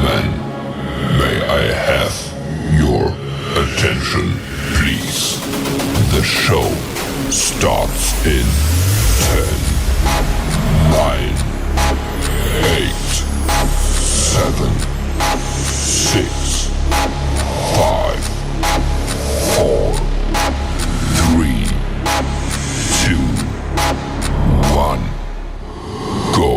Gentlemen, may I have your attention, please? The show starts in 10, 9, 8, 7, 6, 5, 4, 3, 2, 1, go.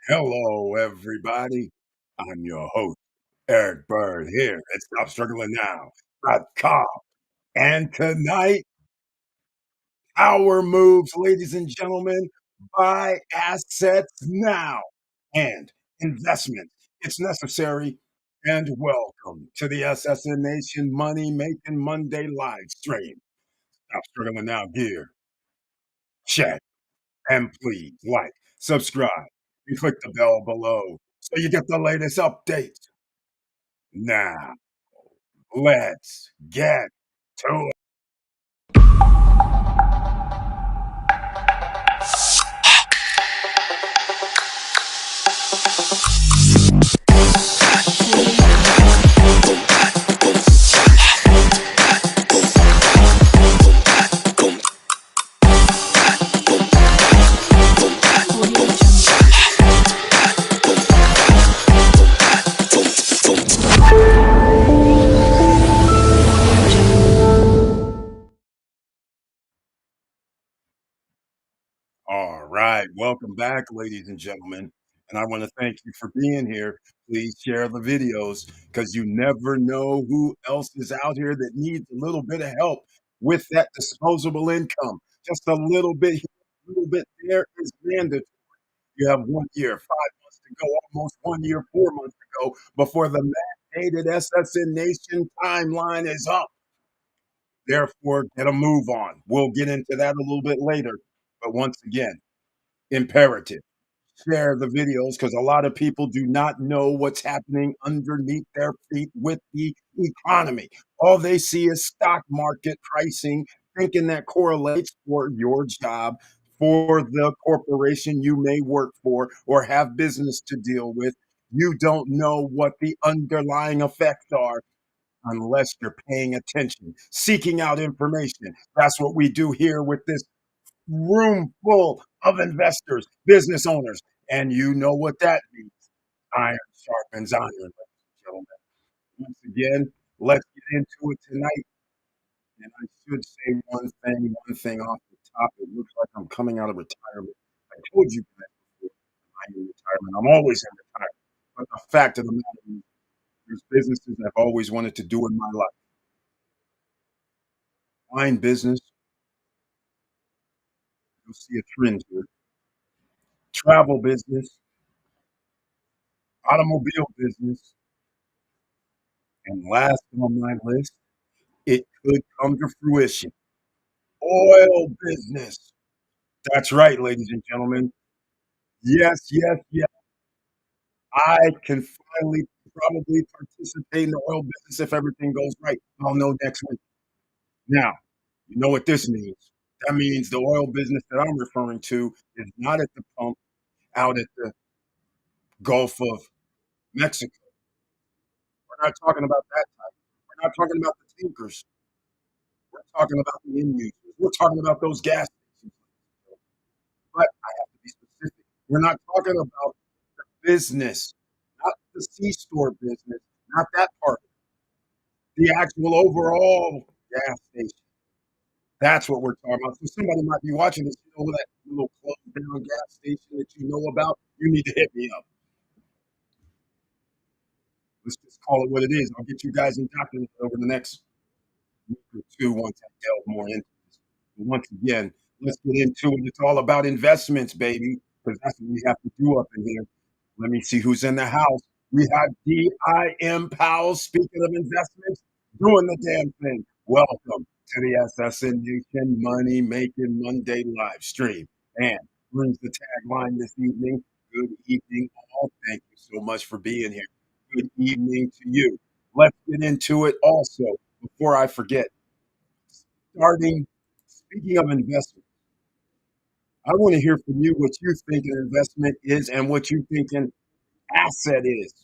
Hello, everybody. I'm your host, Eric Bird, here at StopStrugglingNow.com. And tonight, our moves, ladies and gentlemen, buy assets now and investment. It's necessary. And welcome to the SSN Nation Money Making Monday live stream. Stop Struggling Now gear. Check. And please like, subscribe, and click the bell below so you get the latest updates. Now, let's get to it. All right, welcome back, ladies and gentlemen. And I want to thank you for being here. Please share the videos because you never know who else is out here that needs a little bit of help with that disposable income. Just a little bit here, a little bit there is mandatory. You have 1 year, 5 months to go, almost 1 year, 4 months to go before the mandated SSN Nation timeline is up. Therefore, get a move on. We'll get into that a little bit later. But once again, imperative. Share the videos because a lot of people do not know what's happening underneath their feet with the economy. All they see is stock market pricing, thinking that correlates for your job, for the corporation you may work for or have business to deal with. You don't know what the underlying effects are unless you're paying attention, seeking out information. That's what we do here with this room full of investors, business owners, and you know what that means. Iron sharpens iron, ladies and gentlemen. Once again, let's get into it tonight. And I should say one thing off the top. It looks like I'm coming out of retirement. I told you guys before, I'm in retirement. I'm always in retirement. But the fact of the matter is, there's businesses I've always wanted to do in my life. Wine business, you'll see a trend here. Travel business, automobile business, and last on my list, it could come to fruition. Oil business. That's right, ladies and gentlemen. Yes, yes, yes. I can finally probably participate in the oil business if everything goes right. I'll know next week. Now, you know what this means. That means the oil business that I'm referring to is not at the pump out at the Gulf of Mexico. We're not talking about that type. We're not talking about the tankers. We're talking about the end users. We're talking about those gas stations. But I have to be specific. We're not talking about business, not the C-store business, not that part. The actual overall gas station. That's what we're talking about. So somebody might be watching this, you know, that little closed down gas station that you know about. You need to hit me up. Let's just call it what it is. I'll get you guys indoctrinated over the next week or two once I delve more into this. But once again, let's get into it. It's all about investments, baby, because that's what we have to do up in here. Let me see who's in the house. We have DIM Powell, speaking of investments, doing the damn thing. Welcome to the SSN Nation Money Making Monday live stream. And brings the tagline this evening. Good evening, all. Thank you so much for being here. Good evening to you. Let's get into it also. before I forget, starting speaking of investment, I want to hear from you what you think an investment is and what you think an asset is.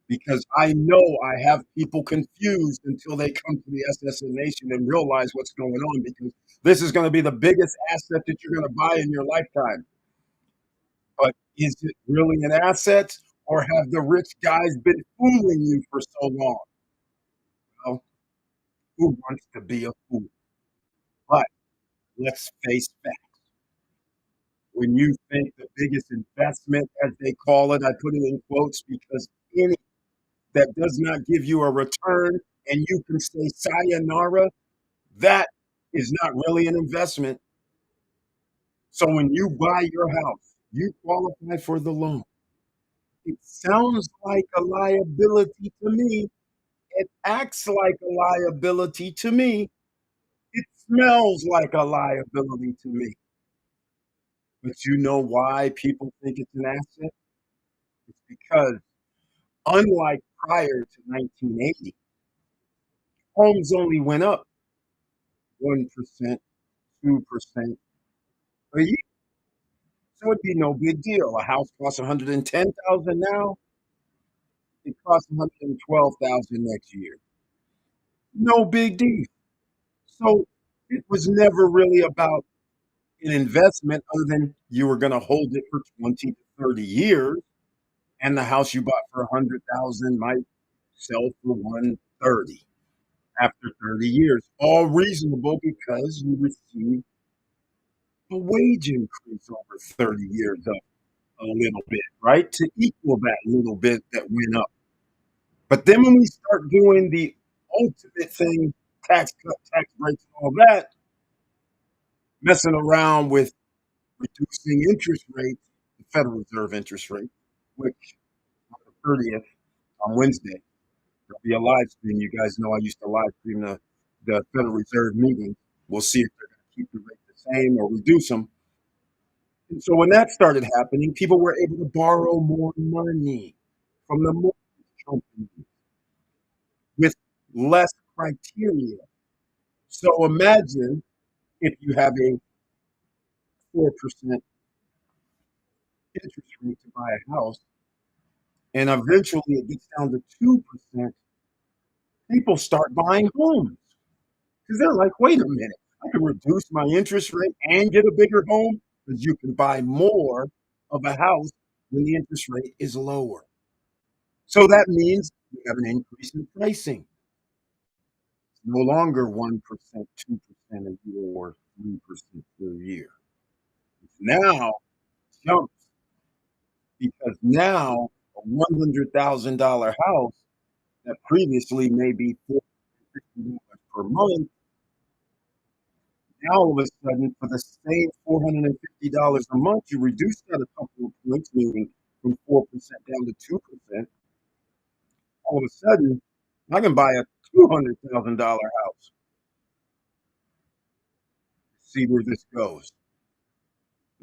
Because I know I have people confused until they come to the SSN Nation and realize what's going on because this is going to be the biggest asset that you're going to buy in your lifetime. But is it really an asset or have the rich guys been fooling you for so long? Well, who wants to be a fool? But let's face facts. When you think the biggest investment, as they call it, I put it in quotes because any that does not give you a return and you can say sayonara, that is not really an investment. So when you buy your house, you qualify for the loan. It sounds like a liability to me. It acts like a liability to me. It smells like a liability to me. But you know why people think it's an asset? It's because unlike prior to 1980, homes only went up 1%, 2% a year. So it'd be no big deal. A house costs 110,000 now, it costs 112,000 next year. No big deal. So it was never really about an investment other than you were going to hold it for 20 to 30 years and the house you bought for 100,000 might sell for 130 after 30 years. All reasonable because you received a wage increase over 30 years of a little bit, right? To equal that little bit that went up. But then when we start doing the ultimate thing, tax cut, tax breaks, and all that, messing around with reducing interest rates, the Federal Reserve interest rate, which on the 30th, on Wednesday, there'll be a live stream. You guys know I used to live stream the Federal Reserve meeting. We'll see if they're going to keep the rate the same or reduce them. And so when that started happening, people were able to borrow more money from the mortgage company with less criteria. So imagine if you have a 4% interest rate to buy a house, and eventually it gets down to 2%, people start buying homes because they're like, wait a minute, I can reduce my interest rate and get a bigger home because you can buy more of a house when the interest rate is lower. So that means you have an increase in pricing. It's no longer 1%, 2% a year, or 3% per year. It's now jumps because now a $100,000 house that previously may be $450 per month, now all of a sudden for the same $450 a month, you reduce that a couple of points, meaning from 4% down to 2%. All of a sudden, I can buy a $200,000 house. See where this goes.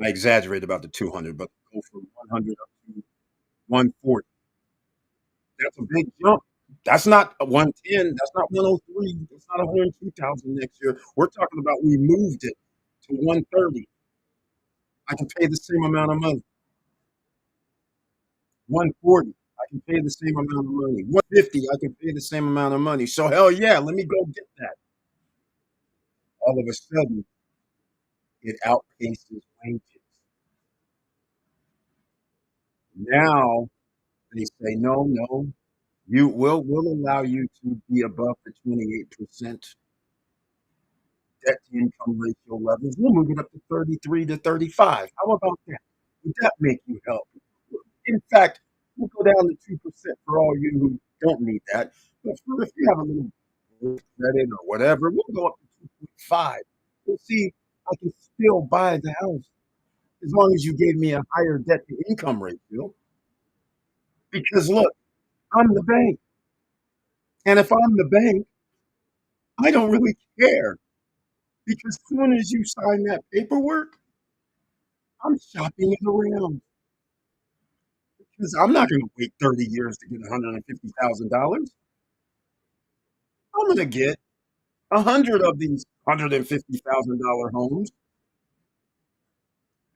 I exaggerate about the 200, but go from 100 up to 140. That's a big jump. That's not a 110. That's not 103. That's not 102,000 next year. We're talking about we moved it to 130. I can pay the same amount of money. 140. I can pay the same amount of money. 150. I can pay the same amount of money. So hell yeah, let me go get that. All of a sudden, it outpaces wages. Now they say no, no. We'll allow you to be above the 28% debt to income ratio levels. We'll move it up to 33 to 35. How about that? Would that make you help? In fact, we'll go down to 2% for all you who don't need that. But for if you have a little credit or whatever, we'll go up to 2.5. We'll see, I can still buy the house as long as you gave me a higher debt to income ratio. Because look, I'm the bank. And if I'm the bank, I don't really care. Because as soon as you sign that paperwork, I'm shopping it around. Because I'm not going to wait 30 years to get $150,000. I'm going to get 100 of these $150,000 homes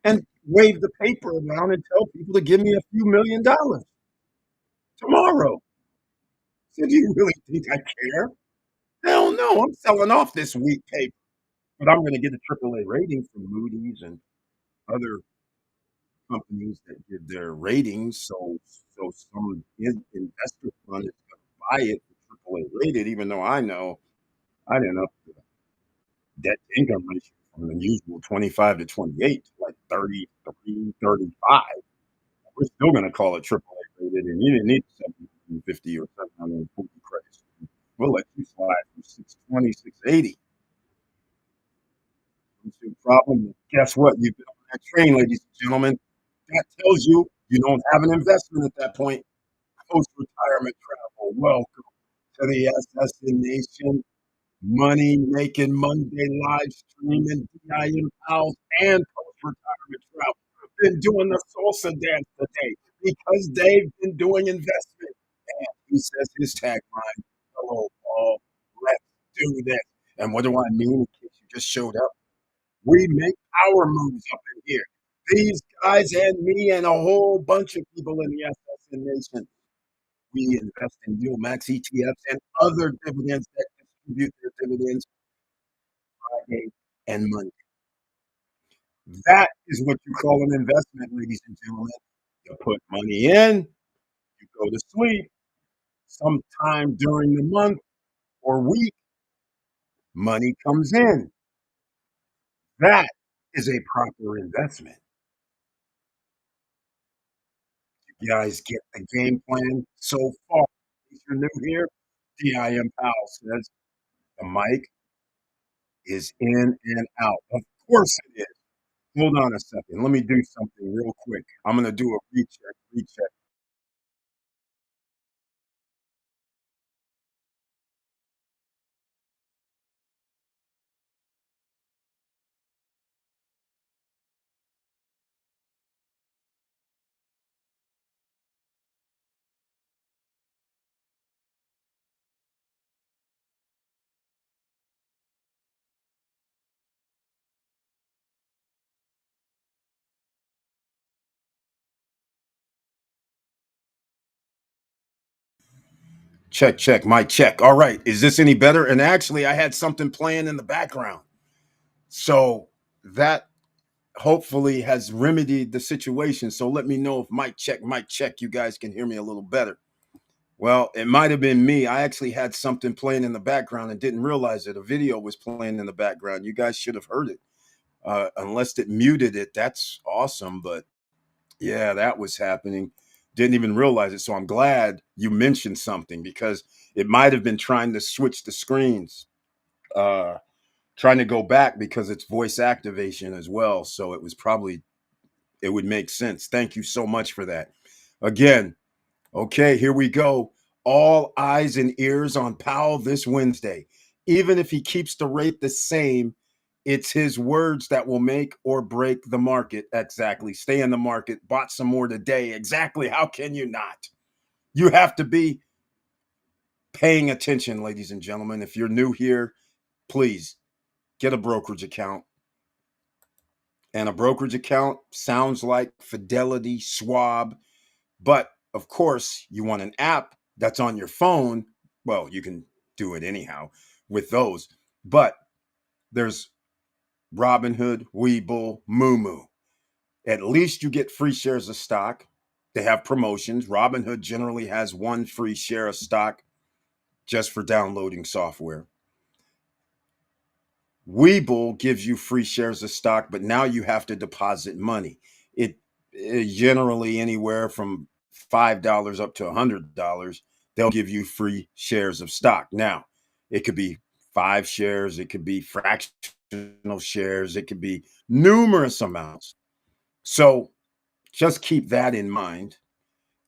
and wave the paper around and tell people to give me a few $1,000,000 tomorrow. So do you really think I care? Hell no, I'm selling off this weak paper, but I'm gonna get a AAA rating from Moody's and other companies that give their ratings, so some investor fund is gonna buy it for AAA rated, even though I know I didn't up the debt to income ratio from the usual 25 to 28 to like 33, 35. We're still gonna call it AAA rated, and you didn't need 750 or 740 credits. We'll let you slide from 620, 680. Don't see a problem. Guess what? You've been on that train, ladies and gentlemen. That tells you you don't have an investment at that point. Post-retirement travel. Welcome to the SSN Nation Money Making Monday live streaming DIM Pals and post-retirement travel. Been doing the salsa dance today because they've been doing investment. And he says his tagline, hello, Paul, let's do this. And what do I mean in case you just showed up? We make power moves up in here. These guys and me and a whole bunch of people in the SSN Nation, we invest in yield max ETFs and other dividends that distribute their dividends Friday and Monday. That is what you call an investment, ladies and gentlemen. You put money in, you go to sleep. Sometime during the month or week, money comes in. That is a proper investment. You guys get the game plan so far. If you're new here, DIM Powell says the mic is in and out. Of course it is. Hold on a second. Let me do something real quick. I'm going to do a recheck. Recheck. Check, check, mic check. All right. Is this any better? And actually, I had something playing in the background. So that hopefully has remedied the situation. So let me know if mic check, you guys can hear me a little better. Well, it might have been me. I actually had something playing in the background and didn't realize it. A video was playing in the background. You guys should have heard it. Unless it muted it, that's awesome. But yeah, that was happening. Didn't even realize it. So I'm glad you mentioned something because it might have been trying to switch the screens, uh, trying to go back because it's voice activation as well. So it was probably, it would make sense. Thank you so much for that. Again, okay, here we go. All eyes and ears on Powell this Wednesday. Even if he keeps the rate the same, it's his words that will make or break the market. Exactly. Stay in the market. Bought some more today. Exactly. How can you not? You have to be paying attention, ladies and gentlemen. If you're new here, please get a brokerage account. And a brokerage account sounds like Fidelity, Schwab, but of course, you want an app that's on your phone. Well, you can do it anyhow with those. But there's Robinhood, Webull, Moomoo. At least you get free shares of stock. They have promotions. Robinhood generally has one free share of stock just for downloading software. Webull gives you free shares of stock, but now you have to deposit money. It generally anywhere from $5 up to $100. They'll give you free shares of stock. Now, it could be 5 shares, it could be fractional shares, it could be numerous amounts. So just keep that in mind.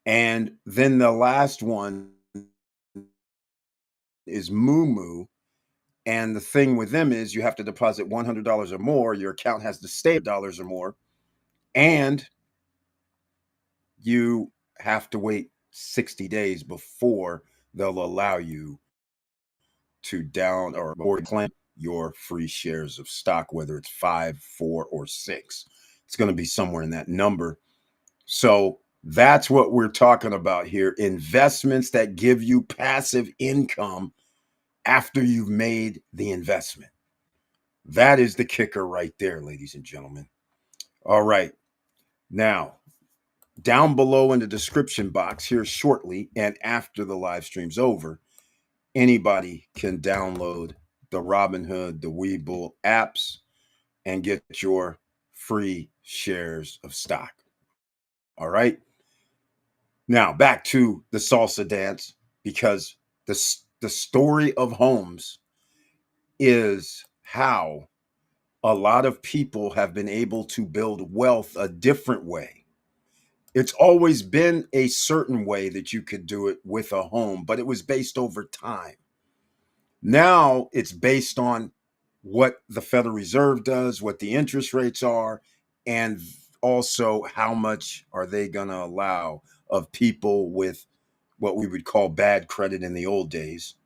And then the last one is Moo. And the thing with them is you have to deposit $100 or more. Your account has to stay dollars or more. And you have to wait 60 days before they'll allow you to down or claim your free shares of stock, whether it's 5, 4, or 6. It's going to be somewhere in that number. So that's what we're talking about here. Investments that give you passive income after you've made the investment. That is the kicker right there, ladies and gentlemen. All right. Now, down below in the description box here shortly and after the live stream's over, anybody can download the Robinhood, the Webull apps and get your free shares of stock. All right. Now, back to the salsa dance, because the story of homes is how a lot of people have been able to build wealth a different way. It's always been a certain way that you could do it with a home, but it was based over time. Now it's based on what the Federal Reserve does, what the interest rates are, and also how much are they going to allow of people with what we would call bad credit in the old days,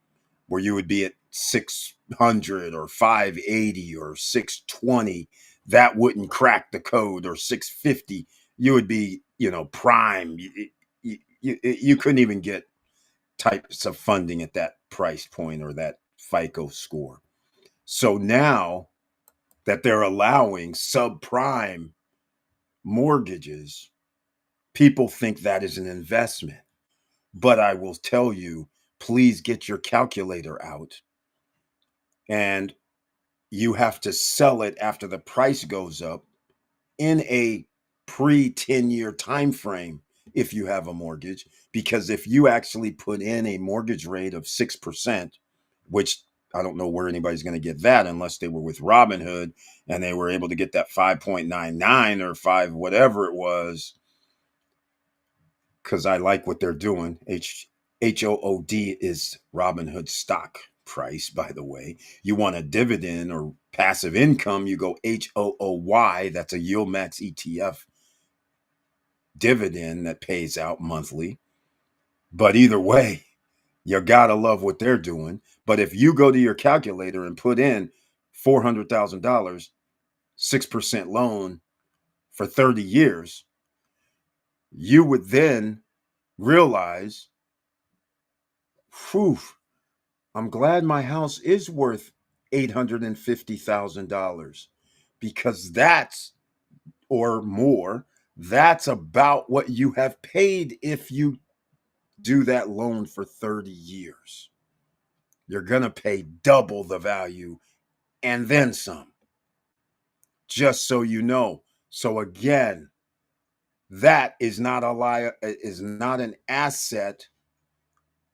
where you would be at 600 or 580 or 620. That wouldn't crack the code, or 650. You would be, prime. You couldn't even get types of funding at that price point or that FICO score. So now that they're allowing subprime mortgages, people think that is an investment. But I will tell you, please get your calculator out, and you have to sell it after the price goes up in a pre 10-year time frame if you have a mortgage. Because if you actually put in a mortgage rate of 6%, which I don't know where anybody's going to get that unless they were with Robinhood and they were able to get that 5.99 or 5 whatever it was, because I like what they're doing. HOOD is Robinhood stock price, by the way. You want a dividend or passive income, you go HOOY. That's a Yield Max ETF dividend that pays out monthly. But either way, you gotta love what they're doing. But if you go to your calculator and put in $400,000, 6% loan for 30 years, you would then realize, whew, I'm glad my house is worth $850,000, because that's, or more, that's about what you have paid if you do that loan for 30 years. You're going to pay double the value and then some, just so you know. So again, that is not an asset,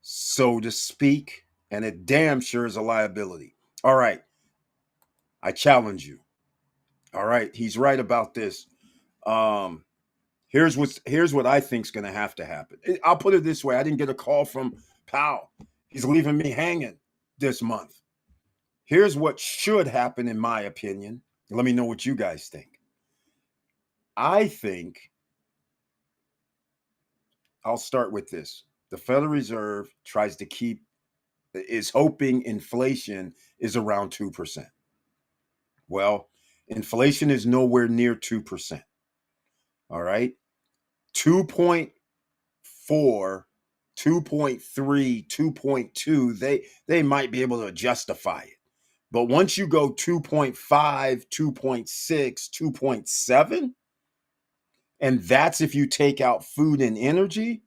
so to speak, and it damn sure is a liability. All right. I challenge you. All right. He's right about this. Um, here's what I think is going to happen. I'll put it this way. I didn't get a call from Powell. He's leaving me hanging this month. Here's what should happen, in my opinion. Let me know what you guys think. I think I'll start with this. The Federal Reserve is hoping inflation is around 2%. Well, inflation is nowhere near 2%. All right. 2.4, 2.3, 2.2, they might be able to justify it. But once you go 2.5, 2.6, 2.7, and that's if you take out food and energy,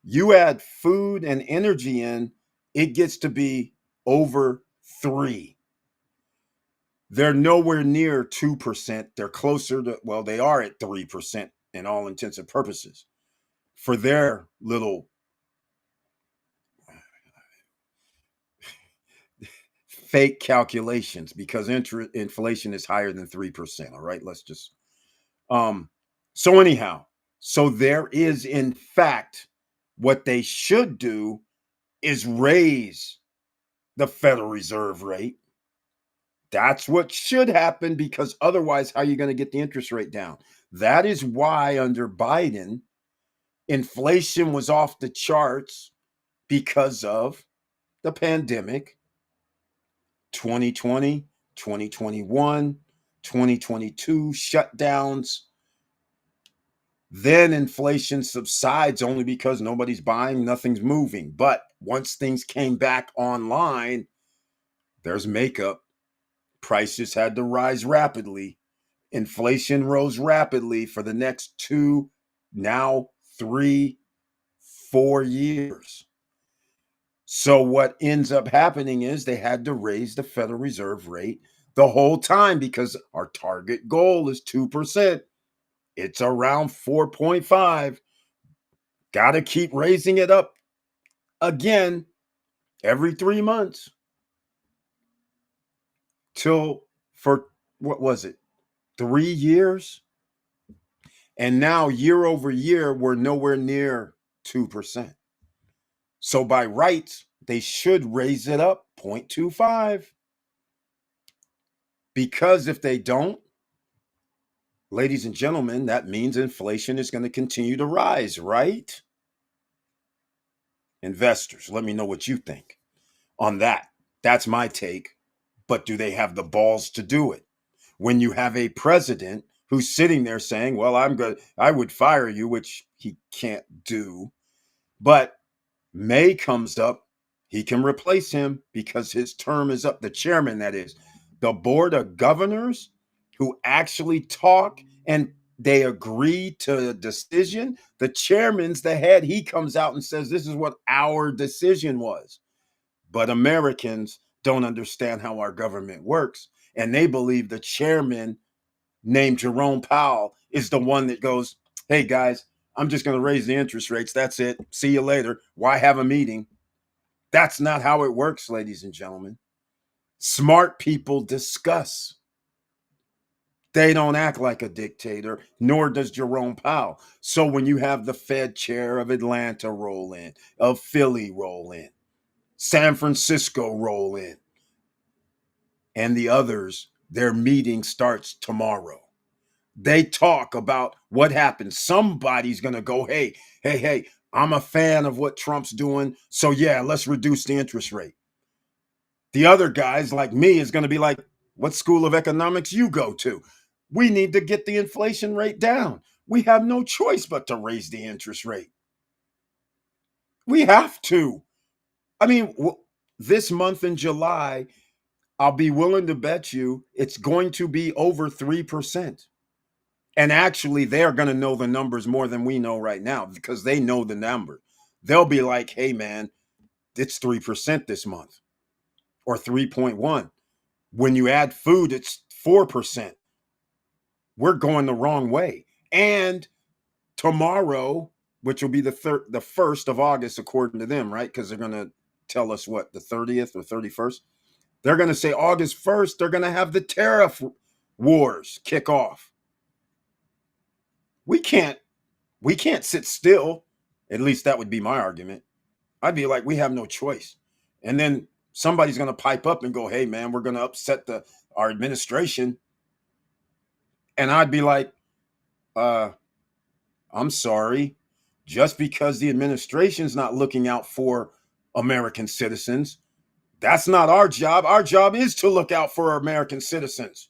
you add food and energy in, it gets to be over 3. They're nowhere near 2%. They're closer to, well, they are at 3% in all intents and purposes for their little fake calculations, because inflation is higher than 3%. All right, let's just so anyhow, so there is, in fact, what they should do is raise the Federal Reserve rate. That's what should happen, because otherwise, how are you going to get the interest rate down? That is why under Biden, inflation was off the charts, because of the pandemic 2020, 2021, 2022 shutdowns. Then inflation subsides only because nobody's buying, nothing's moving. But once things came back online, there's makeup. Prices had to rise rapidly. Inflation rose rapidly for the next 2, now 3, 4 years. So what ends up happening is they had to raise the Federal Reserve rate the whole time because our target goal is 2%. It's around 4.5. Got to keep raising it up again every 3 months till for what was it? 3 years? And now year over year we're nowhere near 2%. So by rights, they should raise it up 0.25. Because if they don't, ladies and gentlemen, that means inflation is going to continue to rise, right? Investors, let me know what you think on that. That's my take. But do they have the balls to do it? When you have a president who's sitting there saying, well, I would fire you, which he can't do. But May comes up, he can replace him because his term is up. The chairman, that is, the board of governors who actually talk and they agree to a decision. The chairman's the head. He comes out and says, this is what our decision was. But Americans don't understand how our government works. And they believe the chairman named Jerome Powell is the one that goes, hey guys, I'm just going to raise the interest rates. That's it. See you later. Why have a meeting? That's not how it works, ladies and gentlemen. Smart people discuss. They don't act like a dictator, nor does Jerome Powell. So when you have the Fed chair of Atlanta roll in, of Philly roll in, San Francisco roll in, and the others, their meeting starts tomorrow. They talk about what happened. Somebody's going to go, hey, I'm a fan of what Trump's doing. So yeah, let's reduce the interest rate. The other guys like me is going to be like, what school of economics you go to? We need to get the inflation rate down. We have no choice but to raise the interest rate. We have to. I mean, this month in July, I'll be willing to bet you it's going to be over 3%. And actually, they're going to know the numbers more than we know right now because they know the number. They'll be like, hey, man, it's 3% this month or 3.1. When you add food, it's 4%. We're going the wrong way. And tomorrow, which will be the 1st of August, according to them, right? Because they're going to tell us what, the 30th or 31st? They're going to say August 1st, they're going to have the tariff wars kick off. We can't sit still. At least that would be my argument. I'd be like, we have no choice. And then somebody's going to pipe up and go, hey, man, we're going to upset our administration. And I'd be like, I'm sorry. Just because the administration's not looking out for American citizens, that's not our job. Our job is to look out for American citizens.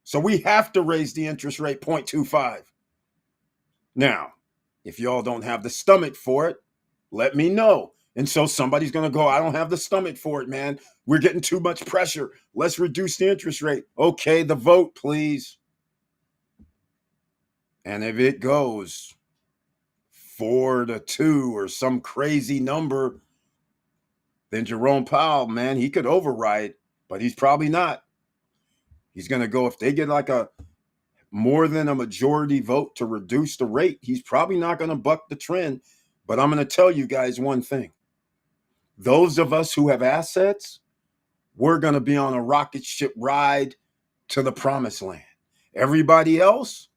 So we have to raise the interest rate 0.25. Now, if y'all don't have the stomach for it, let me know. And so somebody's going to go, I don't have the stomach for it, man. We're getting too much pressure. Let's reduce the interest rate. Okay, the vote, please. And if it goes 4-2 or some crazy number, then Jerome Powell, man, he could override, but he's probably not. He's going to go, if they get like a more than a majority vote to reduce the rate, he's probably not going to buck the trend. But I'm going to tell you guys one thing. Those of us who have assets, we're going to be on a rocket ship ride to the promised land. Everybody else,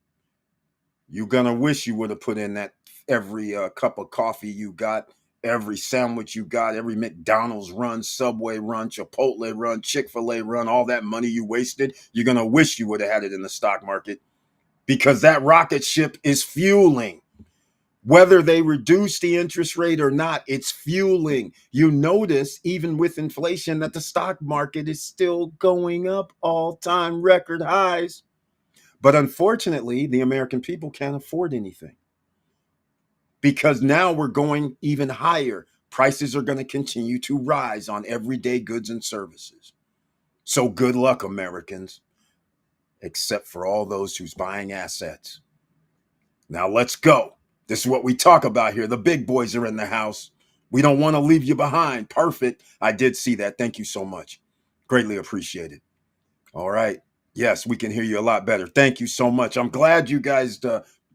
you're going to wish you would have put in that every cup of coffee you got, every sandwich you got, every McDonald's run, Subway run, Chipotle run, Chick-fil-A run, all that money you wasted. You're going to wish you would have had it in the stock market because that rocket ship is fueling. Whether they reduce the interest rate or not, it's fueling. You notice, even with inflation, that the stock market is still going up all-time record highs. But unfortunately, the American people can't afford anything because now we're going even higher. Prices are going to continue to rise on everyday goods and services. So good luck, Americans, except for all those who's buying assets. Now let's go. This is what we talk about here. The big boys are in the house. We don't want to leave you behind. Perfect. I did see that. Thank you so much. Greatly appreciated. All right. Yes, we can hear you a lot better. Thank you so much. I'm glad you guys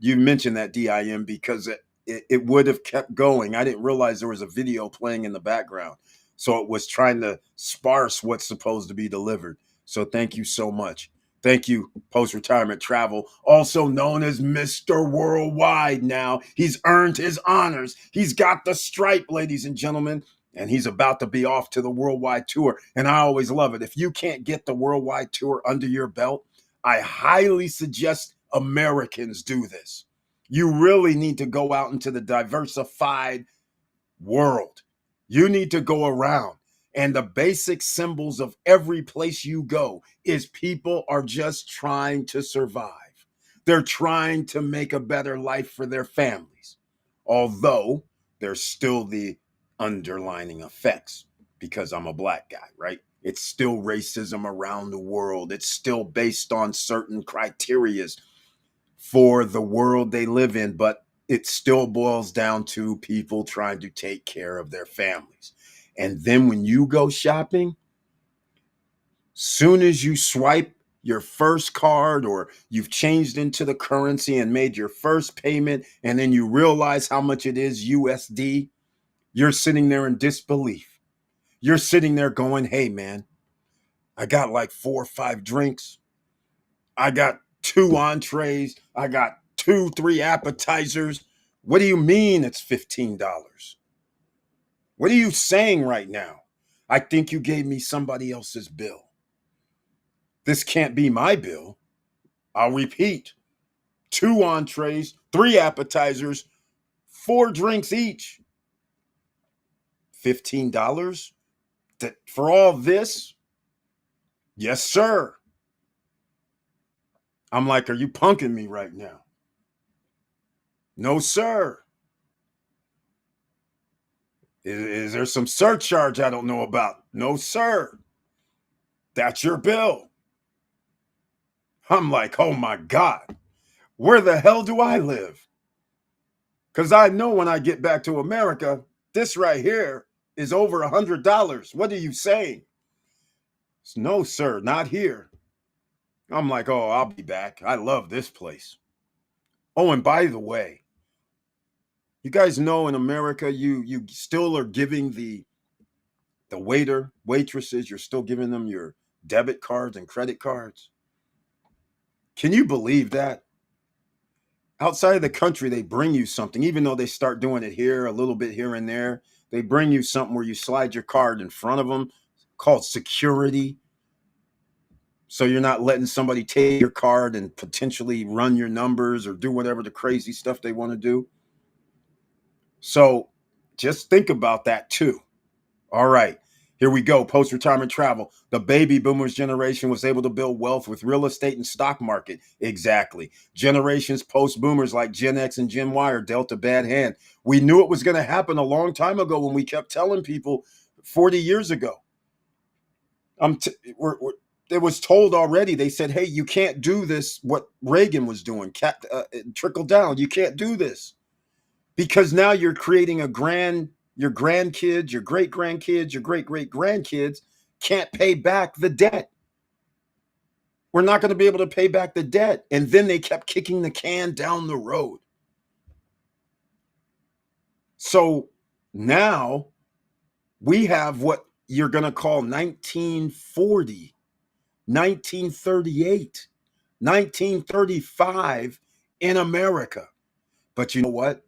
you mentioned that DIM because it would have kept going. I didn't realize there was a video playing in the background. So it was trying to sparse what's supposed to be delivered. So thank you so much. Thank you, Post Retirement Travel, also known as Mr. Worldwide now. He's earned his honors. He's got the stripe, ladies and gentlemen, and he's about to be off to the worldwide tour. And I always love it. If you can't get the worldwide tour under your belt, I highly suggest Americans do this. You really need to go out into the diversified world. You need to go around. And the basic symbols of every place you go is people are just trying to survive. They're trying to make a better life for their families. Although there's still the underlining effects because I'm a black guy, right? It's still racism around the world. It's still based on certain criterias for the world they live in, but it still boils down to people trying to take care of their families. And then when you go shopping, soon as you swipe your first card or you've changed into the currency and made your first payment, and then you realize how much it is USD, you're sitting there in disbelief. You're sitting there going, hey, man, I got like 4 or 5 drinks. I got 2 entrees. I got 2, 3 appetizers. What do you mean it's $15? What are you saying right now? I think you gave me somebody else's bill. This can't be my bill. I'll repeat. 2 entrees, 3 appetizers, 4 drinks each. $15? For all this? Yes, sir. I'm like, are you punking me right now? No, sir. Is there some surcharge I don't know about? No, sir. That's your bill. I'm like, oh my God, where the hell do I live? Because I know when I get back to America, this right here is over $100. What are you saying? No, sir, not here. I'm like, oh, I'll be back. I love this place. Oh, and by the way, you guys know in America, you still are giving the waitresses, you're still giving them your debit cards and credit cards. Can you believe that? Outside of the country, they bring you something, even though they start doing it here, a little bit here and there. They bring you something where you slide your card in front of them called security. So you're not letting somebody take your card and potentially run your numbers or do whatever the crazy stuff they want to do. So just think about that too. All right. Here we go. Post-retirement travel. The baby boomers generation was able to build wealth with real estate and stock market. Exactly. Generations post-boomers like Gen X and Gen Y are dealt a bad hand. We knew it was going to happen a long time ago when we kept telling people 40 years ago. It was told already. They said, hey, you can't do this, what Reagan was doing. Trickle down. You can't do this. Because now you're creating your grandkids, your great grandkids, your great great grandkids can't pay back the debt. We're not going to be able to pay back the debt. And then they kept kicking the can down the road. So now we have what you're going to call 1940, 1938, 1935 in America. But you know what?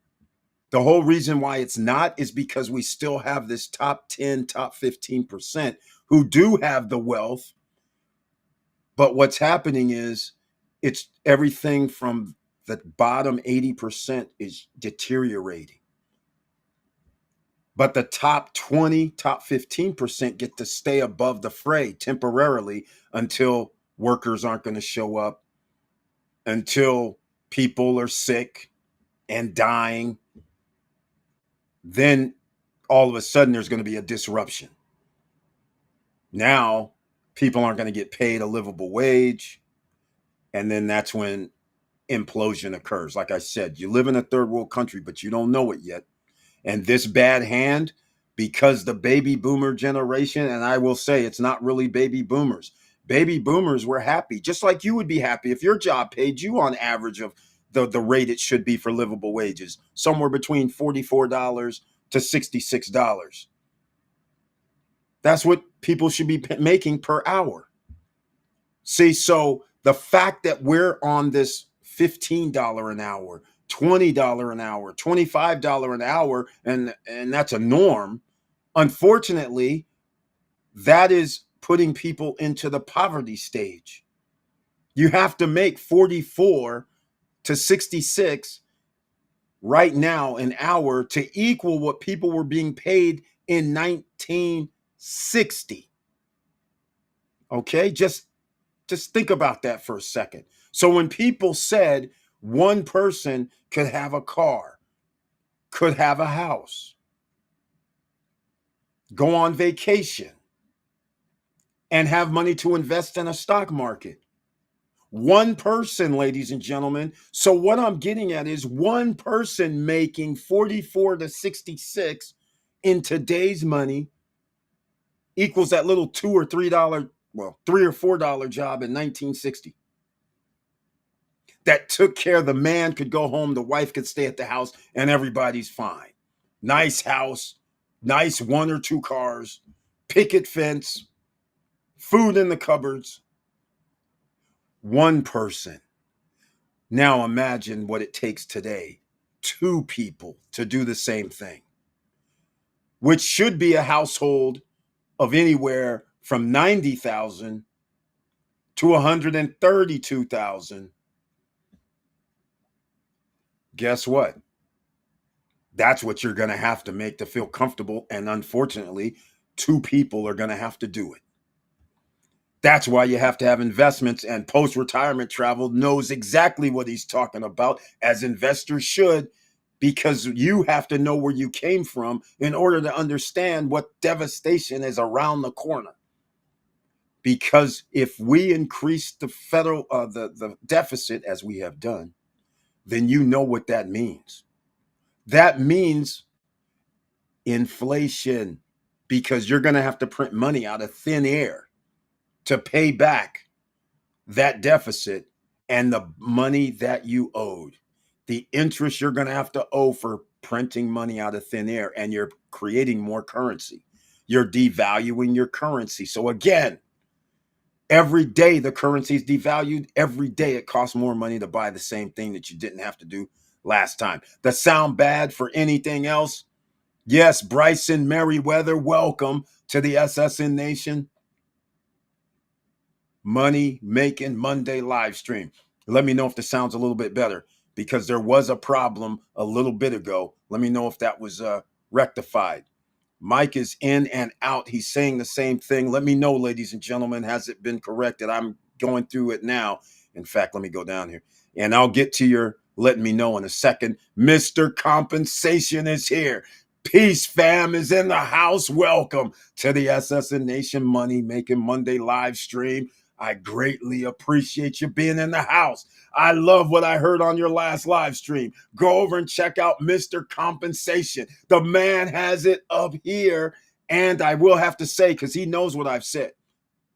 The whole reason why it's not is because we still have this top 10, top 15% who do have the wealth. But what's happening is it's everything from The bottom 80% is deteriorating. But the top 20, top 15% get to stay above the fray temporarily until workers aren't going to show up, until people are sick and dying. Then all of a sudden there's going to be a disruption. Now people aren't going to get paid a livable wage. And then that's when implosion occurs. Like I said, you live in a third world country, but you don't know it yet. And this bad hand, because the baby boomer generation, and I will say it's not really baby boomers. Baby boomers were happy, just like you would be happy if your job paid you on average of the rate it should be for livable wages, somewhere between $44 to $66. That's what people should be making per hour. See, so the fact that we're on this $15 an hour, $20 an hour, $25 an hour, and that's a norm, unfortunately, that is putting people into the poverty stage. You have to make 44 to 66 right now an hour to equal what people were being paid in 1960. Okay, just think about that for a second. So when people said one person could have a car, could have a house, go on vacation, and have money to invest in a stock market. One person, ladies and gentlemen. So what I'm getting at is one person making 44 to 66 in today's money equals that little $2 or $3, well, $3 or $4 job in 1960. That took care the man could go home, the wife could stay at the house, and everybody's fine. Nice house, nice 1 or 2 cars, picket fence, food in the cupboards. One person. Now imagine what it takes today. 2 people to do the same thing, which should be a household of anywhere from 90,000 to 132,000. Guess what? That's what you're going to have to make to feel comfortable. And unfortunately, 2 people are going to have to do it. That's why you have to have investments, and post-retirement travel knows exactly what he's talking about, as investors should, because you have to know where you came from in order to understand what devastation is around the corner. Because if we increase the federal the deficit as we have done, then you know what that means. That means inflation, because you're going to have to print money out of thin air to pay back that deficit and the money that you owed. The interest you're going to have to owe for printing money out of thin air, and you're creating more currency. You're devaluing your currency. So again, every day the currency is devalued. Every day it costs more money to buy the same thing that you didn't have to do last time. That sound bad for anything else? Yes, Bryson Merriweather, welcome to the SSN Nation Money Making Monday live stream. Let me know if this sounds a little bit better, because there was a problem a little bit ago. Let me know if that was rectified. Mike is in and out. He's saying the same thing. Let me know, ladies and gentlemen, has it been corrected? I'm going through it now. In fact, let me go down here, and I'll get to your letting me know in a second. Mr. Compensation is here. Peace fam is in the house. Welcome to the SSN Nation Money Making Monday live stream. I greatly appreciate you being in the house. I love what I heard on your last live stream. Go over and check out Mr. Compensation. The man has it up here. And I will have to say, because he knows what I've said.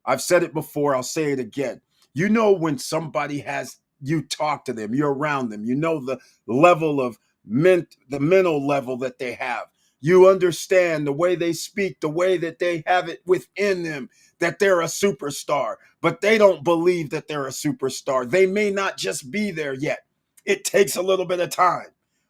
I've said it before. I'll say it again. You know, when somebody has, you talk to them, you're around them, you know the level of the mental level that they have. You understand the way they speak, the way that they have it within them, that they're a superstar, but they don't believe that they're a superstar. They may not just be there yet. It takes a little bit of time.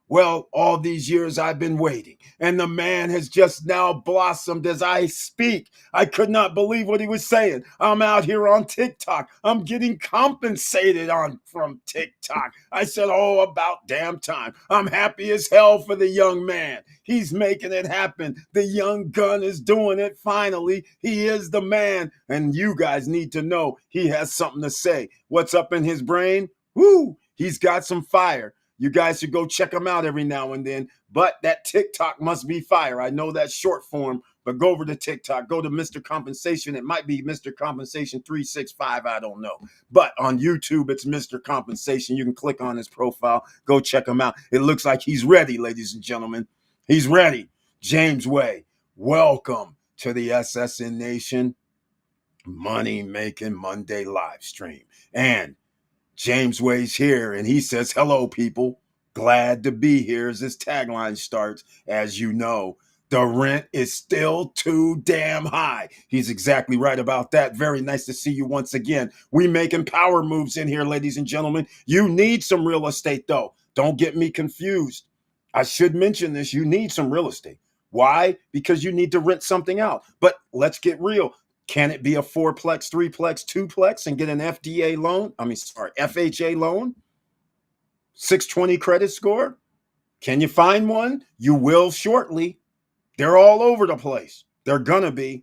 Well, all these years I've been waiting, and the man has just now blossomed as I speak. I could not believe what he was saying. I'm out here on TikTok. I'm getting compensated on from TikTok. I said, "Oh, about damn time." I'm happy as hell for the young man. He's making it happen. The young gun is doing it finally. He is the man, and you guys need to know he has something to say. What's up in his brain? Woo! He's got some fire. You guys should go check him out every now and then. But that TikTok must be fire. I know that's short form, but go over to TikTok. Go to Mr. Compensation. It might be Mr. Compensation 365. I don't know. But on YouTube, it's Mr. Compensation. You can click on his profile. Go check him out. It looks like he's ready, ladies and gentlemen. He's ready. James Way, welcome to the SSN Nation Money Making Monday live stream. And James Way's here, and he says, "Hello, people. Glad to be here." As his tagline starts, as you know, the rent is still too damn high. He's exactly right about that. Very nice to see you once again. We making power moves in here, ladies and gentlemen. You need some real estate, though. Don't get me confused. I should mention this. You need some real estate. Why? Because you need to rent something out. But let's get real. Can it be a fourplex, threeplex, twoplex and get an FDA loan? FHA loan? 620 credit score? Can you find one? You will shortly. They're all over the place. They're gonna be.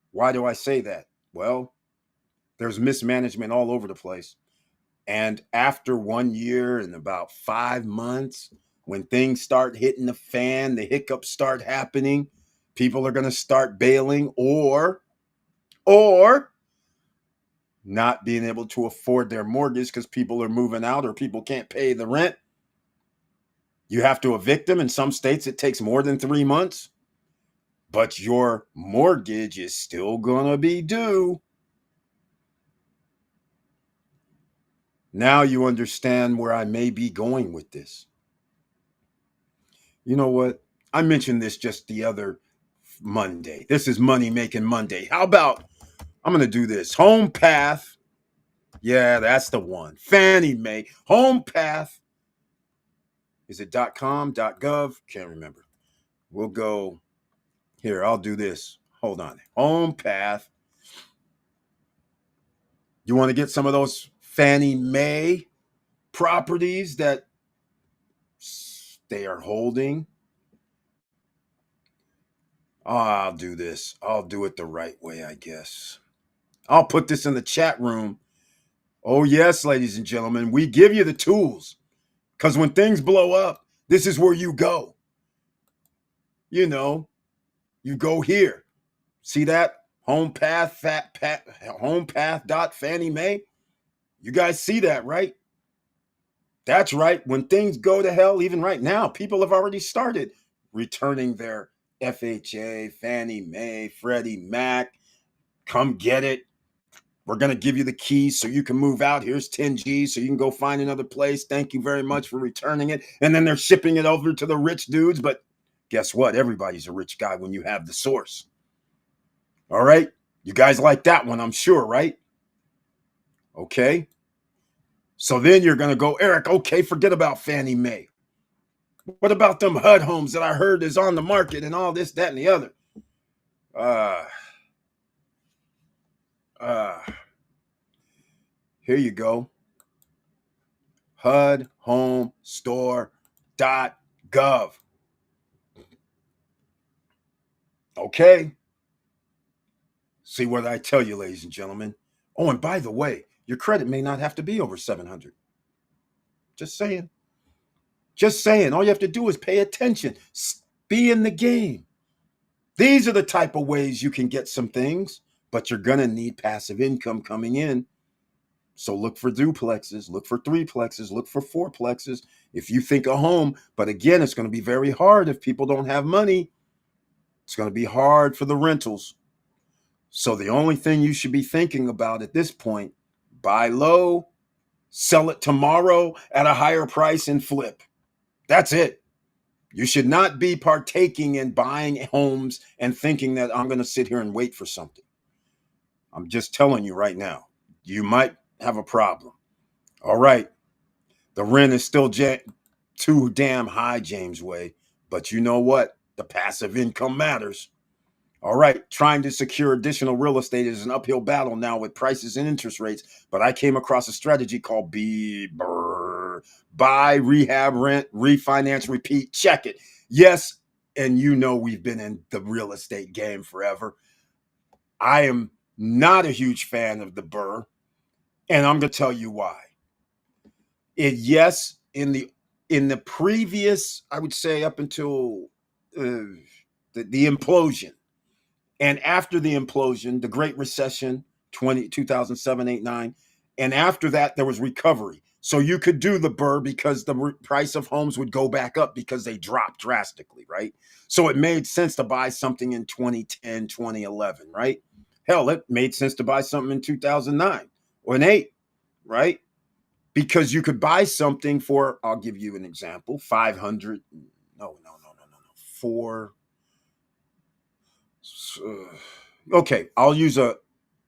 Why do I say that? Well, there's mismanagement all over the place. And after 1 year and about 5 months, when things start hitting the fan, the hiccups start happening, people are gonna start bailing or not being able to afford their mortgage because people are moving out or people can't pay the rent. You have to evict them. In some states, it takes more than 3 months, but your mortgage is still going to be due. Now you understand where I may be going with this. You know what? I mentioned this just the other Monday. This is Money Making Monday. How about I'm going to do this? Home Path. Yeah, that's the one. Fannie Mae. Home Path. Is it .com, .gov? Can't remember. We'll go here. I'll do this. Hold on. Home Path. You want to get some of those Fannie Mae properties that they are holding? Oh, I'll do this. I'll do it the right way, I guess. I'll put this in the chat room. Oh, yes, ladies and gentlemen, we give you the tools because when things blow up, this is where you go. You know, you go here. See that? Home path, home path. Fannie Mae. You guys see that, right? That's right. When things go to hell, even right now, people have already started returning their FHA, Fannie Mae, Freddie Mac. Come get it. We're going to give you the keys so you can move out. Here's 10 G's so you can go find another place. Thank you very much for returning it. And then they're shipping it over to the rich dudes. But guess what? Everybody's a rich guy when you have the source. All right. You guys like that one, I'm sure, right? Okay. So then you're going to go, Eric, okay, forget about Fannie Mae. What about them HUD homes that I heard is on the market and all this, that, and the other? Here you go. HUDhomestore.gov. Okay. See what I tell you, ladies and gentlemen. Oh, and by the way, your credit may not have to be over 700. Just saying. Just saying. All you have to do is pay attention. Be in the game. These are the type of ways you can get some things, but you're going to need passive income coming in. So look for duplexes, look for threeplexes, look for fourplexes. If you think a home, but again, it's going to be very hard if people don't have money. It's going to be hard for the rentals. So the only thing you should be thinking about at this point, buy low, sell it tomorrow at a higher price and flip. That's it. You should not be partaking in buying homes and thinking that I'm going to sit here and wait for something. I'm just telling you right now, you might have a problem. All right. The rent is still too damn high, James Way. But you know what? The passive income matters. All right, trying to secure additional real estate is an uphill battle now with prices and interest rates. But I came across a strategy called buy, rehab, rent, refinance, repeat, check it. Yes, and you know we've been in the real estate game forever. I am not a huge fan of the Burr, and I'm going to tell you why. Yes, in the previous, I would say up until the implosion, and after the implosion, the Great Recession, 2007, 8, 9, and after that, there was recovery. So you could do the Burr because the price of homes would go back up because they dropped drastically, right? So it made sense to buy something in 2010, 2011, right? Hell, it made sense to buy something in 2009 or an 8, right? Because you could buy something for, I'll give you an example, 500, for, okay, I'll use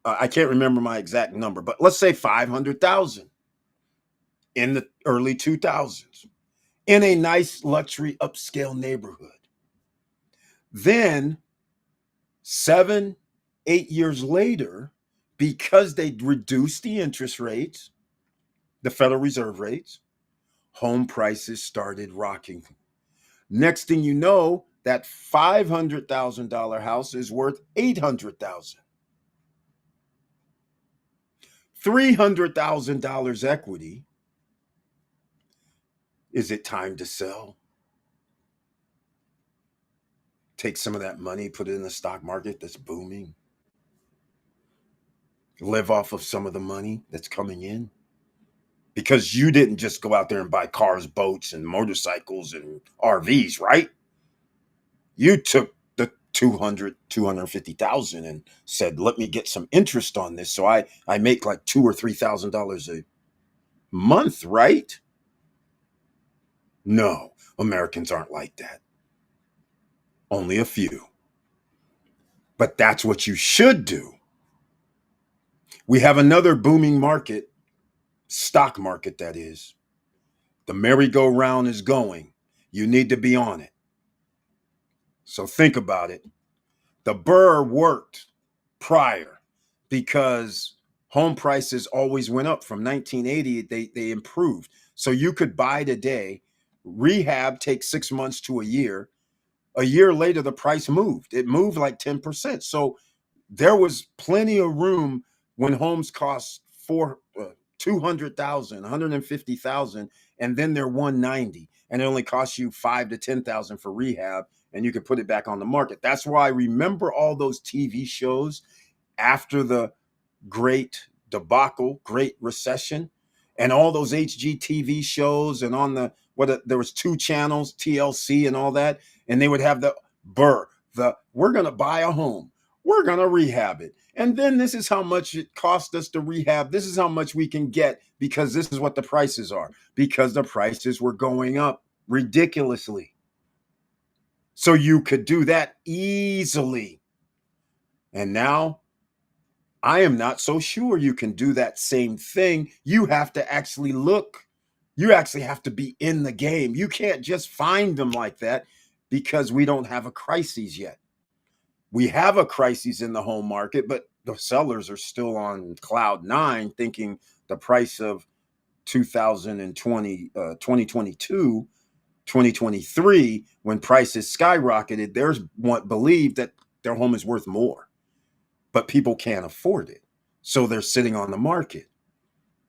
I can't remember my exact number, but let's say 500,000 in the early 2000s in a nice luxury upscale neighborhood. Then 7, 8 years later, because they reduced the interest rates, the Federal Reserve rates, home prices started rocking. Next thing you know, that $500,000 house is worth $800,000. $300,000 equity. Is it time to sell? Take some of that money, put it in the stock market that's booming. Live off of some of the money that's coming in. Because you didn't just go out there and buy cars, boats, and motorcycles and RVs, right? You took the 250,000 and said, let me get some interest on this. So I make like $2,000 or $3,000 a month, right? No, Americans aren't like that. Only a few. But that's what you should do. We have another booming market, stock market that is. The merry-go-round is going. You need to be on it. So think about it. The Burr worked prior because home prices always went up. From 1980, they improved. So you could buy today. Rehab takes 6 months to a year. A year later, the price moved. It moved like 10%. So there was plenty of room when homes cost 200,000, 150,000, and then they're 190, and it only costs you 5 to 10,000 for rehab, and you can put it back on the market. That's why I remember all those TV shows after the great debacle, great recession, and all those HGTV shows, and on there was 2 channels, TLC and all that, and they would have the Burr, we're going to buy a home. We're going to rehab it. And then this is how much it cost us to rehab. This is how much we can get because this is what the prices are. Because the prices were going up ridiculously. So you could do that easily. And now I am not so sure you can do that same thing. You have to actually look. You actually have to be in the game. You can't just find them like that because we don't have a crisis yet. We have a crisis in the home market, but the sellers are still on cloud 9 thinking the price of 2020, 2022, 2023, when prices skyrocketed, there's one believe that their home is worth more, but people can't afford it. So they're sitting on the market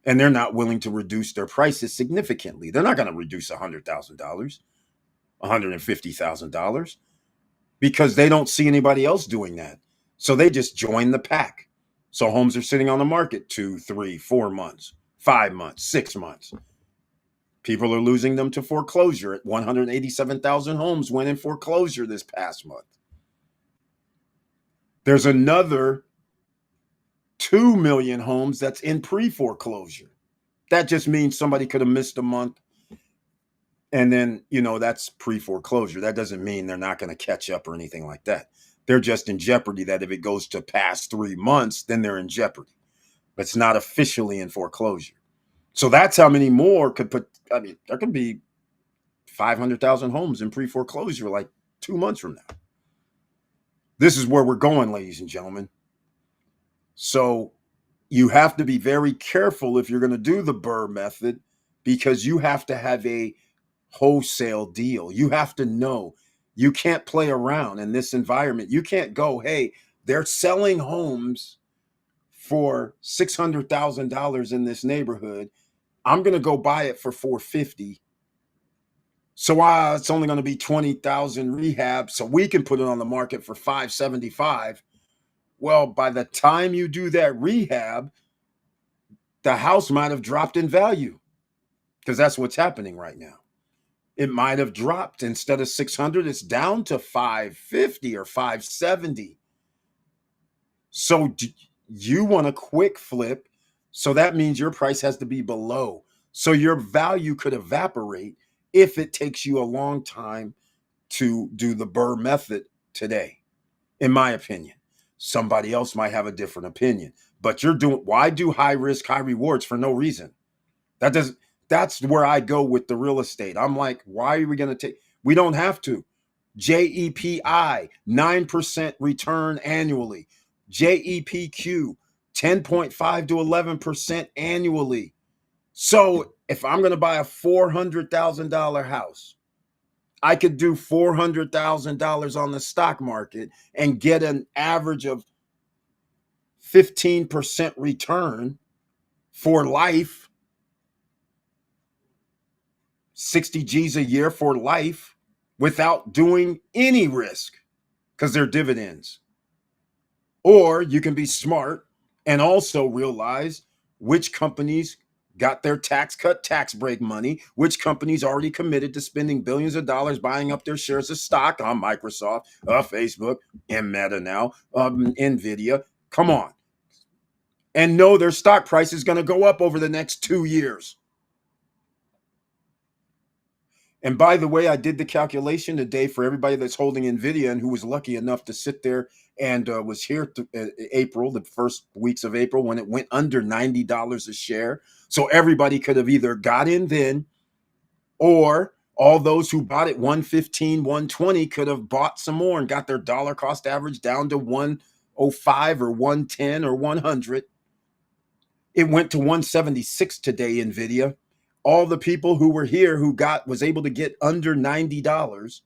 and they're not willing to reduce their prices significantly. They're not going to reduce $100,000, $150,000 because they don't see anybody else doing that. So they just join the pack. So homes are sitting on the market 2, 3, 4 months, 5 months, 6 months. People are losing them to foreclosure. At 187,000 homes went in foreclosure this past month. There's another 2 million homes that's in pre-foreclosure. That just means somebody could have missed a month. And then, that's pre-foreclosure. That doesn't mean they're not going to catch up or anything like that. They're just in jeopardy that if it goes to past 3 months, then they're in jeopardy. But it's not officially in foreclosure. So that's how many more could put. I mean, there could be 500,000 homes in pre-foreclosure like 2 months from now. This is where we're going, ladies and gentlemen. So you have to be very careful if you're going to do the Burr method, because you have to have a wholesale deal. You have to know. You can't play around in this environment. You can't go, hey, they're selling homes for $600,000 in this neighborhood. I'm going to go buy it for $450,000. So it's only going to be 20,000 rehab, so we can put it on the market for $575,000. Well, by the time you do that rehab, the house might have dropped in value, because that's what's happening right now. It might have dropped. Instead of 600, it's down to 550 or 570. So you want a quick flip. So that means your price has to be below. So your value could evaporate if it takes you a long time to do the Burr method today, in my opinion. Somebody else might have a different opinion, but why do high risk, high rewards for no reason? That's where I go with the real estate. I'm like, why are we going to take, we don't have to. JEPI, 9% return annually. JEPQ, 10.5 to 11% annually. So if I'm going to buy a $400,000 house, I could do $400,000 on the stock market and get an average of 15% return for life, 60 G's a year for life, without doing any risk, because they're dividends. Or you can be smart and also realize which companies got their tax cut, tax break money, which companies already committed to spending billions of dollars buying up their shares of stock on Microsoft, Facebook, and Meta now, Nvidia. Come on. And know their stock price is going to go up over the next 2 years. And by the way, I did the calculation today for everybody that's holding Nvidia and who was lucky enough to sit there and was here April, the first weeks of April, when it went under $90 a share. So everybody could have either got in then, or all those who bought it 115, 120 could have bought some more and got their dollar cost average down to 105 or 110 or 100. It went to 176 today, Nvidia. All the people who were here who was able to get under $90,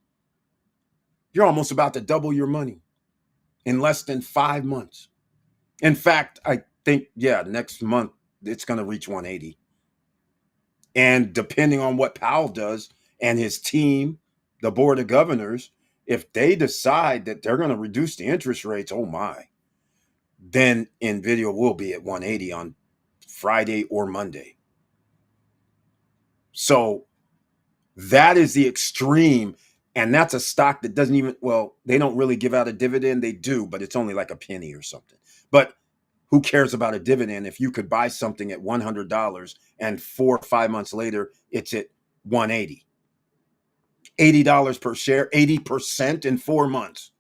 you're almost about to double your money in less than 5 months. In fact, I think, next month it's going to reach 180. And depending on what Powell does and his team, the board of governors, if they decide that they're going to reduce the interest rates, oh my, then Nvidia will be at 180 on Friday or Monday. So that is the extreme. And that's a stock that doesn't even, they don't really give out a dividend. They do, but it's only like a penny or something. But who cares about a dividend if you could buy something at $100 and 4 or 5 months later, it's at 180, $80 per share, 80% in 4 months.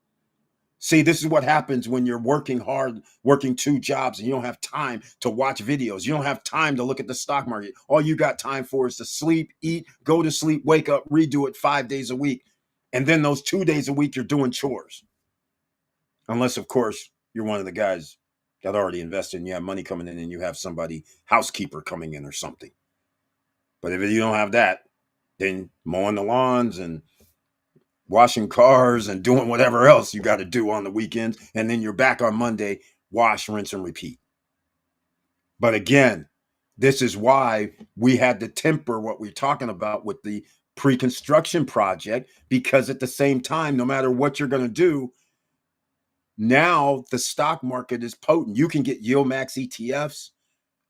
See, this is what happens when you're working hard, working 2 jobs, and you don't have time to watch videos. You don't have time to look at the stock market. All you got time for is to sleep, eat, go to sleep, wake up, redo it 5 days a week. And then those 2 days a week, you're doing chores. Unless, of course, you're one of the guys that already invested and you have money coming in and you have somebody, housekeeper coming in or something. But if you don't have that, then mowing the lawns and washing cars and doing whatever else you got to do on the weekends. And then you're back on Monday, wash, rinse, and repeat. But again, this is why we had to temper what we're talking about with the pre-construction project, because at the same time, no matter what you're going to do, now the stock market is potent. You can get yield max ETFs,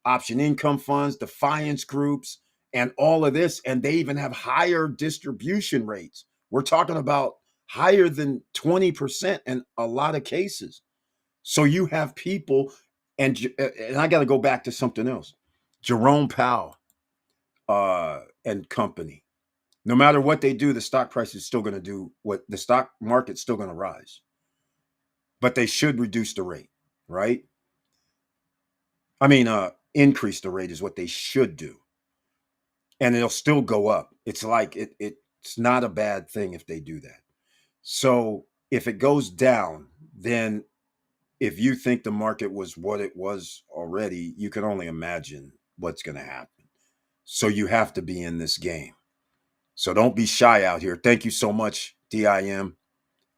option income funds, defiance groups, and all of this. And they even have higher distribution rates. We're talking about higher than 20% in a lot of cases. So you have people, and I got to go back to something else. Jerome Powell and company. No matter what they do, the stock price is still going to do what the stock market's still going to rise. But they should reduce the rate, right? I mean, increase the rate is what they should do. And it'll still go up. It's like It's not a bad thing if they do that. So if it goes down, then if you think the market was what it was already, you can only imagine what's going to happen. So you have to be in this game. So don't be shy out here. Thank you so much, DIM.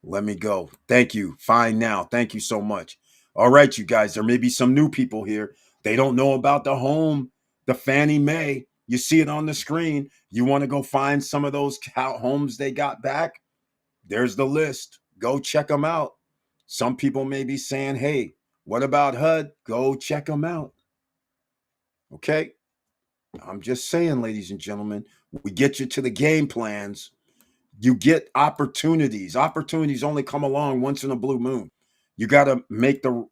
Let me go. Thank you. Fine now. Thank you so much. All right, you guys, there may be some new people here. They don't know about the home, the Fannie Mae. You see it on the screen. You want to go find some of those homes they got back? There's the list. Go check them out. Some people may be saying, hey, what about HUD? Go check them out. Okay. I'm just saying, ladies and gentlemen, we get you to the game plans. You get opportunities. Opportunities only come along once in a blue moon. You got to make the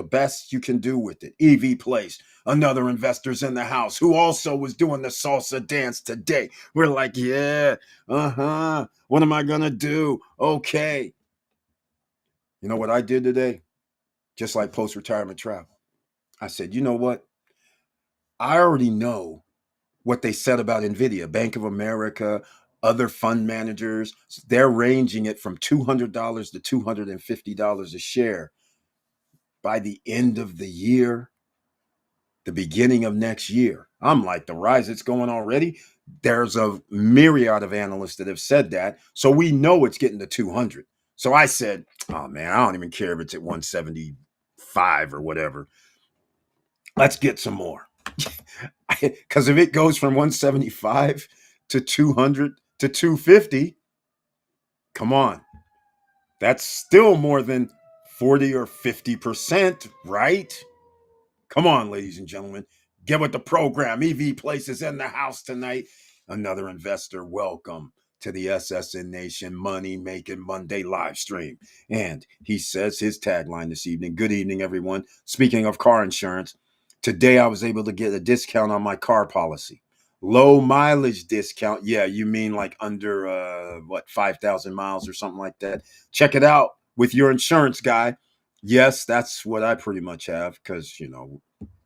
best you can do with it. EV Place, another investor's in the house who also was doing the salsa dance today. We're like, yeah, what am I going to do? Okay. You know what I did today? Just like post-retirement travel. I said, you know what? I already know what they said about NVIDIA, Bank of America, other fund managers. They're ranging it from $200 to $250 a share by the end of the year, the beginning of next year. I'm like, the rise it's going already. There's a myriad of analysts that have said that. So we know it's getting to 200. So I said, oh man, I don't even care if it's at 175 or whatever. Let's get some more. Because if it goes from 175 to 200 to 250, come on. That's still more than 40 or 50%, right? Come on, ladies and gentlemen. Get with the program. EV Place is in the house tonight. Another investor, welcome to the SSN Nation Money Making Monday live stream. And he says his tagline this evening. Good evening, everyone. Speaking of car insurance, today I was able to get a discount on my car policy. Low mileage discount. Yeah, you mean like under 5,000 miles or something like that. Check it out with your insurance guy. Yes, that's what I pretty much have because,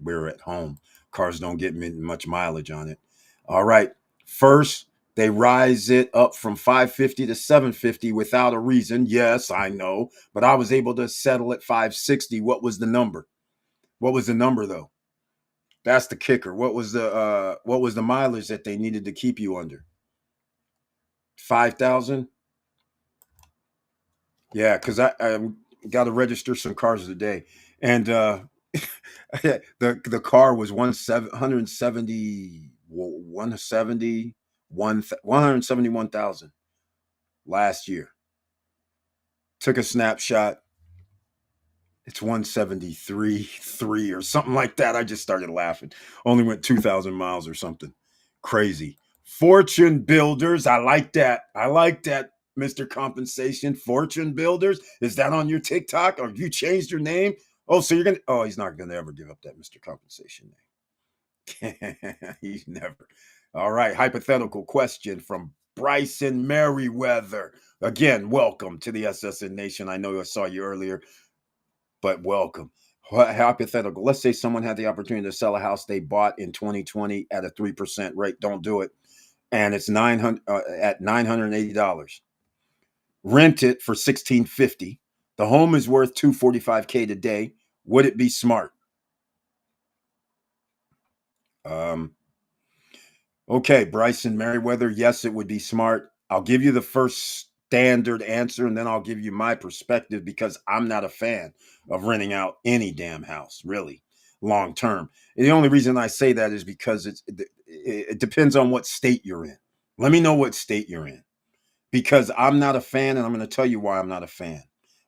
we're at home. Cars don't get much mileage on it. All right. First, they rise it up from 550 to 750 without a reason. Yes, I know, but I was able to settle at 560. What was the number? What was the number though? That's the kicker. What was the mileage that they needed to keep you under? 5,000? Yeah, because I got to register some cars today, and the car was 171,000 last year. Took a snapshot. It's 173.3 or something like that. I just started laughing. Only went 2,000 miles or something. Crazy. Fortune Builders. I like that. I like that, Mr. Compensation. Fortune Builders. Is that on your TikTok? Or have you changed your name? Oh, so you're going to. Oh, he's not going to ever give up that Mr. Compensation name. He's never. All right. Hypothetical question from Bryson Merriweather. Again, welcome to the SSN Nation. I know I saw you earlier, but welcome. Hypothetical. Let's say someone had the opportunity to sell a house they bought in 2020 at a 3% rate. Don't do it. And it's at $980. Rent it for $1,650. The home is worth $245K today. Would it be smart? Okay, Bryson Merriweather. Yes, it would be smart. I'll give you the first standard answer, and then I'll give you my perspective because I'm not a fan of renting out any damn house, really, long term. And the only reason I say that is because it depends on what state you're in. Let me know what state you're in because I'm not a fan, and I'm going to tell you why I'm not a fan.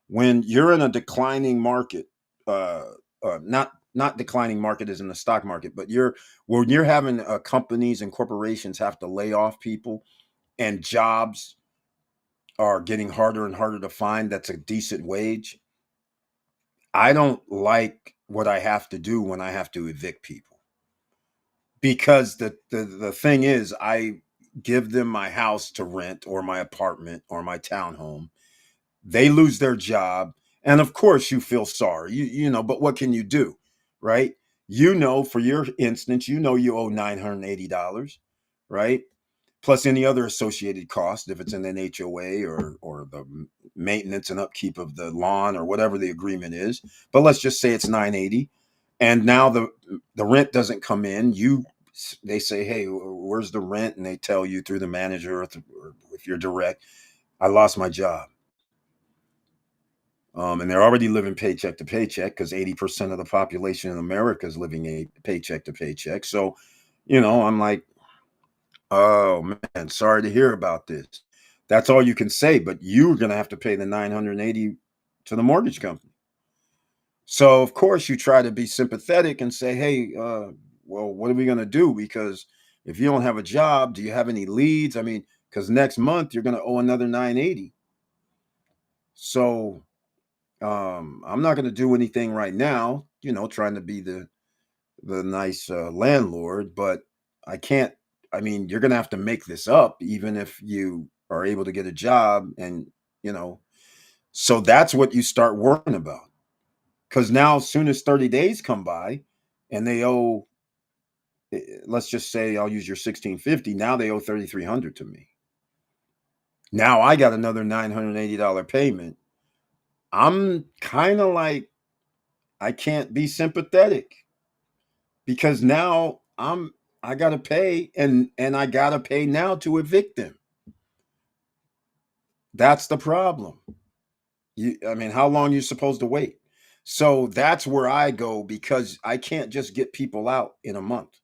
When you're in a declining market, not declining market as in the stock market, but when you're having companies and corporations have to lay off people and jobs are getting harder and harder to find that's a decent wage. I don't like what I have to do when I have to evict people because the thing is I give them my house to rent or my apartment or my townhome. They lose their job. And of course you feel sorry, but what can you do? Right. For your instance, you owe $980, right? plus any other associated cost if it's in an HOA or the maintenance and upkeep of the lawn or whatever the agreement is. But let's just say it's 980, and now the rent doesn't come in. They say, hey, where's the rent? And they tell you through the manager or if you're direct, I lost my job. And they're already living paycheck to paycheck because 80% of the population in America is living a paycheck to paycheck. So, I'm like, oh man, sorry to hear about this. That's all you can say, but you're going to have to pay the 980 to the mortgage company. So, of course, you try to be sympathetic and say, hey, well, what are we going to do? Because if you don't have a job, do you have any leads? I mean, because next month you're going to owe another 980. So, I'm not going to do anything right now, trying to be the nice landlord, but I can't. I mean, you're going to have to make this up, even if you are able to get a job, and you know. So that's what you start worrying about, because now, as soon as 30 days come by, and they owe, let's just say, I'll use your 1650. Now they owe 3,300 to me. Now I got another $980 payment. I'm kind of like, I can't be sympathetic because now I gotta pay, and I gotta pay now to evict them. That's the problem. I mean, how long are you supposed to wait? So that's where I go, because I can't just get people out in a month.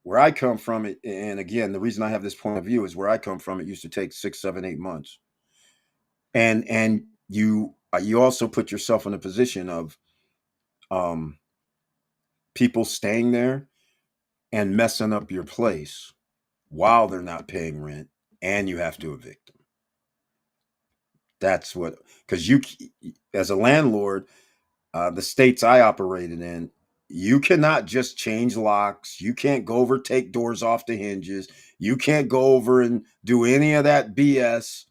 Where I come from, it, and again, the reason I have this point of view is where I come from. It used to take 6, 7, 8 months, and you also put yourself in a position of um, people staying there and messing up your place while they're not paying rent, and you have to evict them. That's what, because as a landlord, the states I operated in, you cannot just change locks. You can't go over, take doors off the hinges. You can't go over and do any of that BS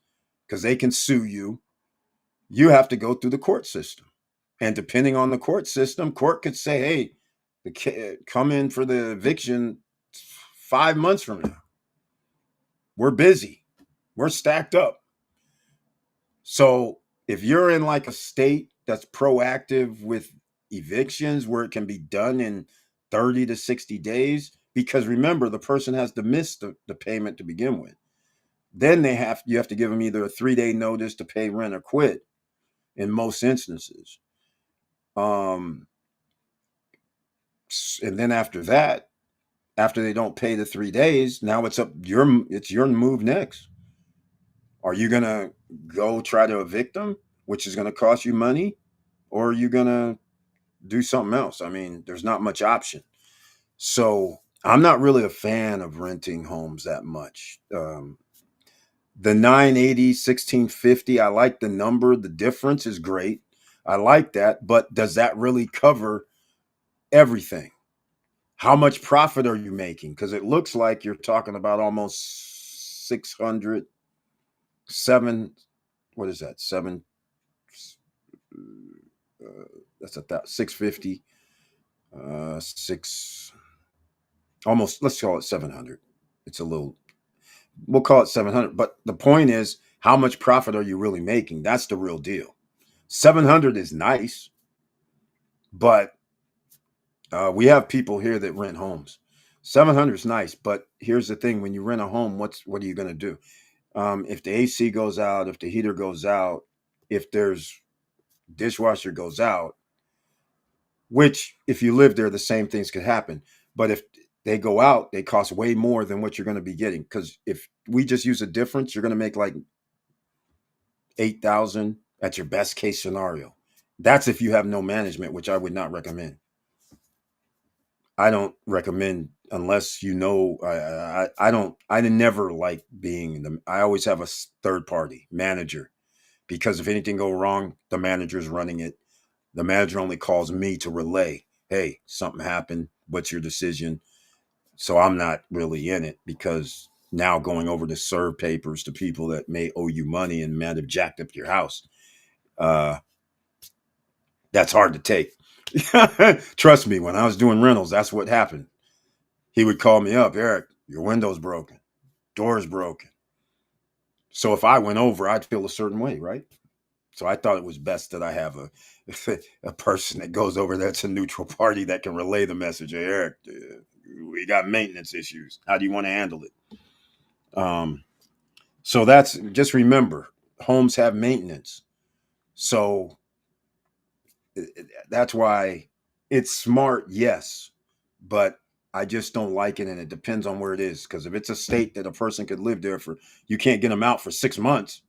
because they can sue you. You have to go through the court system. And depending on the court system, court could say, hey, come in for the eviction 5 months from now. We're busy. We're stacked up. So if you're in like a state that's proactive with evictions where it can be done in 30 to 60 days, because remember, the person has to miss the payment to begin with. Then you have to give them either a 3-day notice to pay rent or quit in most instances. And then after that, after they don't pay the 3 days, now it's your move next. Are you gonna go try to evict them, which is gonna cost you money, or are you gonna do something else? I mean, there's not much option. So I'm not really a fan of renting homes that much. The 980, 1650, I like the number. The difference is great. I like that. But does that really cover everything? How much profit are you making? Because it looks like you're talking about almost 600, what is that? That's 650, six, almost, let's call it 700. It's a little, we'll call it 700. But the point is, how much profit are you really making? That's the real deal. 700 is nice, but we have people here that rent homes. 700 is nice, but here's the thing: when you rent a home, what are you going to do? If the AC goes out, if the heater goes out, if there's dishwasher goes out, which if you live there, the same things could happen. But if they go out, they cost way more than what you're going to be getting. Because if we just use a difference, you're going to make like 8,000 at your best case scenario. That's if you have no management, which I would not recommend. I don't recommend unless I don't. I never like being the. I always have a third party manager, because if anything go wrong, the manager's running it. The manager only calls me to relay, hey, something happened. What's your decision? So I'm not really in it, because now going over to serve papers to people that may owe you money and might have jacked up your house, uh, that's hard to take. Trust me, when I was doing rentals, that's what happened. He would call me up, Eric. Your window's broken, door's broken. So if I went over, I'd feel a certain way, right? So I thought it was best that I have a a person that goes over that's a neutral party that can relay the message. Hey, Eric, we got maintenance issues. How do you want to handle it? So that's just remember, homes have maintenance. So that's why it's smart, yes, but I just don't like it, and it depends on where it is. Because if it's a state that a person could live there for, you can't get them out for 6 months.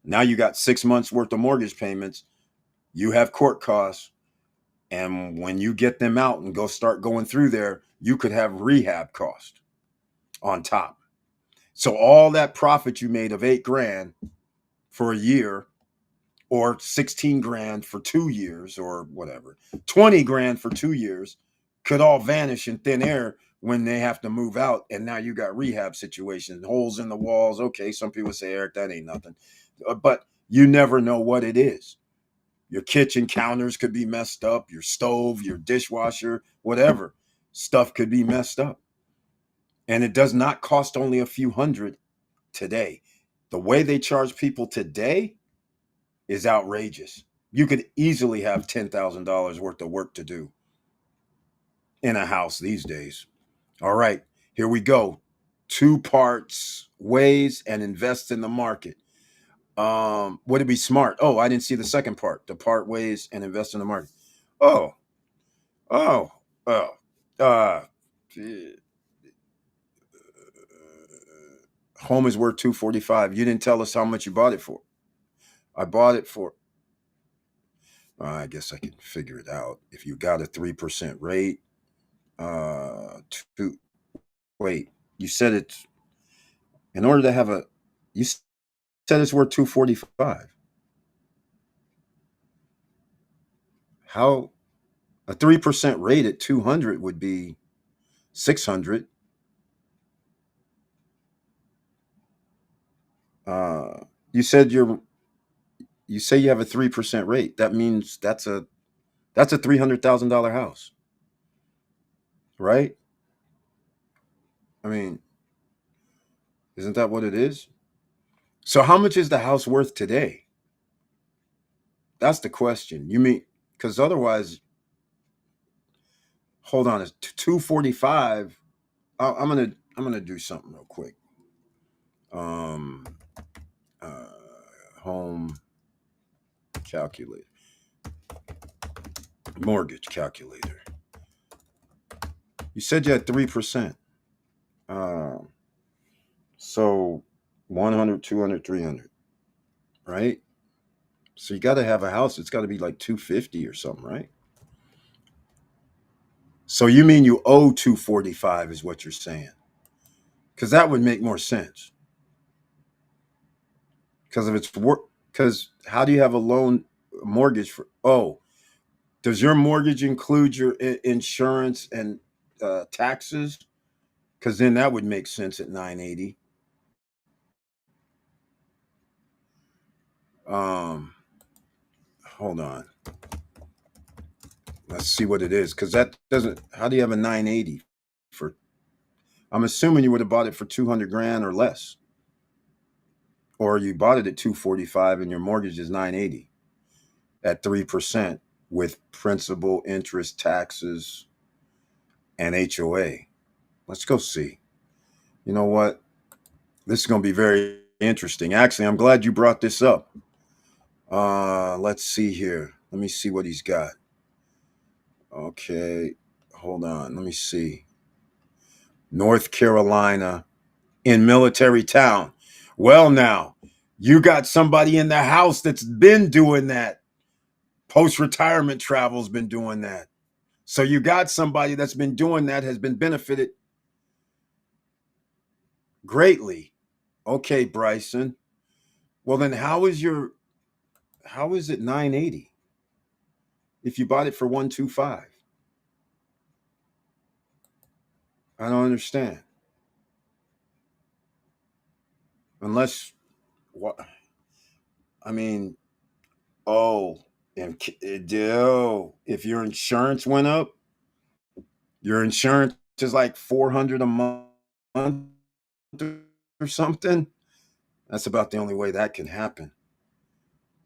Now you got 6 months worth of mortgage payments. You have court costs, and when you get them out and go start going through there, you could have rehab cost on top. So all that profit you made of 8 grand for a year, or 16 grand for 2 years, or whatever, 20 grand for 2 years, could all vanish in thin air when they have to move out. And now you got rehab situations, holes in the walls. Okay, some people say, Eric, that ain't nothing. But you never know what it is. Your kitchen counters could be messed up, your stove, your dishwasher, whatever. Stuff could be messed up. And it does not cost only a few hundred today. The way they charge people today is outrageous. You could easily have $10,000 worth of work to do in a house these days. All right, here we go. 2 parts: ways and invest in the market. Would it be smart? Oh, I didn't see the second part. The part ways and invest in the market. Oh, oh, oh. Uh, home is worth 245. You didn't tell us how much you bought it for. I bought it for. I guess I can figure it out. If you got a 3% rate, two. Wait, you said it's in order to have a. You said it's worth 245. How a 3% rate at 200 would be 600. You said you say you have a 3% rate. That means that's a $300,000 house, right? I mean, isn't that what it is? So how much is the house worth today? That's the question. You mean because otherwise, hold on, it's 245. I'm gonna do something real quick. Um, uh, home calculator, mortgage calculator. You said you had 3%. Um, so 100, 200, 300, right? So you got to have a house. It's got to be like 250 or something, right? So you mean you owe 245 is what you're saying? Because that would make more sense. Because if it's work, because how do you have a loan mortgage for? Oh, does your mortgage include your insurance and taxes? Because then that would make sense at 980. Um, hold on. Let's see what it is. Because that doesn't. How do you have a 980 for? I'm assuming you would have bought it for 200 grand or less, or you bought it at 245 and your mortgage is 980 at 3% with principal, interest, taxes, and HOA. Let's go see. You know what? This is going to be very interesting. Actually, I'm glad you brought this up. Let's see here. Let me see what he's got. Okay, hold on. Let me see. North Carolina in Military Town. Well, now you got somebody in the house that's been doing that. Post retirement travel's been doing that. So you got somebody that's been doing that, has been benefited greatly. Okay, Bryson. Well, then how is it 980 if you bought it for 125? I don't understand. Unless what I mean, oh, and if your insurance went up, your insurance is like 400 a month. or something. That's about the only way that can happen.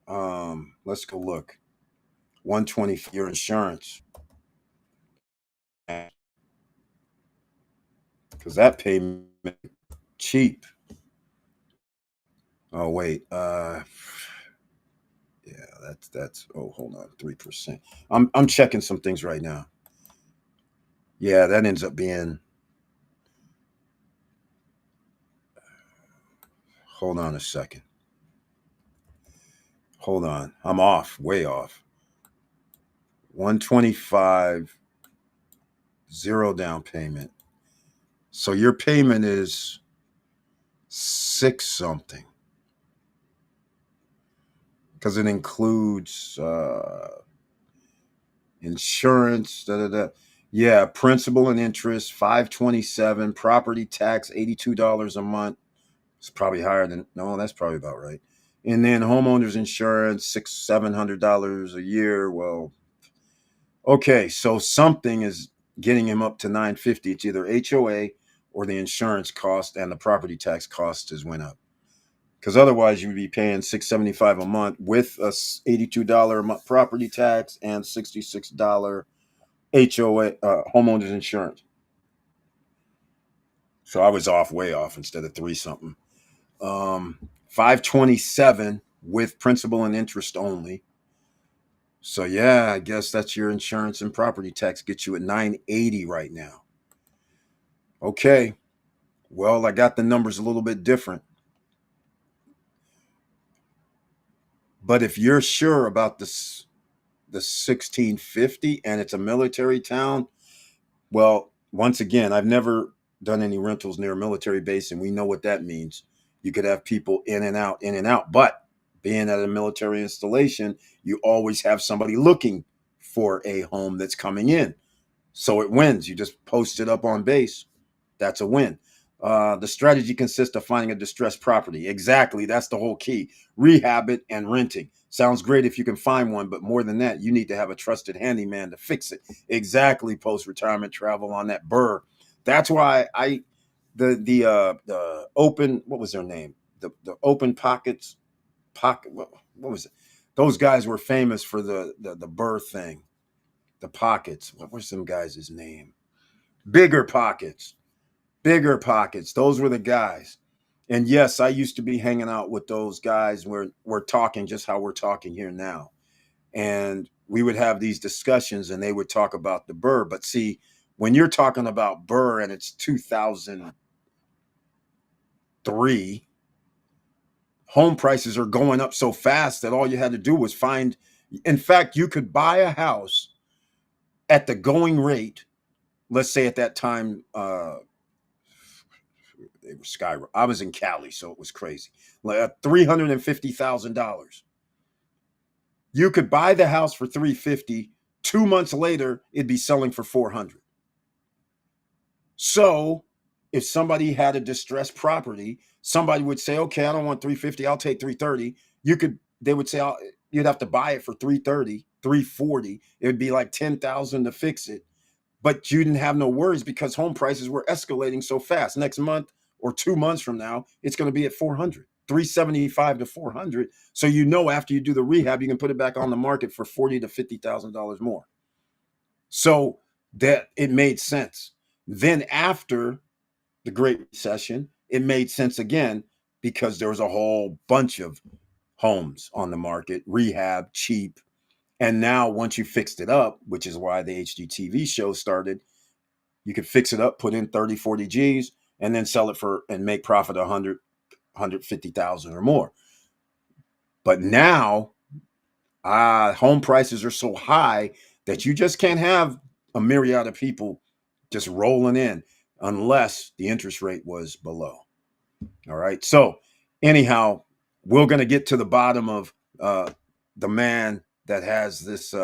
Let's go look. 120 for your insurance. Because that payment cheap. Oh wait. Yeah, that's oh hold on, 3%. I'm checking some things right now. Yeah, that ends up being, hold on a second. Hold on. I'm off, way off. 125, zero down payment. So your payment is six something. Because it includes insurance, da da da. Yeah, principal and interest, 527, property tax, $82 a month. It's probably higher than, no, that's probably about right. And then homeowners insurance, $700 a year. Well, okay, so something is getting him up to 950. It's either HOA or the insurance cost, and the property tax cost has went up. Because otherwise, you would be paying $675 a month with a $82 a month property tax and $66 HOA homeowners insurance. So I was off, way off, instead of three something. 527 with principal and interest only. So yeah, I guess that's your insurance and property tax gets you at 980 right now. Okay. Well, I got the numbers a little bit different. But if you're sure about this, the 1650 and it's a military town, well, once again, I've never done any rentals near a military base, and we know what that means. You could have people in and out, in and out. But being at a military installation, you always have somebody looking for a home that's coming in. So it wins. You just post it up on base. That's a win. The strategy consists of finding a distressed property. Exactly. That's the whole key. Rehab it and renting. Sounds great if you can find one, but more than that, you need to have a trusted handyman to fix it. Exactly. Post-retirement travel on that burr. That's why the open, what was their name? The open pocket. What was it? Those guys were famous for the burr thing. The pockets. What were some guys' name? Bigger pockets. Bigger pockets. Those were the guys. And yes, I used to be hanging out with those guys where we're talking just how we're talking here now. And we would have these discussions and they would talk about the burr. But see, when you're talking about burr and it's 2003, home prices are going up so fast that all you had to do was find, in fact, you could buy a house at the going rate. Let's say at that time, they were sky. I was in Cali, so it was crazy. Like $350,000. You could buy the house for $350. 2 months later, it'd be selling for $400. So, if somebody had a distressed property, somebody would say, "Okay, I don't want 350. I'll take 330." You could. They would say, "You'd have to buy it for 330, 340. It would be like 10,000 to fix it." But you didn't have no worries because home prices were escalating so fast. Next month or 2 months from now, it's going to be at 400, 375 to 400. So you know after you do the rehab, you can put it back on the market for $40 to $50,000 more. So that it made sense. Then after the Great Recession, it made sense again because there was a whole bunch of homes on the market, rehab, cheap. And now once you fixed it up, which is why the HGTV show started, you could fix it up, put in 30, 40 G's, and then sell it for and make profit 100, 150,000 or more. But now, home prices are so high that you just can't have a myriad of people just rolling in unless the interest rate was below. All right. So, anyhow, we're going to get to the bottom of the man that has this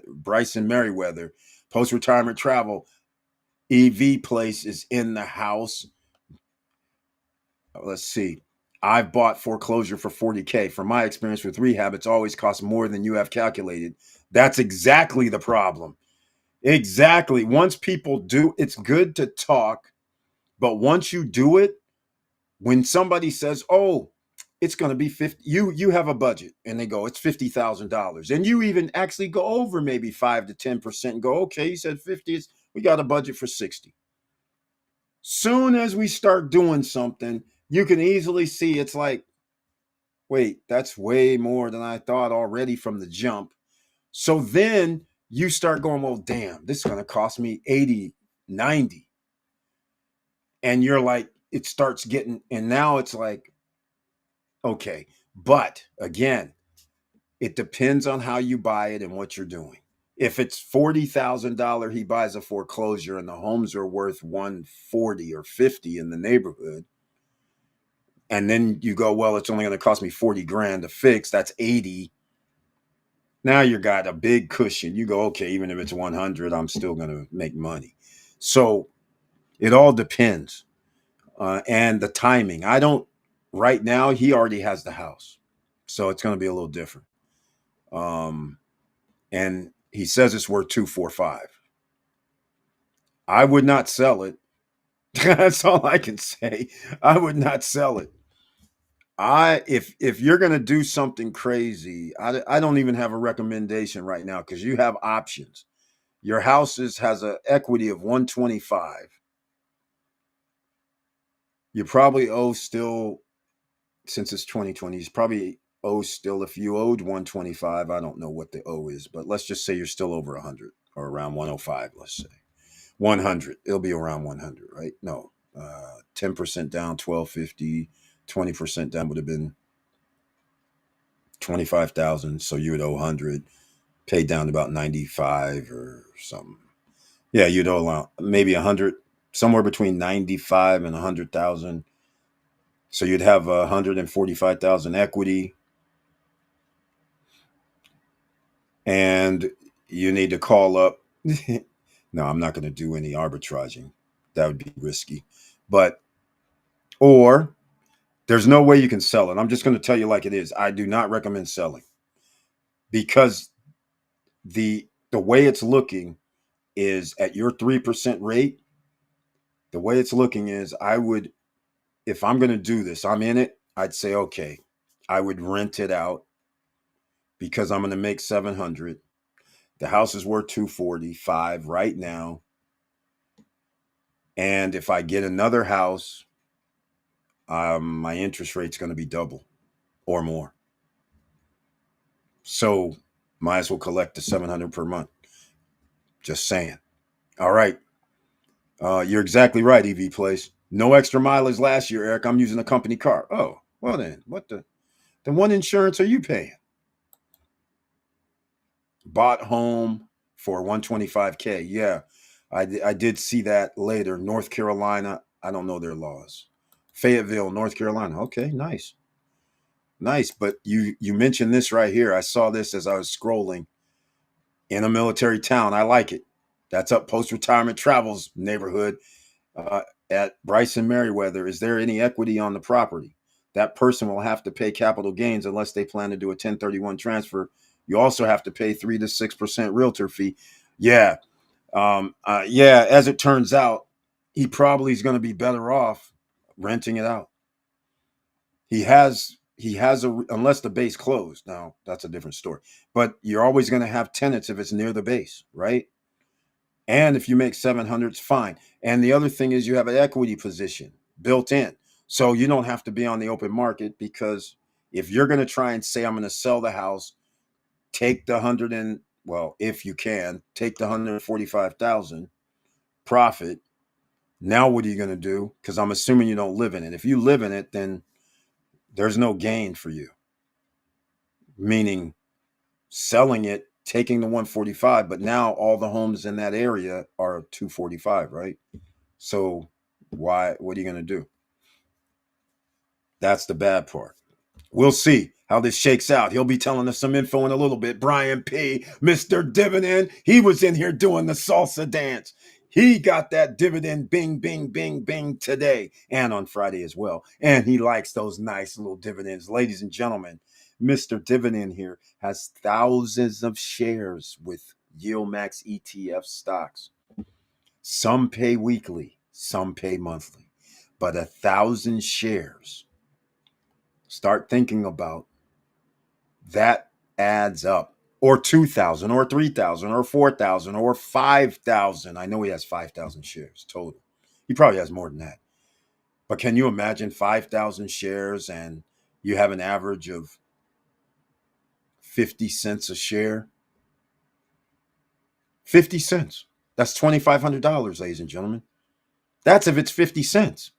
Bryson Merriweather post retirement travel. EV place is in the house. Let's see. I've bought foreclosure for 40K. From my experience with rehab, it's always cost more than you have calculated. That's exactly the problem. Exactly. Once people do, it's good to talk But once you do it, when somebody says, "Oh, it's going to be 50," you have a budget, and they go, "It's $50,000," and you even actually go over maybe 5 to 10% and go, "Okay, you said 50, we got a budget for 60." Soon as we start doing something, you can easily see it's like, wait, that's way more than I thought already from the jump. So then you start going, well, damn, this is going to cost me 80, 90. And you're like, it starts getting, and now it's like, okay. But again, it depends on how you buy it and what you're doing. If it's $40,000, he buys a foreclosure and the homes are worth 140 or 50 in the neighborhood. And then you go, well, it's only going to cost me 40 grand to fix. That's 80. Now you got a big cushion. You go, okay, even if it's 100, I'm still going to make money. So it all depends. And the timing. I don't, right now, he already has the house. So it's going to be a little different. And he says it's worth 245. I would not sell it. That's all I can say. I would not sell it. If you're gonna do something crazy, I don't even have a recommendation right now because you have options. Your house has an equity of 125. You probably owe still, since it's 2020, you probably owe still, if you owed 125, I don't know what the owe is, but let's just say you're still over 100 or around 105, let's say. 100. It'll be around 100, right? No. 10% down, 1250. 20% down would have been 25,000. So you would owe 100, pay down about 95 or something. Yeah, you'd owe maybe 100, somewhere between 95 and 100,000. So you'd have 145,000 equity, and you need to call up. No, I'm not going to do any arbitraging. That would be risky. But, or there's no way you can sell it. I'm just going to tell you like it is. I do not recommend selling because the way it's looking is at your 3% rate. The way it's looking is I would, if I'm going to do this, I'm in it, I'd say, okay, I would rent it out because I'm going to make 700. The house is worth 245 right now. And if I get another house, my interest rate's going to be double or more. So might as well collect the 700 per month. Just saying. All right. You're exactly right, EV Place. No extra mileage last year, Eric. I'm using a company car. Oh, well then, then what insurance are you paying? Bought home for 125K. Yeah, I did see that later. North Carolina. I don't know their laws. Fayetteville, North Carolina. Okay, nice, nice. But you mentioned this right here. I saw this as I was scrolling in a military town. I like it. That's up post retirement travels neighborhood. uh, at Bryson Merriweather, is there any equity on the property? That person will have to pay capital gains unless they plan to do a 1031 transfer. You also have to pay 3 to 6% realtor fee. Yeah. Yeah. As it turns out, he probably is going to be better off renting it out. He has a, unless the base closed. Now that's a different story, but you're always going to have tenants if it's near the base, right? And if you make 700, it's fine. And the other thing is you have an equity position built in. So you don't have to be on the open market because if you're going to try and say, I'm going to sell the house, take the 100 and, well, if you can, take the 145,000 profit. Now what are you going to do? Because I'm assuming you don't live in it. If you live in it, then there's no gain for you. Meaning selling it, taking the 145, but now all the homes in that area are 245, right? So what are you going to do? That's the bad part. We'll see how this shakes out. He'll be telling us some info in a little bit. Brian P., Mr. Dividend, he was in here doing the salsa dance. He got that dividend bing, bing, bing, bing today and on Friday as well. And he likes those nice little dividends. Ladies and gentlemen, Mr. Dividend here has thousands of shares with YieldMax ETF stocks. Some pay weekly, some pay monthly. But 1,000 shares, start thinking about that, adds up. Or 2,000 or 3,000 or 4,000 or 5,000. I know he has 5,000 shares total. He probably has more than that. But can you imagine 5,000 shares and you have an average of 50 cents a share? 50 cents. That's $2,500, ladies and gentlemen. That's if it's 50 cents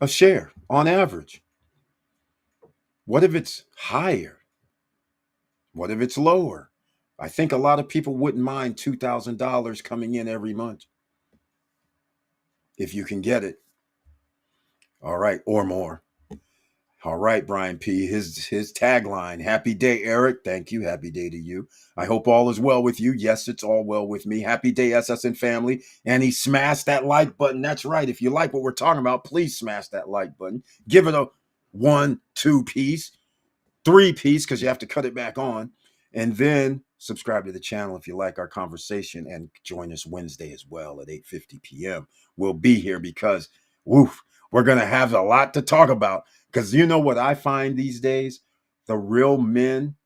a share on average. What if it's higher? What if it's lower? I think a lot of people wouldn't mind $2,000 coming in every month if you can get it. All right, or more. All right, Brian P. His tagline: "Happy day, Eric." Thank you. Happy day to you. I hope all is well with you. Yes, it's all well with me. Happy day, SSN family. And he smashed that like button. That's right. If you like what we're talking about, please smash that like button. Give it a 1, 2 piece, 3 piece, because you have to cut it back on. And then subscribe to the channel if you like our conversation, and join us Wednesday as well at 8:50 p.m. We'll be here because, woof, we're going to have a lot to talk about. Because you know what I find these days? The real men,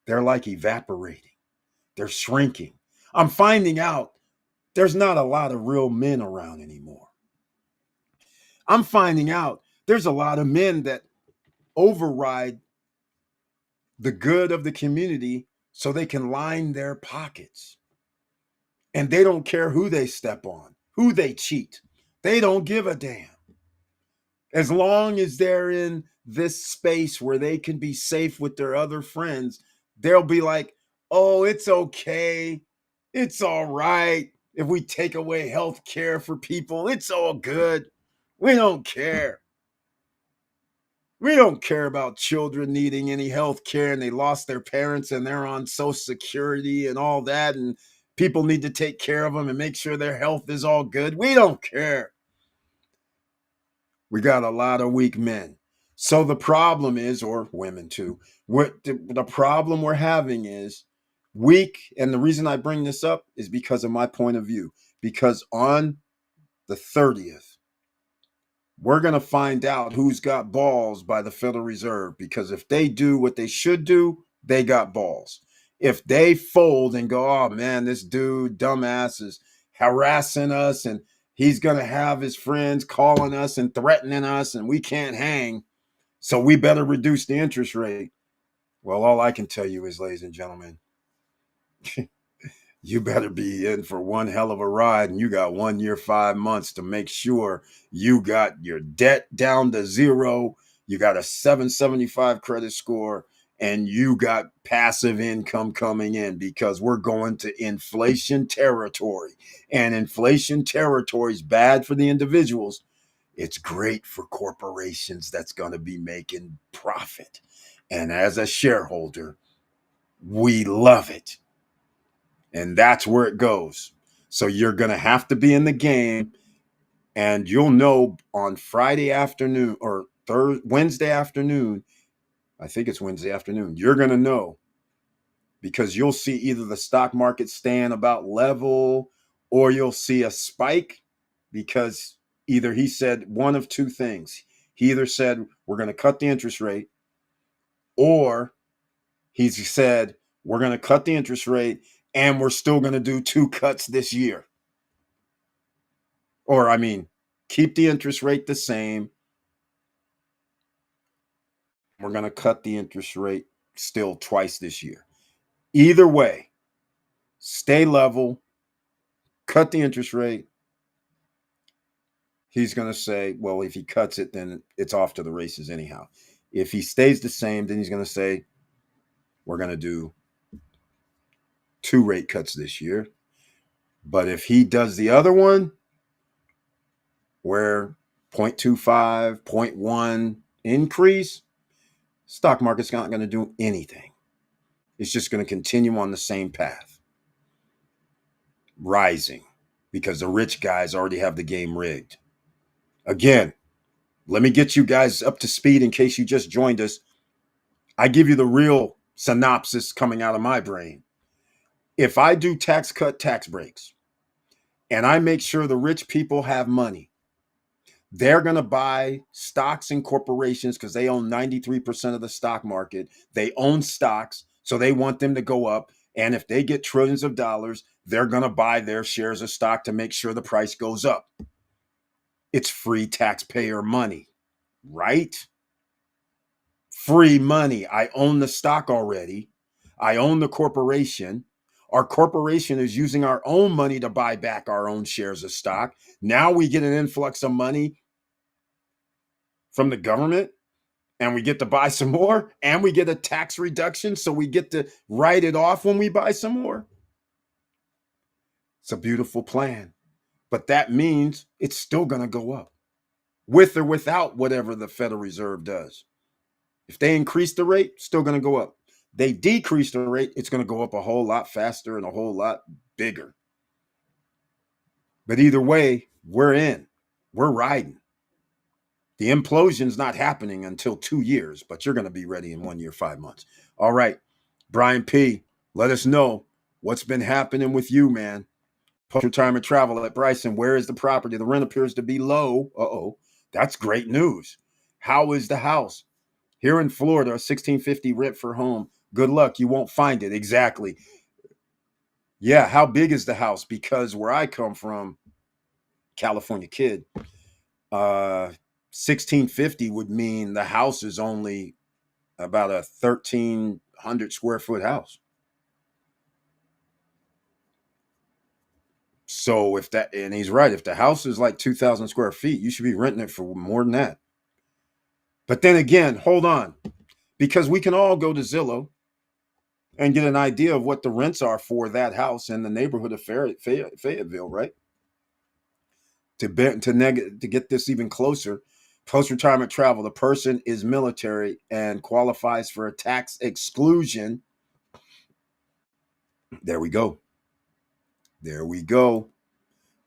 they're like evaporating. They're shrinking. I'm finding out there's not a lot of real men around anymore. I'm finding out there's a lot of men that override the good of the community so they can line their pockets. And they don't care who they step on, who they cheat. They don't give a damn. As long as they're in this space where they can be safe with their other friends, they'll be like, oh, it's okay. It's all right if we take away health care for people. It's all good. We don't care. We don't care about children needing any health care and they lost their parents and they're on Social Security and all that. And people need to take care of them and make sure their health is all good. We don't care. We got a lot of weak men. So the problem is, or women too, what the problem we're having is weak. And the reason I bring this up is because of my point of view. Because on the 30th, we're going to find out who's got balls by the Federal Reserve. Because if they do what they should do, they got balls. If they fold and go, oh man, this dude, dumbass, is harassing us and he's going to have his friends calling us and threatening us and we can't hang, so we better reduce the interest rate. Well, all I can tell you is, ladies and gentlemen, you better be in for one hell of a ride, and you got 1 year, 5 months to make sure you got your debt down to zero, you got a 775 credit score, and you got passive income coming in, because we're going to inflation territory. And inflation territory is bad for the individuals. It's great for corporations that's going to be making profit. And as a shareholder, we love it. And that's where it goes. So you're going to have to be in the game, and you'll know on Friday afternoon or Wednesday afternoon. I think it's Wednesday afternoon. You're going to know, because you'll see either the stock market staying about level or you'll see a spike, because either he said one of two things. He either said, we're going to cut the interest rate, or he's said, we're going to cut the interest rate and we're still going to do 2 cuts this year. Or, I mean, keep the interest rate the same. We're going to cut the interest rate still twice this year. Either way, stay level, cut the interest rate. He's going to say, well, if he cuts it, then it's off to the races anyhow. If he stays the same, then he's going to say, we're going to do 2 rate cuts this year. But if he does the other one, where 0.25, 0.1 increase, stock market's not going to do anything. It's just going to continue on the same path, rising, because the rich guys already have the game rigged. Again, let me get you guys up to speed in case you just joined us. I give you the real synopsis coming out of my brain. If I do tax cut, tax breaks, and I make sure the rich people have money, They're going to buy stocks and corporations because they own 93% of the stock market. They own stocks, so they want them to go up. And if they get trillions of dollars, they're going to buy their shares of stock to make sure the price goes up. It's free taxpayer money, right? Free money. I own the stock already. I own the corporation. Our corporation is using our own money to buy back our own shares of stock. Now we get an influx of money from the government and we get to buy some more and we get a tax reduction. So we get to write it off when we buy some more. It's a beautiful plan. But that means it's still going to go up with or without whatever the Federal Reserve does. If they increase the rate, it's still going to go up. They decrease the rate, it's going to go up a whole lot faster and a whole lot bigger. But either way, we're in. We're riding. The implosion's not happening until 2 years, but you're going to be ready in 1 year, 5 months. All right, Brian P., let us know what's been happening with you, man. Post-retirement travel at Bryson. Where is the property? The rent appears to be low. Uh-oh. That's great news. How is the house? Here in Florida, a 1650 rent for home. Good luck. You won't find it. Exactly. Yeah. How big is the house? Because where I come from, California kid, 1650 would mean the house is only about a 1,300 square foot house. So if that, and he's right, if the house is like 2,000 square feet, you should be renting it for more than that. But then again, hold on, because we can all go to Zillow and get an idea of what the rents are for that house in the neighborhood of Fayetteville, right? To get this even closer, post-retirement travel, the person is military and qualifies for a tax exclusion. There we go. There we go.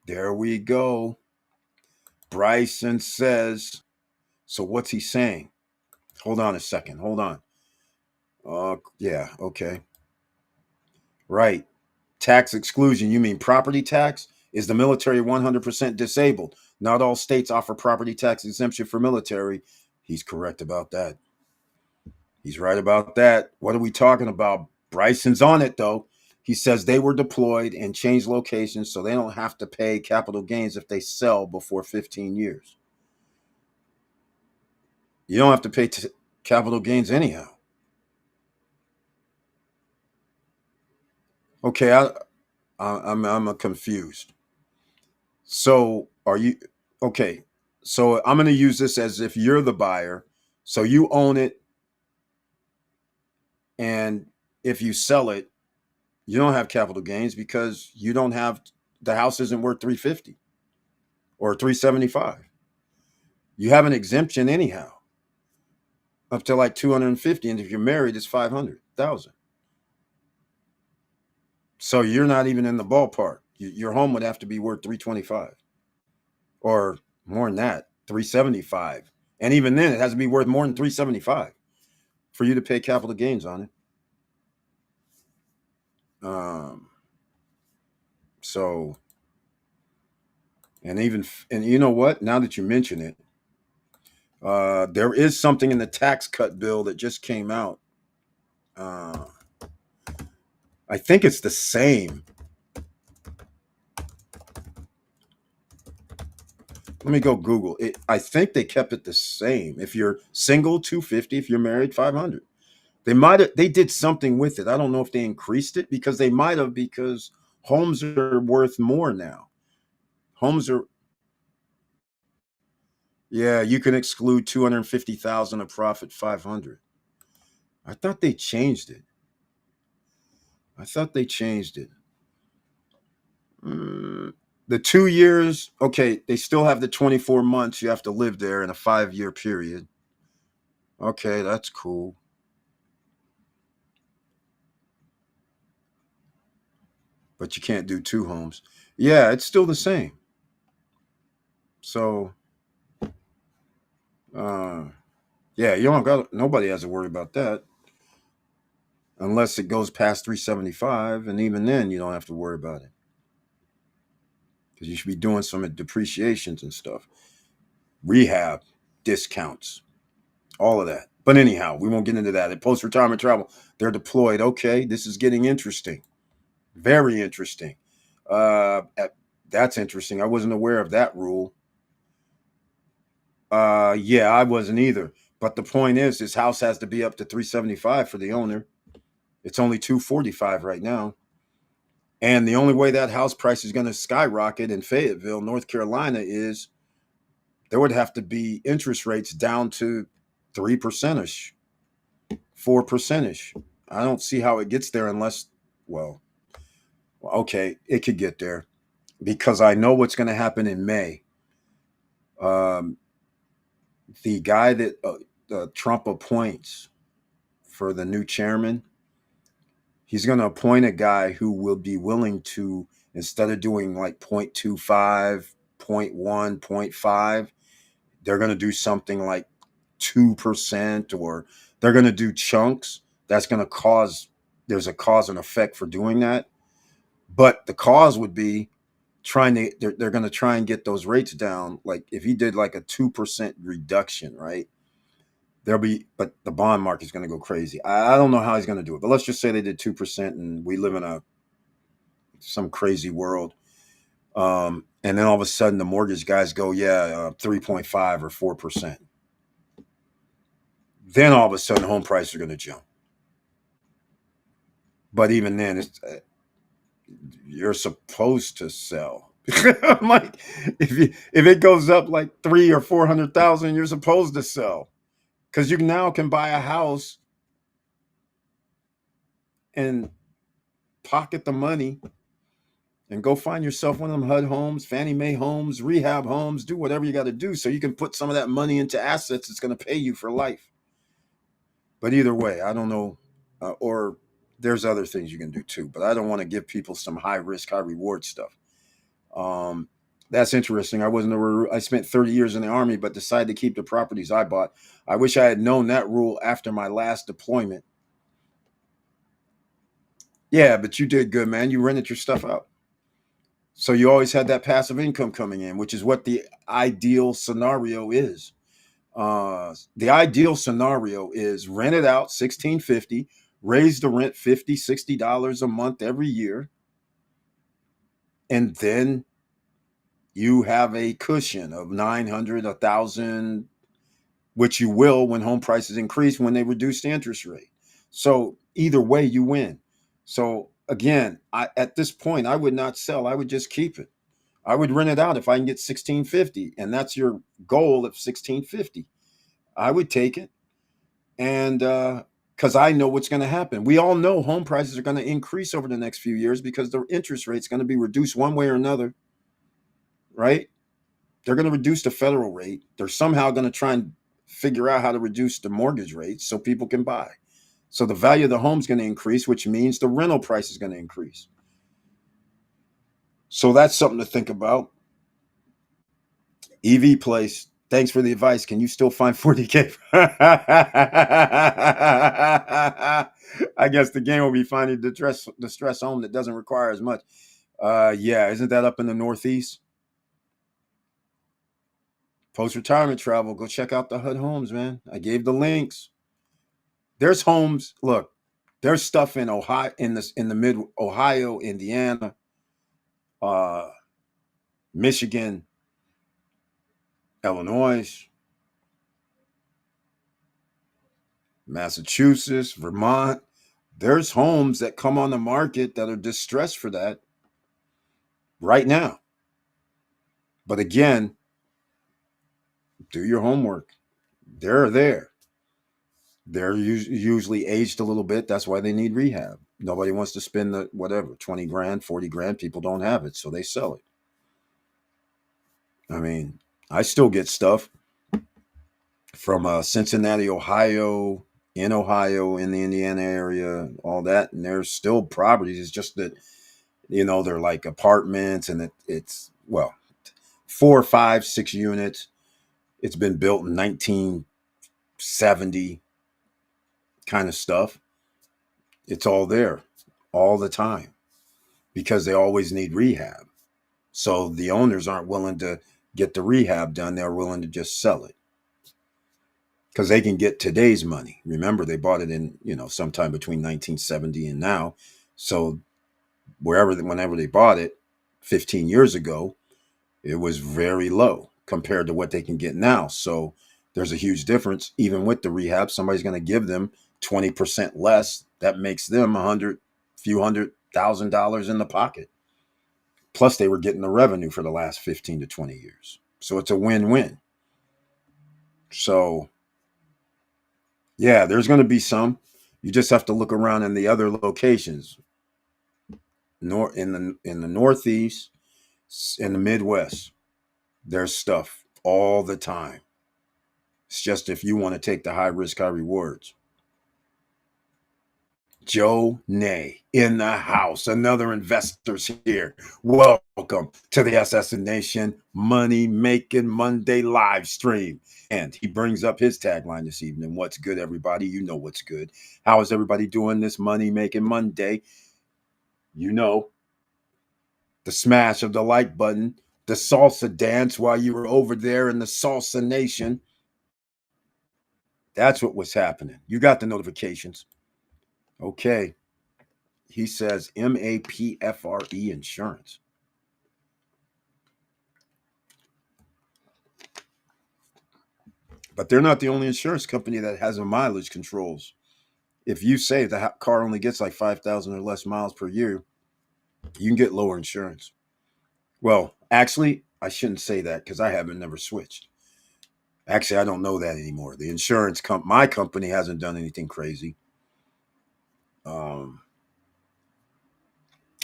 There we go. Bryson says, so what's he saying? Hold on a second. Hold on. Yeah, okay. Right. Tax exclusion. You mean property tax? Is the military 100% disabled? Not all states offer property tax exemption for military. He's correct about that. He's right about that. What are we talking about? Bryson's on it, though. He says they were deployed and changed locations so they don't have to pay capital gains if they sell before 15 years. You don't have to pay capital gains anyhow. Okay, I'm confused. So are you okay? So I'm going to use this as if you're the buyer. So you own it, and if you sell it, you don't have capital gains because you don't have the house isn't worth 350 or 375. You have an exemption anyhow up to like 250, and if you're married, it's 500,000. So you're not even in the ballpark. Your home would have to be worth 325 or more than that, 375. And even then, it has to be worth more than 375 for you to pay capital gains on it. So, and you know what? Now that you mention it, there is something in the tax cut bill that just came out. I think it's the same. Let me go Google it. I think they kept it the same. If you're single, 250. If you're married, 500. They did something with it. I don't know if they increased it because they might have, because homes are worth more now. Homes are, yeah, you can exclude 250,000 of profit, 500. I thought they changed it. I thought they changed it. The 2 years, okay, they still have the 24 months you have to live there in a 5-year period. Okay, that's cool. But you can't do two homes. Yeah, it's still the same. So, uh, yeah, you don't got nobody has to worry about that unless it goes past 375, and even then you don't have to worry about it because you should be doing some depreciations and stuff. rehab discounts, all of that. But anyhow, we won't get into that. At post retirement travel, they're deployed. Okay, this is getting interesting. Very interesting. That's interesting. I wasn't aware of that rule. Yeah, I wasn't either. But the point is, this house has to be up to 375 for the owner. It's only 245 right now. And the only way that house price is going to skyrocket in Fayetteville, North Carolina, is there would have to be interest rates down to 3% ish, 4% ish. I don't see how it gets there unless, well, okay, it could get there because I know what's going to happen in May. Um, the guy that Trump appoints for the new chairman, he's going to appoint a guy who will be willing to, instead of doing like 0.25, 0.1, 0.5, they're going to do something like 2%, or they're going to do chunks. That's going to cause, there's a cause and effect for doing that. But the cause would be they're going to try and get those rates down. Like if he did like a 2% reduction, right? But the bond market is going to go crazy. I don't know how he's going to do it, but let's just say they did 2% and we live in some crazy world. And then all of a sudden the mortgage guys go, 3.5 or 4%. Then all of a sudden home prices are going to jump. But even then, you're supposed to sell. I'm like, if it goes up like 300,000 or 400,000, you're supposed to sell because you now can buy a house and pocket the money and go find yourself one of them HUD homes, Fannie Mae homes, rehab homes, do whatever you got to do so you can put some of that money into assets that's going to pay you for life. But either way, I don't know, or there's other things you can do too, but I don't want to give people some high risk, high reward stuff. That's interesting. I spent 30 years in the Army, but decided to keep the properties I bought. I wish I had known that rule after my last deployment. Yeah, but you did good, man. You rented your stuff out. So you always had that passive income coming in, which is what the ideal scenario is. The ideal scenario is rent it out 1650, raise the rent $50, $60 a month every year, and then you have a cushion of 900, 1,000, which you will when home prices increase when they reduce the interest rate. So either way, you win. So again, at this point, I would not sell. I would just keep it. I would rent it out if I can get 1650, and that's your goal of 1650. I would take it, and because I know what's going to happen. We all know home prices are going to increase over the next few years because the interest rate's going to be reduced one way or another, right? They're going to reduce the federal rate. They're somehow going to try and figure out how to reduce the mortgage rates so people can buy. So the value of the home is going to increase, which means the rental price is going to increase. So that's something to think about. EV Place, thanks for the advice. Can you still find 40K? I guess the game will be finding the stress home that doesn't require as much. Yeah, isn't that up in the Northeast? Post-retirement travel, go check out the HUD homes, man. I gave the links. There's homes. Look, there's stuff in Ohio, in the mid Ohio, Indiana, uh, Michigan, Illinois, Massachusetts, Vermont. There's homes that come on the market that are distressed for that right now. But again, do your homework. They're there. They're usually aged a little bit. That's why they need rehab. Nobody wants to spend the whatever 20 grand, 40 grand. People don't have it, so they sell it. I mean, I still get stuff from Cincinnati, Ohio, in the Indiana area, all that, and there's still properties. It's just that they're like apartments, and it's well, 4, 5, 6 units. It's been built in 1970, kind of stuff. It's all there, all the time, because they always need rehab. So the owners aren't willing to get the rehab done, they're willing to just sell it because they can get today's money. Remember, they bought it in, sometime between 1970 and now. So whenever they bought it 15 years ago, it was very low compared to what they can get now. So there's a huge difference. Even with the rehab, somebody's going to give them 20% less. That makes them few $100,000 in the pocket. Plus, they were getting the revenue for the last 15 to 20 years. So it's a win-win. So yeah, there's going to be some. You just have to look around in the other locations, in the Northeast, in the Midwest. There's stuff all the time. It's just if you want to take the high risk, high rewards. Joe Nay in the house. Another investor's here. Welcome to the Assassination Money Making Monday live stream. And he brings up his tagline this evening. What's good, everybody? You know what's good. How is everybody doing this Money Making Monday? You know, the smash of the like button, the salsa dance while you were over there in the Salsa Nation. That's what was happening. You got the notifications. Okay. He says MAPFRE insurance. But they're not the only insurance company that has a mileage controls. If you say the car only gets like 5,000 or less miles per year, you can get lower insurance. Well, actually, I shouldn't say that because I haven't never switched. Actually, I don't know that anymore. The my company hasn't done anything crazy.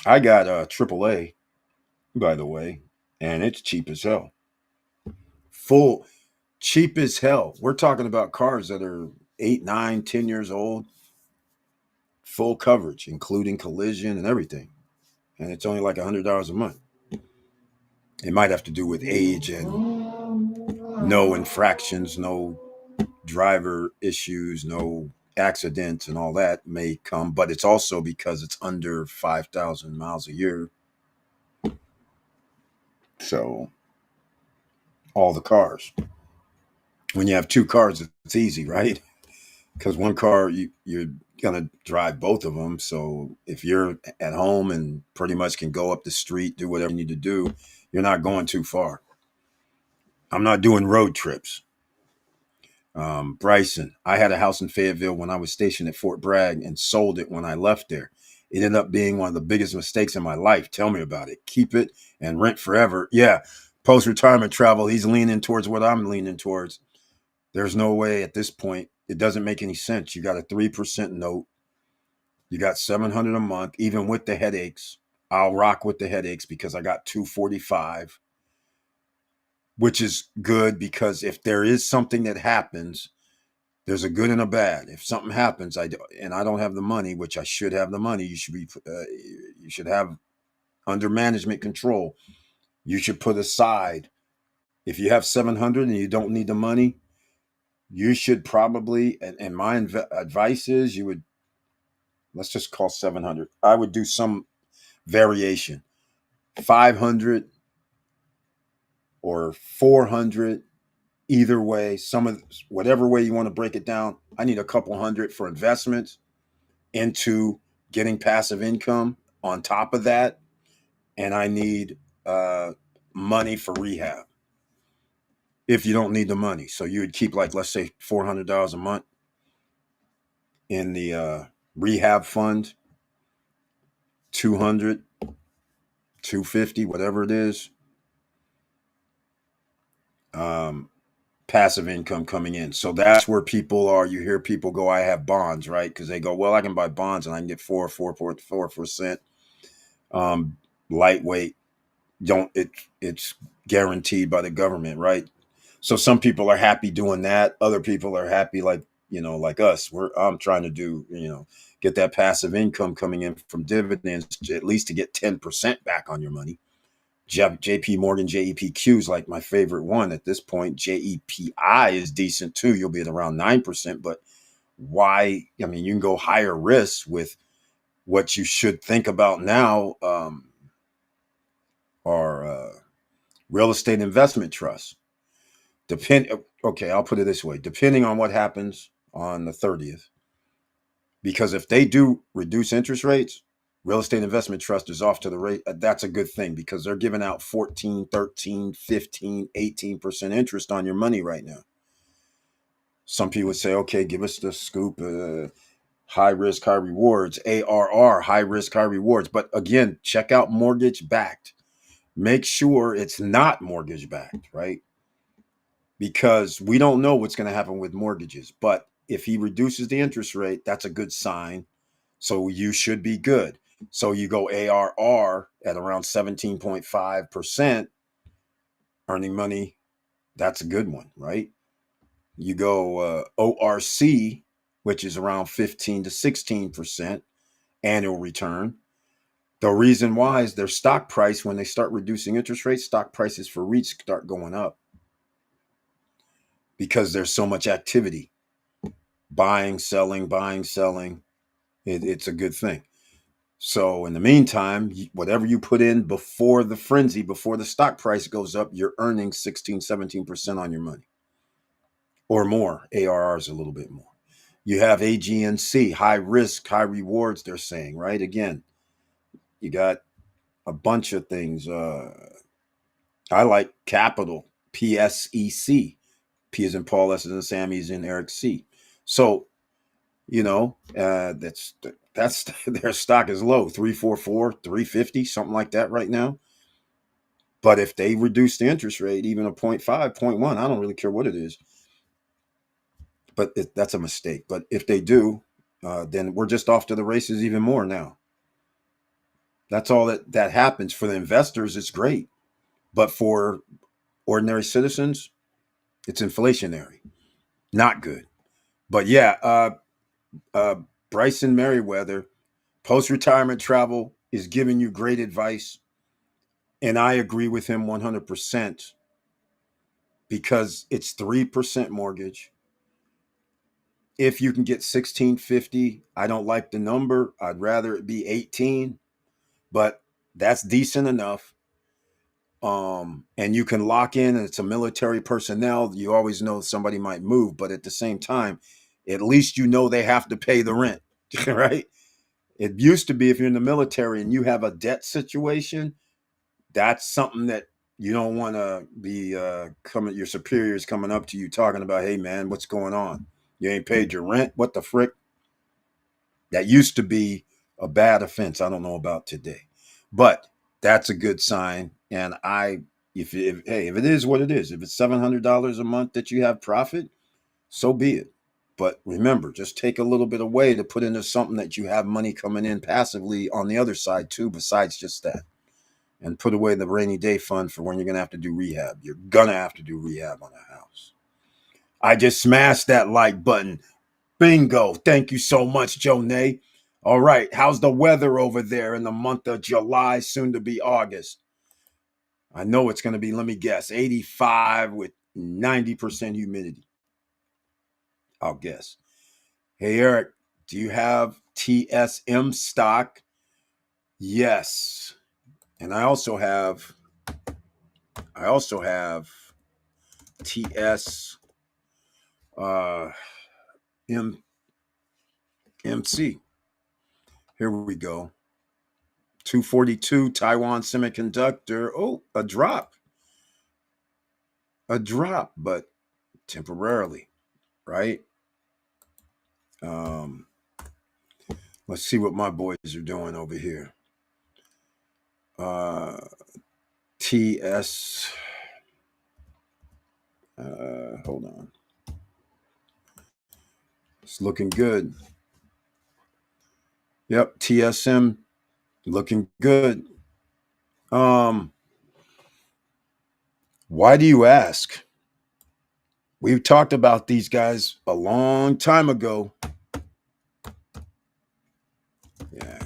I got a AAA, by the way, and it's cheap as hell. Full cheap as hell. We're talking about cars that are 8, 9, 10 years old, full coverage, including collision and everything. And it's only like $100 a month. It might have to do with age and no infractions, no driver issues, no accidents, and all that may come. But it's also because it's under 5,000 miles a year. So all the cars. When you have two cars, it's easy, right? Because one car you're gonna drive both of them. So if you're at home and pretty much can go up the street, do whatever you need to do, you're not going too far. I'm not doing road trips. Bryson, I had a house in Fayetteville when I was stationed at Fort Bragg and sold it when I left there. It ended up being one of the biggest mistakes in my life. Tell me about it. Keep it and rent forever. Yeah, post retirement travel. He's leaning towards what I'm leaning towards. There's no way at this point. It doesn't make any sense. You got a 3% note. You got 700 a month, even with the headaches. I'll rock with the headaches because I got 245, which is good because if there is something that happens, there's a good and a bad. If something happens, I don't have the money, which I should have the money. You should have under management control. You should put aside. If you have 700 and you don't need the money, you should probably. And my advice is, you would, let's just call 700. I would do some variation, 500 or 400. Either way, whatever way you want to break it down. I need a couple hundred for investments into getting passive income on top of that, and I need money for rehab if you don't need the money. So you would keep, like, let's say $400 a month in the rehab fund, 200, 250, whatever it is, passive income coming in. So that's where people are. You hear people go, I have bonds, right? Because they go, well, I can buy bonds and I can get 4%. Lightweight, it's guaranteed by the government, right? So some people are happy doing that. Other people are happy, like us. I'm trying to do, get that passive income coming in from dividends, at least to get 10% back on your money. JP Morgan, JEPQ is like my favorite one at this point. JEPI is decent too. You'll be at around 9%, but why? I mean, you can go higher risk with what you should think about now, are Real estate investment trust. Okay, I'll put it this way. Depending on what happens on the 30th, because if they do reduce interest rates, real estate investment trust is off to the rate. That's a good thing because they're giving out 14, 13, 15, 18% interest on your money right now. Some people would say, okay, give us the scoop. High risk, high rewards, ARR, high risk, high rewards. But again, check out mortgage backed. Make sure it's not mortgage backed, right? Because we don't know what's going to happen with mortgages. But if he reduces the interest rate, that's a good sign. So you should be good. So you go ARR at around 17.5% earning money. That's a good one, right? You go ORC, which is around 15 to 16% annual return. The reason why is their stock price, when they start reducing interest rates, stock prices for REITs start going up because there's so much activity. Buying, selling, buying, selling. It's a good thing. So in the meantime, whatever you put in before the frenzy, before the stock price goes up, you're earning 16, 17% on your money or more. ARR is a little bit more. You have AGNC, high risk, high rewards, they're saying, right? Again, you got a bunch of things. I like Capital, PSEC. P is in Paul, S is in Sam, E is in Eric C. So, that's their stock is low, 344, 350, something like that right now. But if they reduce the interest rate, even a 0.5, 0.1, I don't really care what it is. But that's a mistake. But if they do, then we're just off to the races even more now. That's all that happens. For the investors, it's great. But for ordinary citizens, it's inflationary. Not good. But yeah, uh, Bryson Merriweather, post retirement travel is giving you great advice. And I agree with him 100% because it's 3% mortgage. If you can get 1650, I don't like the number. I'd rather it be 18, but that's decent enough. And you can lock in, and it's a military personnel. You always know somebody might move, but at the same time, at least you know they have to pay the rent, right? It used to be if you're in the military and you have a debt situation, that's something that you don't want to be coming. Your superiors coming up to you talking about, "Hey, man, what's going on? You ain't paid your rent. What the frick?" That used to be a bad offense. I don't know about today, but that's a good sign. And if it is what it is, if it's $700 a month that you have profit, so be it. But remember, just take a little bit away to put into something that you have money coming in passively on the other side too, besides just that. And put away the rainy day fund for when you're going to have to do rehab. You're going to have to do rehab on a house. I just smashed that like button. Bingo. Thank you so much, Joe Nay. All right. How's the weather over there in the month of July, soon to be August? I know it's going to be, let me guess, 85 with 90% humidity. I'll guess. Hey, Eric, do you have TSM stock? Yes. And I also have TS MC. Here we go. 242 Taiwan Semiconductor. Oh, a drop. But temporarily, right? Um, let's see what my boys are doing over here. TS. Hold on. It's looking good. Yep, TSM looking good. Why do you ask? We've talked about these guys a long time ago. Yeah.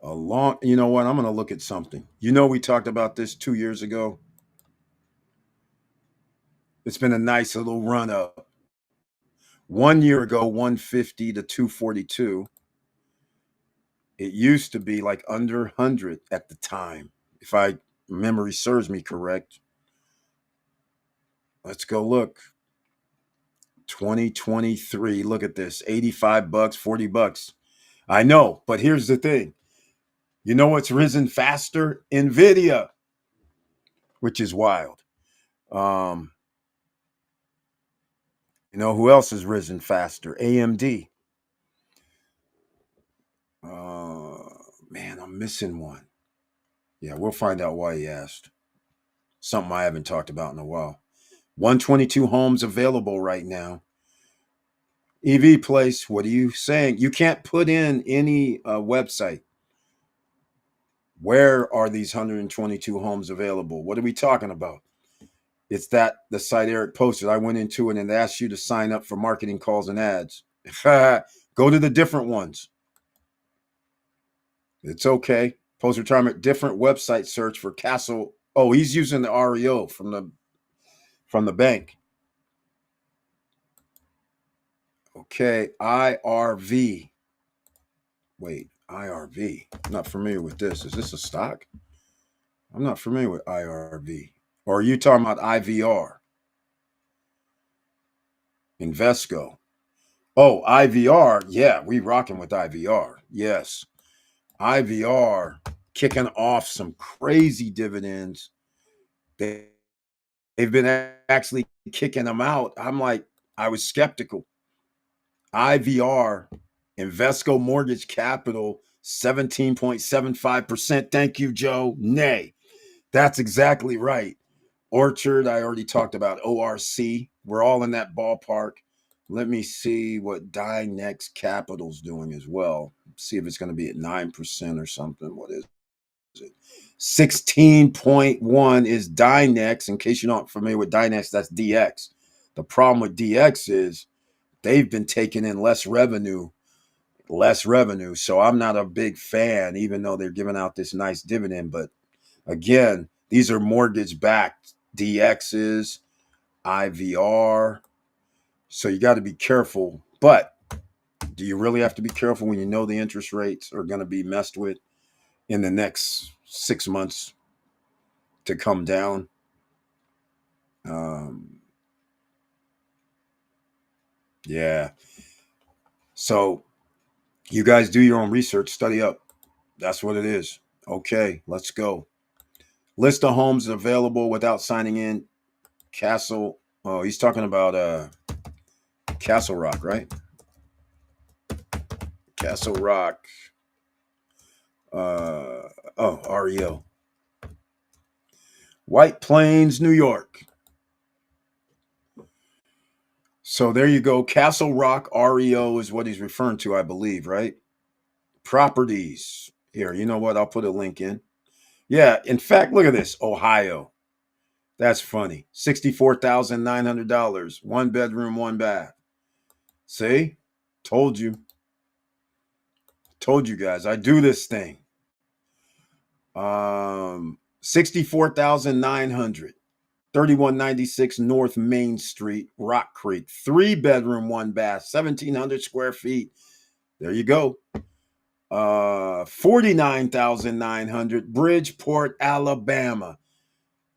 You know what? I'm going to look at something. We talked about this 2 years ago. It's been a nice little run up. 1 year ago, 150 to 242. It used to be like under 100 at the time. If I memory serves me correct. Let's go look. 2023. Look at this. 85 bucks, 40 bucks. I know, but here's the thing. You know what's risen faster? Nvidia, which is wild. Um, you know who else has risen faster? AMD. Man, I'm missing one. Yeah, we'll find out why he asked. Something I haven't talked about in a while. 122 homes available right now. EV Place, what are you saying? You can't put in any website. Where are these 122 homes available? What are we talking about? It's that the site Eric posted. I went into it and asked you to sign up for marketing calls and ads. Go to the different ones. It's okay. Post retirement, different website search for Castle. Oh, he's using the REO from the bank. Okay, IRV. Wait, IRV. I'm not familiar with this. Is this a stock? I'm not familiar with IRV. Or are you talking about IVR? Invesco. Oh, IVR. Yeah, we rocking with IVR. Yes. IVR kicking off some crazy dividends. They, they've been actually kicking them out. I'm like, I was skeptical. IVR, Invesco Mortgage Capital, 17.75%. Thank you, Joe. Nay, that's exactly right. Orchard, I already talked about. ORC, we're all in that ballpark. Let me see what Dynex Capital's doing as well. See if it's going to be at 9% or something. What is it? 16.1 is Dynex. In case you're not familiar with Dynex, that's DX. The problem with DX is they've been taking in less revenue. So I'm not a big fan, even though they're giving out this nice dividend. But again, these are mortgage backed DXs, IVR. So you got to be careful. But do you really have to be careful when you know the interest rates are going to be messed with in the next 6 months to come down? Um, yeah. So you guys do your own research, study up. That's what it is. Okay, let's go. List of homes available without signing in. Castle. Oh, he's talking about Castle Rock, right? Castle Rock. REO. White Plains, New York. So there you go. Castle Rock REO is what he's referring to, I believe, right? Properties. Here, you know what? I'll put a link in. Yeah, in fact, look at this. Ohio. That's funny. $64,900. One bedroom, one bath. See? Told you. Told you guys. I do this thing. 64,900. 3196 North Main Street, Rock Creek. 3 bedroom, one bath, 1,700 square feet. There you go. 49,900 Bridgeport, Alabama.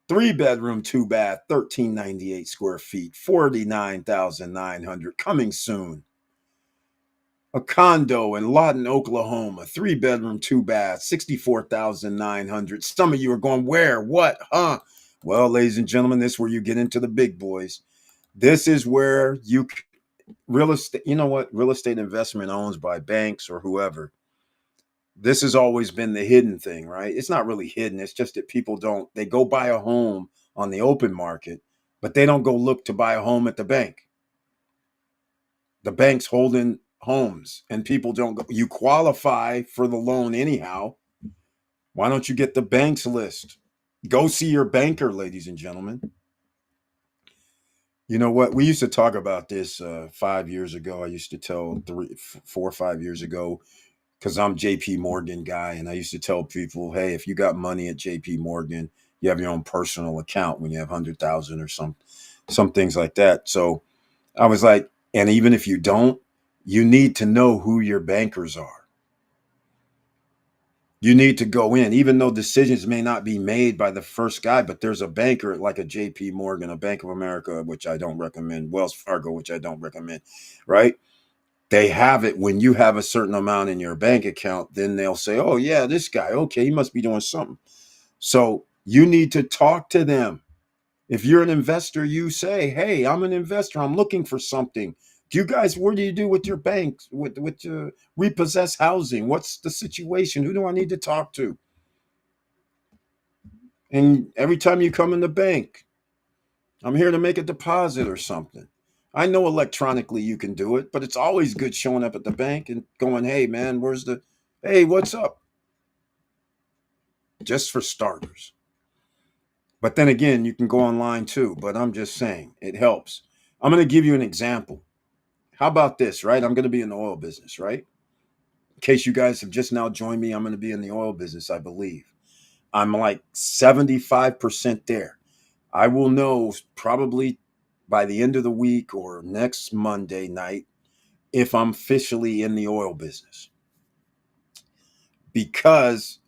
3 bedroom, two bath, 1,398 square feet. 49,900 coming soon. A condo in Lawton, Oklahoma. 3 bedroom, two bath, 64,900. Some of you are going, where? What? Huh? Well, ladies and gentlemen, this is where you get into the big boys. This is where real estate, you know what? Real estate investment owned by banks or whoever. This has always been the hidden thing, right? It's not really hidden. It's just that they go buy a home on the open market, but they don't go look to buy a home at the bank. The bank's holding homes and people don't go. You qualify for the loan anyhow. Why don't you get the bank's list? Go see your banker, ladies and gentlemen. You know what? We used to talk about this 5 years ago. I used to tell 4 or 5 years ago, because I'm JP Morgan guy. And I used to tell people, hey, if you got money at JP Morgan, you have your own personal account when you have 100,000 or some things like that. So I was like, and even if you don't, you need to know who your bankers are. You need to go in, even though decisions may not be made by the first guy, but there's a banker like a JP Morgan, a Bank of America, which I don't recommend, Wells Fargo, which I don't recommend, right? They have it when you have a certain amount in your bank account, then they'll say, oh, yeah, this guy, okay, he must be doing something. So you need to talk to them. If you're an investor, you say, hey, I'm an investor. I'm looking for something. Do you guys, what do you do with your banks, with repossessed housing? What's the situation? Who do I need to talk to? And every time you come in the bank, I'm here to make a deposit or something. I know electronically you can do it, but it's always good showing up at the bank and going, hey, man, hey, what's up? Just for starters. But then again, you can go online too. But I'm just saying, it helps. I'm going to give you an example. How about this, right? I'm going to be in the oil business, right? In case you guys have just now joined me, I'm going to be in the oil business, I believe. I'm like 75% there. I will know probably by the end of the week or next Monday night if I'm officially in the oil business, because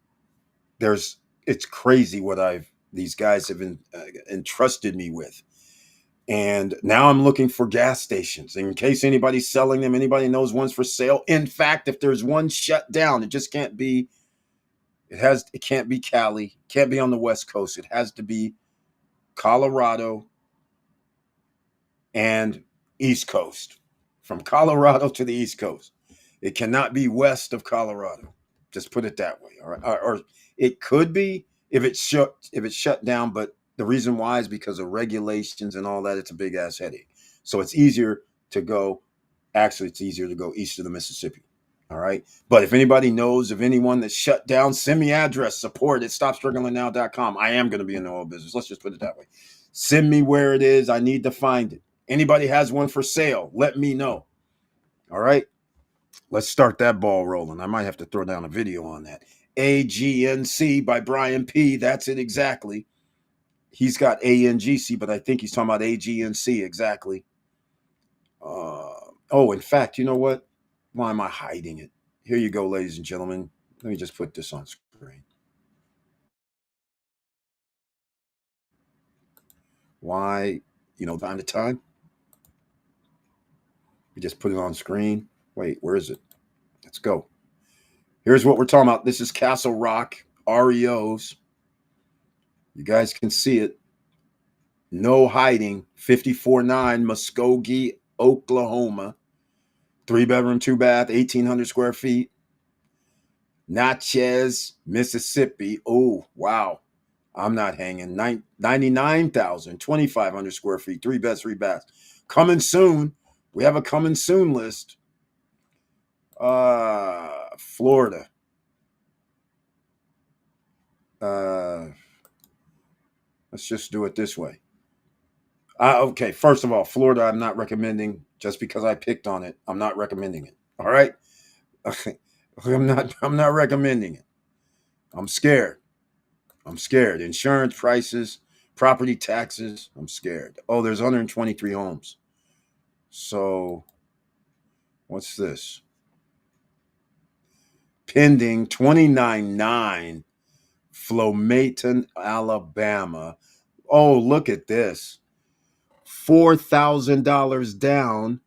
there's it's crazy what I've these guys have entrusted me with. And now I'm looking for gas stations in case anybody's selling them, anybody knows one's for sale. In fact, if there's one shut down, it just can't be it can't be Cali, can't be on the West Coast. It has to be Colorado and East Coast. From Colorado to the East Coast. It cannot be west of Colorado. Just put it that way. All right. Or it could be if it's shut down, but the reason why is because of regulations and all that. It's a big ass headache. So it's easier to go actually it's easier to go east of the Mississippi. All right. But if anybody knows of anyone that's shut down, send me address support at stopstrugglingnow.com. I am going to be in the oil business. Let's just put it that way. Send me where it is. I need to find it. Anybody has one for sale, let me know. All right. Let's start that ball rolling. I might have to throw down a video on that. AGNC by Brian P. That's it exactly. He's got ANGC, but I think he's talking about AGNC exactly. In fact, you know what? Why am I hiding it? Here you go, ladies and gentlemen. Let me just put this on screen. Why, time to time, we just put it on screen. Wait, where is it? Let's go. Here's what we're talking about. This is Castle Rock REOs. You guys can see it. No hiding. 54-9 Muskogee, Oklahoma. 3-bedroom, 2-bath, 1,800 square feet. Natchez, Mississippi. Oh, wow. I'm not hanging. 99,000, 2,500 square feet. 3 beds, 3 baths. Coming soon. We have a coming soon list. Florida. Let's just do it this way. Okay, first of all, Florida, I'm not recommending just because I picked on it. I'm not recommending it. All right. I'm not recommending it. I'm scared. I'm scared. Insurance prices, property taxes. I'm scared. Oh, there's 123 homes. So, what's this? Pending 29.9, Flomaton, Alabama. Oh, look at this. $4,000 down,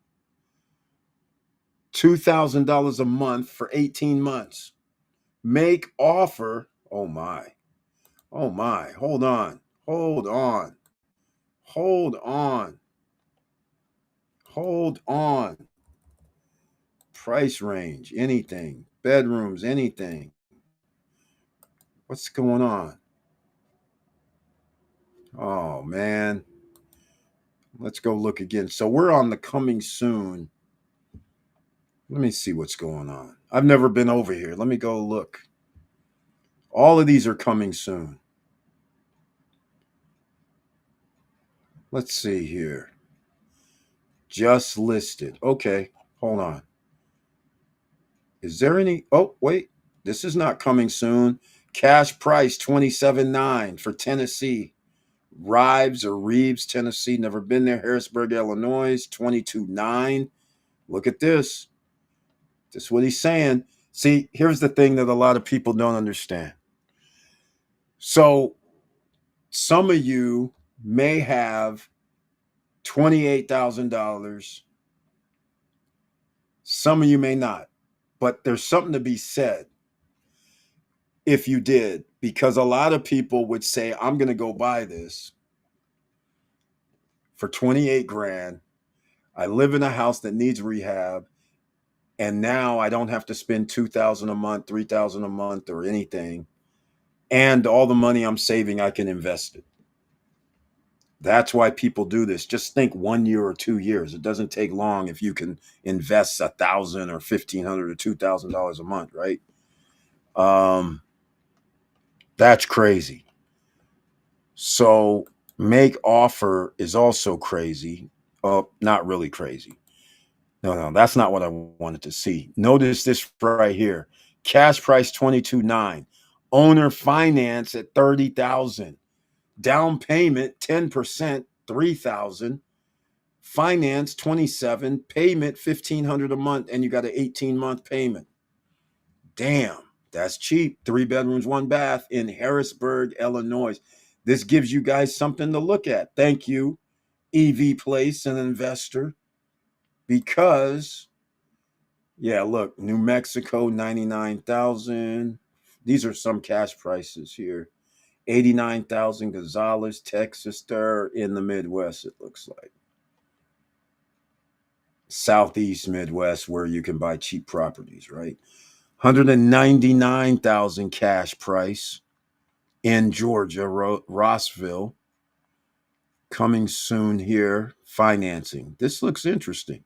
$2,000 a month for 18 months. Make offer. Oh my. Oh my. Hold on. Hold on. Hold on. Hold on. Price range, anything. Bedrooms, anything. What's going on? Oh man. Let's go look again. So we're on the coming soon. Let me see what's going on. I've never been over here. Let me go look. All of these are coming soon. Let's see here. Just listed. Okay, hold on. Is there any? Oh, wait. This is not coming soon. Cash price 27.9 for Tennessee. Reeves, Tennessee. Never been there. Harrisburg, Illinois. 22.9. Look at this. This is what he's saying. See, here's the thing that a lot of people don't understand. So, some of you may have $28,000, some of you may not. But there's something to be said if you did, because a lot of people would say, I'm going to go buy this for 28 grand. I live in a house that needs rehab, and now I don't have to spend 2,000 a month, 3,000 a month or anything. And all the money I'm saving, I can invest it. That's why people do this. Just think 1 year or 2 years. It doesn't take long if you can invest 1,000 or 1,500 or $2,000 a month, right? Um, that's crazy. So make offer is also crazy. Oh, not really crazy. No, that's not what I wanted to see. Notice this right here. Cash price 22.9. Owner finance at 30,000. Down payment 10%, 3,000. Finance 27, payment 1,500 a month, and you got an 18-month payment. Damn, that's cheap. 3 bedrooms, 1 bath in Harrisburg, Illinois. This gives you guys something to look at. Thank you, EV Place, an investor, because yeah, look, New Mexico 99,000. These are some cash prices here. 89,000 Gonzales, Texas. They're in the Midwest, it looks like. Southeast Midwest, where you can buy cheap properties, right? 199,000 cash price in Georgia, Rossville. Coming soon here, financing. This looks interesting.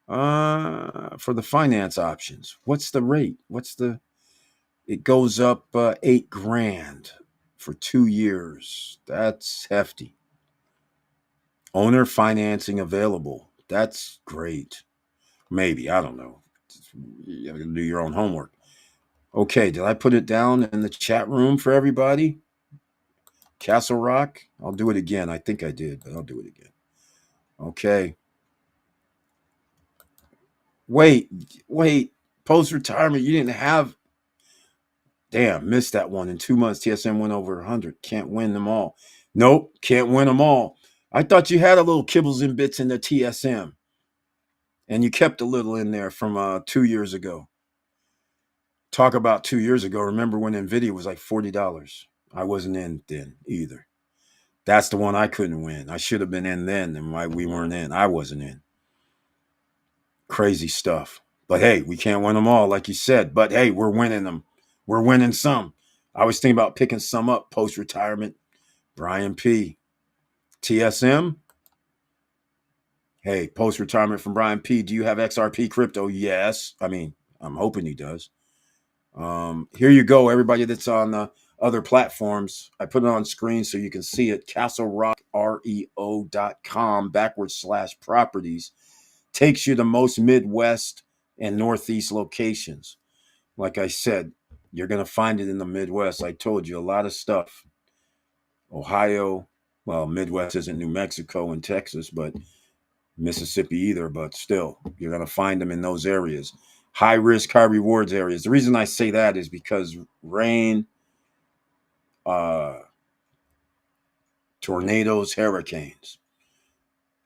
For the finance options, what's the rate? It goes up 8 grand for 2 years. That's hefty. Owner financing available. That's great. Maybe, I don't know. You have to do your own homework. Okay, did I put it down in the chat room for everybody? Castle Rock? I'll do it again. I think I did, but I'll do it again. Okay. Wait. Post retirement, you didn't have. Damn, missed that one. In 2 months, TSM went over 100. Can't win them all. Nope, can't win them all. I thought you had a little kibbles and bits in the TSM, and you kept a little in there from 2 years ago. Talk about 2 years ago. Remember when Nvidia was like $40? I wasn't in then either. That's the one I couldn't win. I should have been in then, and why we weren't in. I wasn't in. Crazy stuff. But hey, we can't win them all, like you said. But hey, we're winning them. We're winning some. I was thinking about picking some up post retirement. Brian P. TSM. Hey, post retirement from Brian P. Do you have XRP crypto? Yes. I mean, I'm hoping he does. Here you go, everybody that's on the other platforms. I put it on screen so you can see it. CastleRockREO.com/properties takes you to most Midwest and Northeast locations. Like I said, you're going to find it in the Midwest. I told you a lot of stuff. Ohio, well, Midwest isn't New Mexico and Texas, but Mississippi either, but still, you're going to find them in those areas. High risk, high rewards areas. The reason I say that is because rain, tornadoes, hurricanes.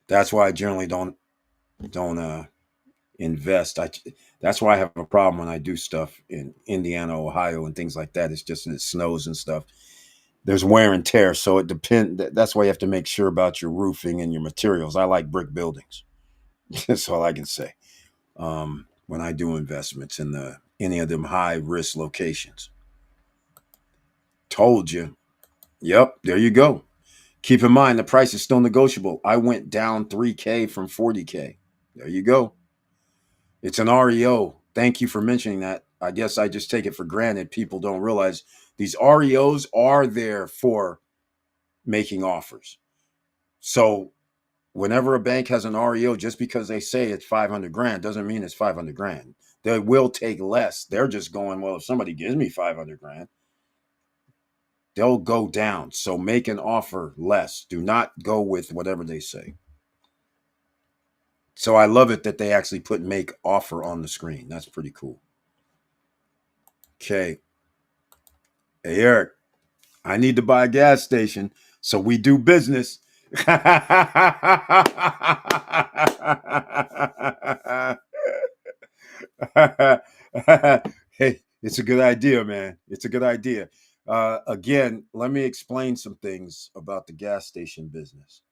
That's why I generally don't invest. That's why I have a problem when I do stuff in Indiana, Ohio, and things like that. It's just that it snows and stuff. There's wear and tear, so it depends. That's why you have to make sure about your roofing and your materials. I like brick buildings. That's all I can say. When I do investments in any of them high risk locations. Told you. Yep, there you go. Keep in mind the price is still negotiable. I went down 3K from 40K. There you go. It's an REO. Thank you for mentioning that. I guess I just take it for granted. People don't realize these REOs are there for making offers. So whenever a bank has an REO, just because they say it's 500 grand doesn't mean it's 500 grand. They will take less. They're just going, well, if somebody gives me 500 grand, they'll go down. So make an offer less. Do not go with whatever they say. So I love it that they actually put make offer on the screen. That's pretty cool. Okay. Hey, Eric, I need to buy a gas station, so we do business. Hey, it's a good idea, man. It's a good idea. Again, let me explain some things about the gas station business.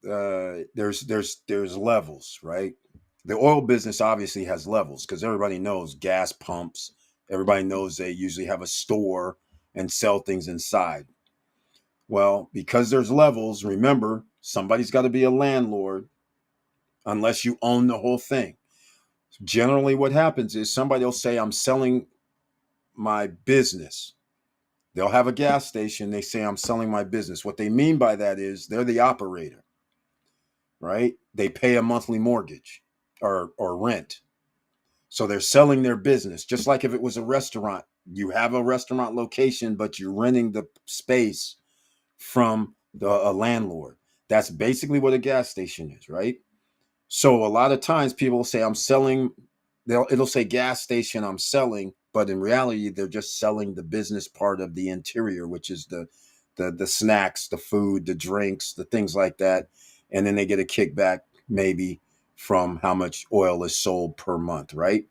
There's levels, right? The oil business obviously has levels because everybody knows gas pumps. Everybody knows they usually have a store and sell things inside. Well, because there's levels, remember, somebody's got to be a landlord unless you own the whole thing. Generally, what happens is somebody will say, I'm selling my business. They'll have a gas station. They say, I'm selling my business. What they mean by that is they're the operator, right? They pay a monthly mortgage or rent. So they're selling their business. Just like if it was a restaurant, you have a restaurant location, but you're renting the space from a landlord. That's basically what a gas station is, right? So a lot of times people will say, I'm selling, it'll say gas station, I'm selling, but in reality, they're just selling the business part of the interior, which is the snacks, the food, the drinks, the things like that. And then they get a kickback maybe from how much oil is sold per month, right?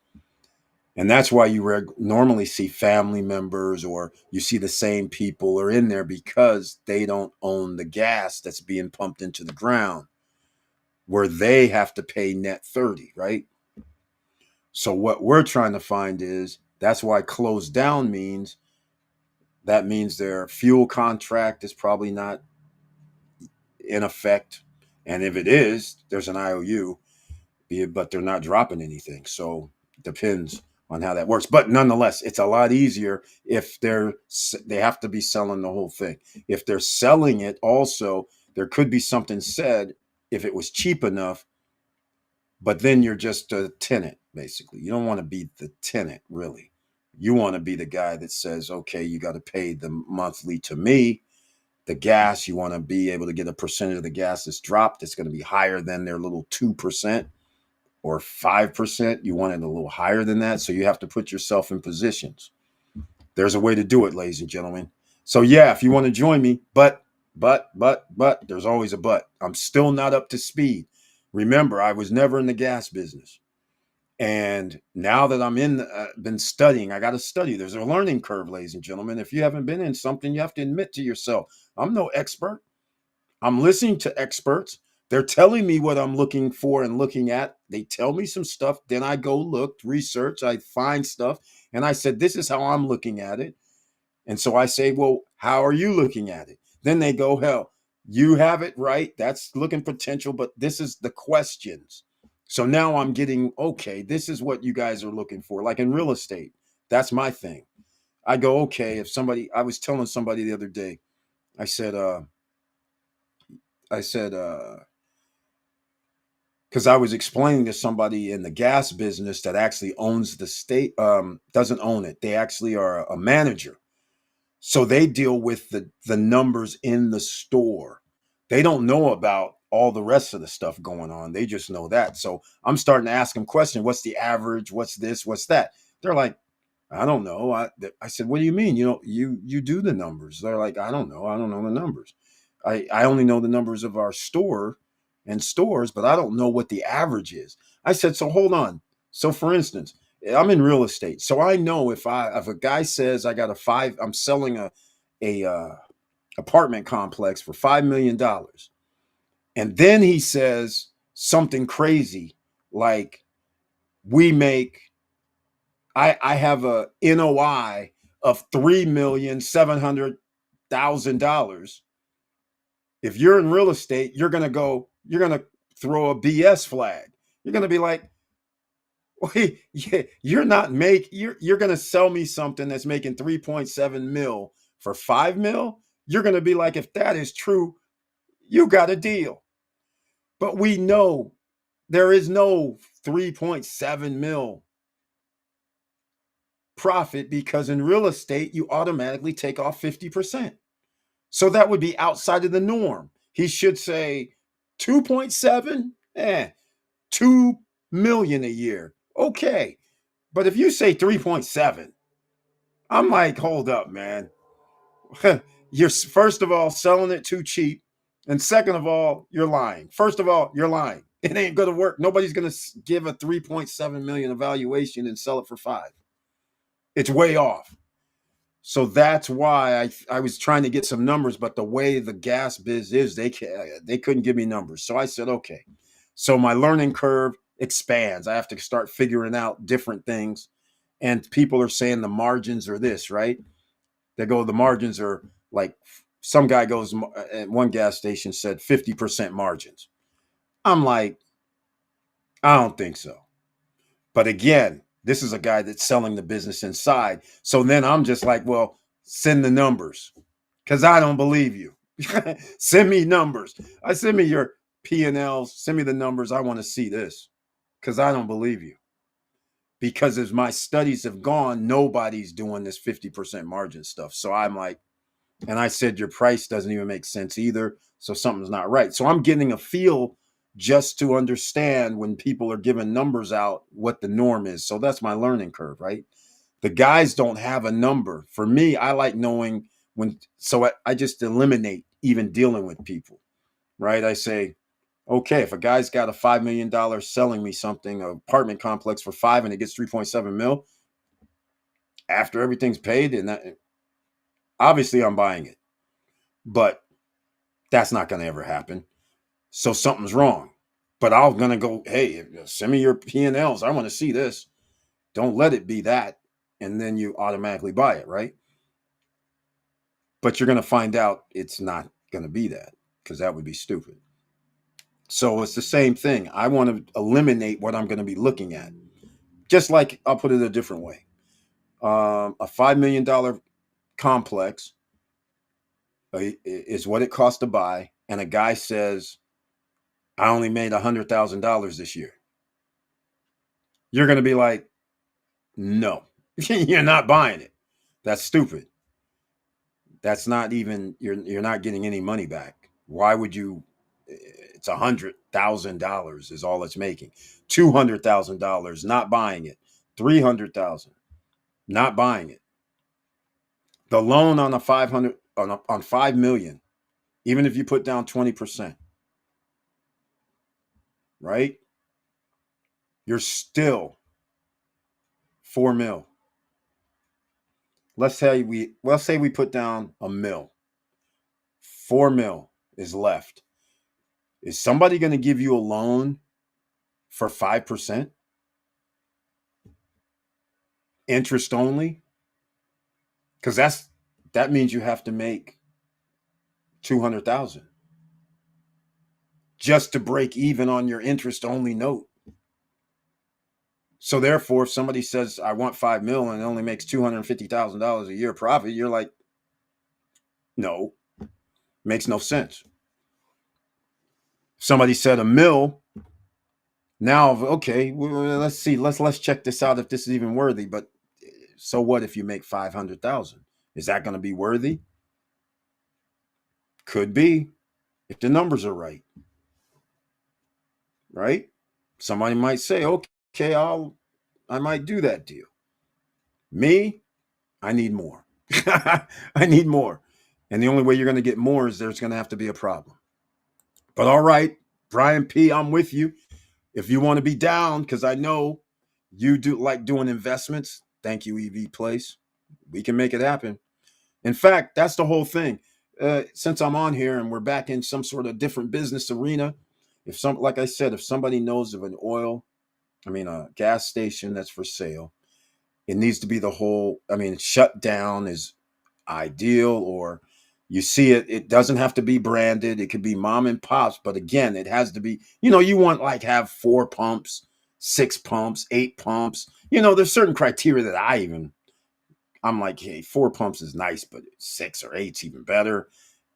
And that's why you normally see family members or you see the same people are in there because they don't own the gas that's being pumped into the ground where they have to pay net 30, right? So what we're trying to find is that's why closed down means that means their fuel contract is probably not in effect. And if it is, there's an IOU, but they're not dropping anything. So it depends on how that works. But nonetheless, it's a lot easier if they have to be selling the whole thing. If they're selling it also, there could be something said if it was cheap enough, but then you're just a tenant, basically. You don't want to be the tenant, really. You want to be the guy that says, okay, you got to pay the monthly to me. The gas, you want to be able to get a percentage of the gas that's dropped. It's going to be higher than their little 2% or 5%. You want it a little higher than that. So you have to put yourself in positions. There's a way to do it, ladies and gentlemen. So yeah, if you want to join me, but, there's always a but. I'm still not up to speed. Remember, I was never in the gas business. And now that I'm been studying, I got to study. There's a learning curve, ladies and gentlemen. If you haven't been in something, you have to admit to yourself, I'm no expert. I'm listening to experts. They're telling me what I'm looking for and looking at. They tell me some stuff. Then I go look, research, I find stuff. And I said, this is how I'm looking at it. And so I say, well, how are you looking at it? Then they go, hell, you have it right. That's looking potential, but this is the questions. So now I'm getting, okay, this is what you guys are looking for. Like in real estate, that's my thing. I go, okay, I was telling somebody the other day, I said, I said, because I was explaining to somebody in the gas business that actually owns the state, doesn't own it. They actually are a manager. So they deal with the numbers in the store. They don't know about all the rest of the stuff going on. They just know that. So I'm starting to ask them questions. What's the average? What's this? What's that? They're like, I don't know. I said, what do you mean? You do the numbers. They're like, I don't know. I don't know the numbers. I only know the numbers of our store and stores, but I don't know what the average is. I said, so hold on. So for instance, I'm in real estate, so I know if a guy says I'm selling a apartment complex for $5 million, and then he says something crazy like we make I have a NOI of $3,700,000. If you're in real estate, you're gonna throw a BS flag. You're gonna be like, wait, yeah, you're gonna sell me something that's making 3.7 mil for 5 mil. You're gonna be like, if that is true, you got a deal. But we know there is no 3.7 mil profit because in real estate you automatically take off 50%. So that would be outside of the norm. He should say 2.7, 2 million a year. Okay. But if you say 3.7, I'm like, hold up, man. You're first of all selling it too cheap, and second of all, you're lying. First of all, you're lying. It ain't gonna work. Nobody's gonna give a 3.7 million evaluation and sell it for 5. It's way off. So that's why I was trying to get some numbers, but the way the gas biz is, they couldn't give me numbers. So I said, okay. So my learning curve expands. I have to start figuring out different things. And people are saying the margins are this, right? The margins are like, some guy goes at one gas station said 50% margins. I'm like, I don't think so. But again, this is a guy that's selling the business inside. So then I'm just like, well, send the numbers because I don't believe you. Send me numbers. I send me your P&Ls. Send me the numbers. I want to see this because I don't believe you. Because as my studies have gone, nobody's doing this 50% margin stuff. So I'm like, and I said, your price doesn't even make sense either. So something's not right. So I'm getting a feel just to understand when people are giving numbers out what the norm is. So that's my learning curve, right? The guys don't have a number. For me, I like knowing when, so I just eliminate even dealing with people, right? I say, okay, if a guy's got a $5 million selling me something, an apartment complex for 5 and it gets 3.7 mil, after everything's paid, and that, obviously I'm buying it. But that's not going to ever happen. So something's wrong. But I'm going to go, hey, send me your P&Ls. I want to see this. Don't let it be that. And then you automatically buy it, right? But you're going to find out it's not going to be that because that would be stupid. So it's the same thing. I want to eliminate what I'm going to be looking at. Just like, I'll put it a different way. A $5 million complex is what it costs to buy. And a guy says, I only made $100,000 this year. You're going to be like, no, you're not buying it. That's stupid. That's not even, you're not getting any money back. Why would you? It's $100,000 is all it's making. $200,000, not buying it. 300,000, not buying it. The loan on a 500 on 5 million, even if you put down 20%, right? You're still 4 mil. Let's say we put down a mil. 4 mil is left. Is somebody going to give you a loan for 5%? Interest only? Because that means you have to make 200,000 just to break even on your interest only note. So therefore, if somebody says I want 5 mil and it only makes $250,000 a year profit, you're like, no, makes no sense. If somebody said a mil, now okay, well, let's see, let's check this out if this is even worthy. But so what if you make 500,000? Is that going to be worthy? Could be, if the numbers are right. Right? Somebody might say, okay, I might do that deal. Me, I need more. I need more. And the only way you're going to get more is there's going to have to be a problem. But all right, Brian P., I'm with you. If you want to be down, because I know you do like doing investments, thank you, EV Place. We can make it happen. In fact, that's the whole thing. Since I'm on here and we're back in some sort of different business arena, like I said, if somebody knows of a gas station that's for sale, it needs to be shut down is ideal, or you see it doesn't have to be branded. It could be mom and pops, but again, it has to be, you want like have 4 pumps, 6 pumps, 8 pumps. There's certain criteria that I'm like, hey, 4 pumps is nice, but 6 or 8's even better.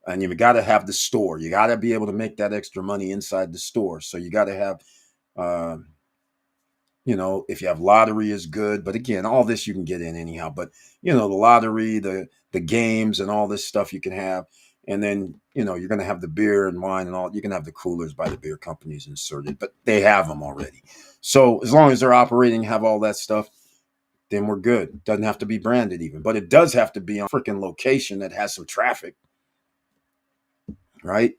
And you've got to have the store. You got to be able to make that extra money inside the store. So you got to have, if you have lottery is good. But again, all this you can get in anyhow. But, the lottery, the games and all this stuff you can have. And then, you're going to have the beer and wine and all. You can have the coolers by the beer companies inserted, but they have them already. So as long as they're operating, have all that stuff, then we're good. Doesn't have to be branded even, but it does have to be on a freaking location that has some traffic, right?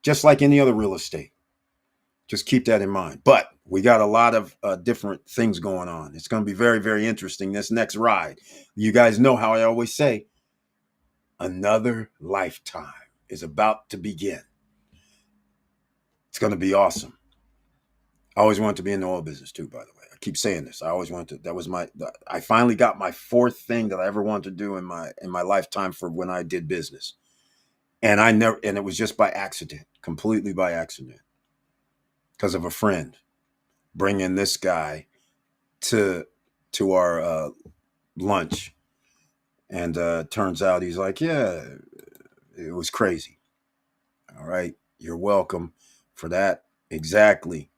Just like any other real estate. Just keep that in mind. But we got a lot of different things going on. It's going to be very, very interesting this next ride. You guys know how I always say, another lifetime is about to begin. It's going to be awesome. I always wanted to be in the oil business too, by the way. I keep saying this. I always wanted to. That was I finally got my fourth thing that I ever wanted to do in my lifetime for when I did business. And it was just by accident, completely by accident, because of a friend bringing this guy to our lunch, and turns out he's like, yeah, it was crazy. All right, you're welcome for that. Exactly.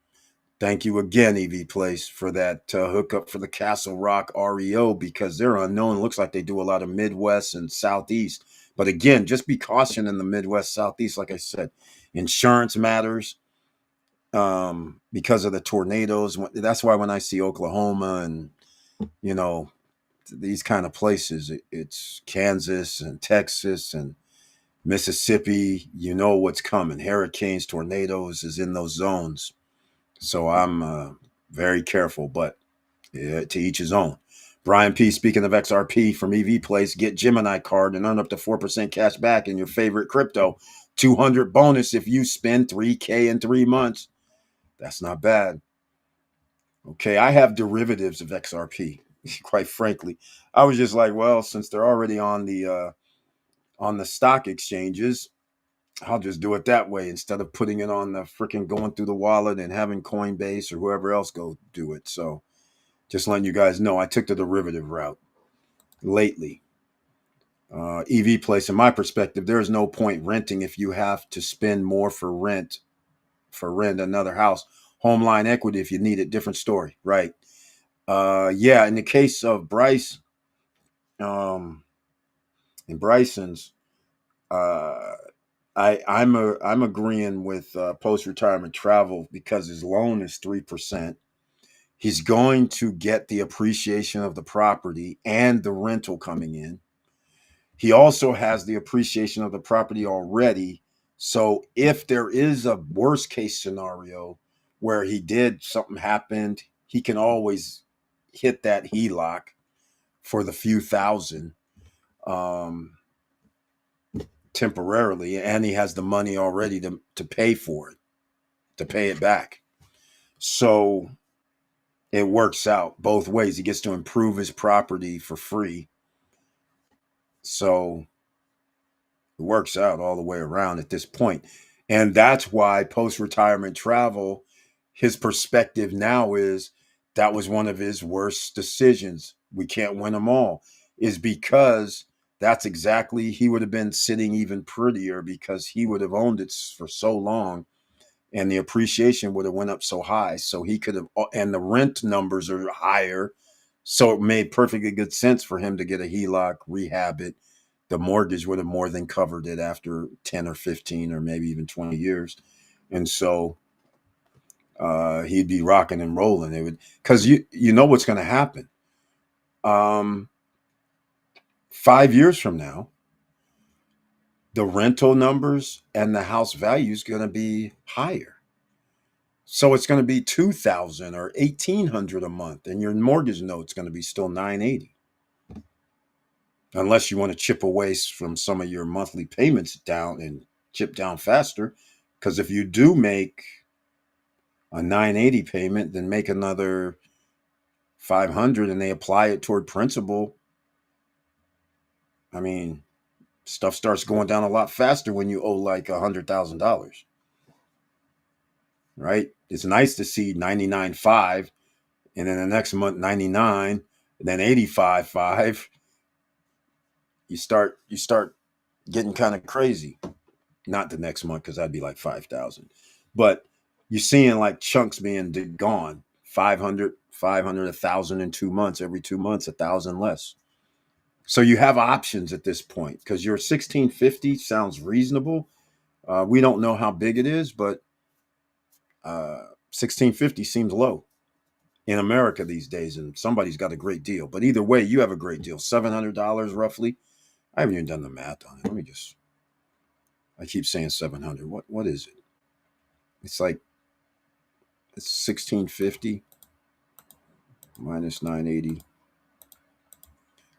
Thank you again, EV Place, for that hookup for the Castle Rock REO, because they're unknown. It looks like they do a lot of Midwest and Southeast. But again, just be cautioned in the Midwest, Southeast. Like I said, insurance matters, because of the tornadoes. That's why when I see Oklahoma and, you know, these kind of places, it's Kansas and Texas and Mississippi, you know what's coming. Hurricanes, tornadoes is in those zones. So I'm very careful, but to each his own. Brian P. Speaking of XRP from EV Place, get Gemini card and earn up to 4% cash back in your favorite crypto. 200 bonus if you spend 3K in 3 months. That's not bad. Okay, I have derivatives of XRP. Quite frankly, I was just like, well, since they're already on the stock exchanges, I'll just do it that way instead of putting it on the freaking going through the wallet and having Coinbase or whoever else go do it. So just letting you guys know, I took the derivative route lately. EV Place, in my perspective, there is no point renting if you have to spend more for rent another house. Home line equity, if you need it, different story, right? Yeah, in the case of Bryce, um, and Bryson's, uh, I'm agreeing with post retirement travel because his loan is 3%. He's going to get the appreciation of the property and the rental coming in. He also has the appreciation of the property already. So if there is a worst case scenario where he did something happened, he can always hit that HELOC for the few thousand, um, temporarily, and he has the money already to pay for it, to pay it back. So it works out both ways. He gets to improve his property for free. So it works out all the way around at this point. And that's why post retirement travel, his perspective now is that was one of his worst decisions. We can't win them all, is because that's exactly, he would have been sitting even prettier because he would have owned it for so long and the appreciation would have went up so high. So he could have, and the rent numbers are higher. So it made perfectly good sense for him to get a HELOC, rehab it. The mortgage would have more than covered it after 10 or 15 or maybe even 20 years. And so he'd be rocking and rolling. It would, because you know what's going to happen. Um, 5 years from now, the rental numbers and the house value is going to be higher. So it's going to be 2,000 or 1,800 a month, and your mortgage note's going to be still 980, unless you want to chip away from some of your monthly payments down and chip down faster. Because if you do make a 980 payment, then make another 500, and they apply it toward principal. I mean, stuff starts going down a lot faster when you owe like $100,000, right? It's nice to see 99.5, and then the next month 99, and then 85.5. You start getting kind of crazy. Not the next month, because that'd be like 5,000, but you're seeing like chunks being gone. 500, 1,000 in 2 months. Every 2 months, 1,000 less. So you have options at this point, because your 1650 sounds reasonable. We don't know how big it is, but 1650 seems low. in America these days, and somebody's got a great deal. But either way, you have a great deal. $700 roughly. I haven't even done the math on it. Let me just. I keep saying 700. What is it? It's like it's 1650 minus 980,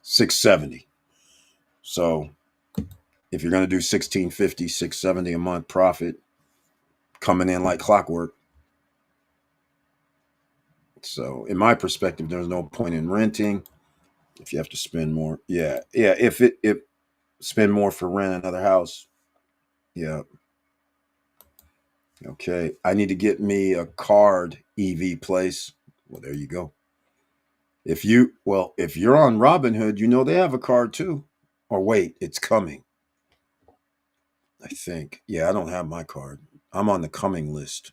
670. So if you're going to do 1650, 670 a month profit coming in like clockwork. So in my perspective, there's no point in renting if you have to spend more. Yeah, yeah. If spend more for rent another house. Yeah. Okay. I need to get me a card EV place. Well, there you go. If you're on Robinhood, you know they have a card too. Or wait, it's coming. I think. Yeah, I don't have my card. I'm on the coming list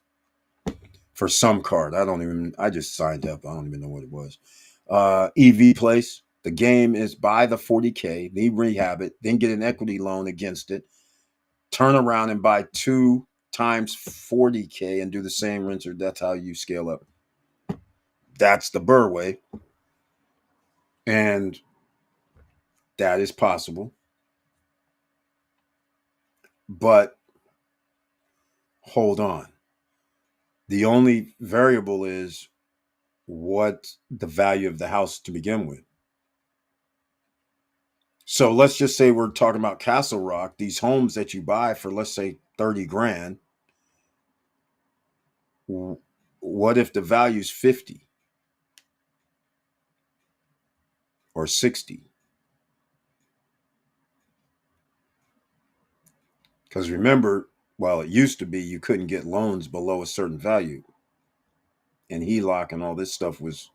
for some card. I just signed up. I don't even know what it was. EV place. The game is buy the 40K, then rehab it, then get an equity loan against it, turn around and buy 2 times 40K and do the same renter. That's how you scale up. That's the Burr way. And that is possible. But hold on. The only variable is what the value of the house to begin with. So let's just say we're talking about Castle Rock, these homes that you buy for, let's say, 30 grand. What if the value's 50 or 60? Because remember, well, it used to be you couldn't get loans below a certain value. And HELOC and all this stuff was.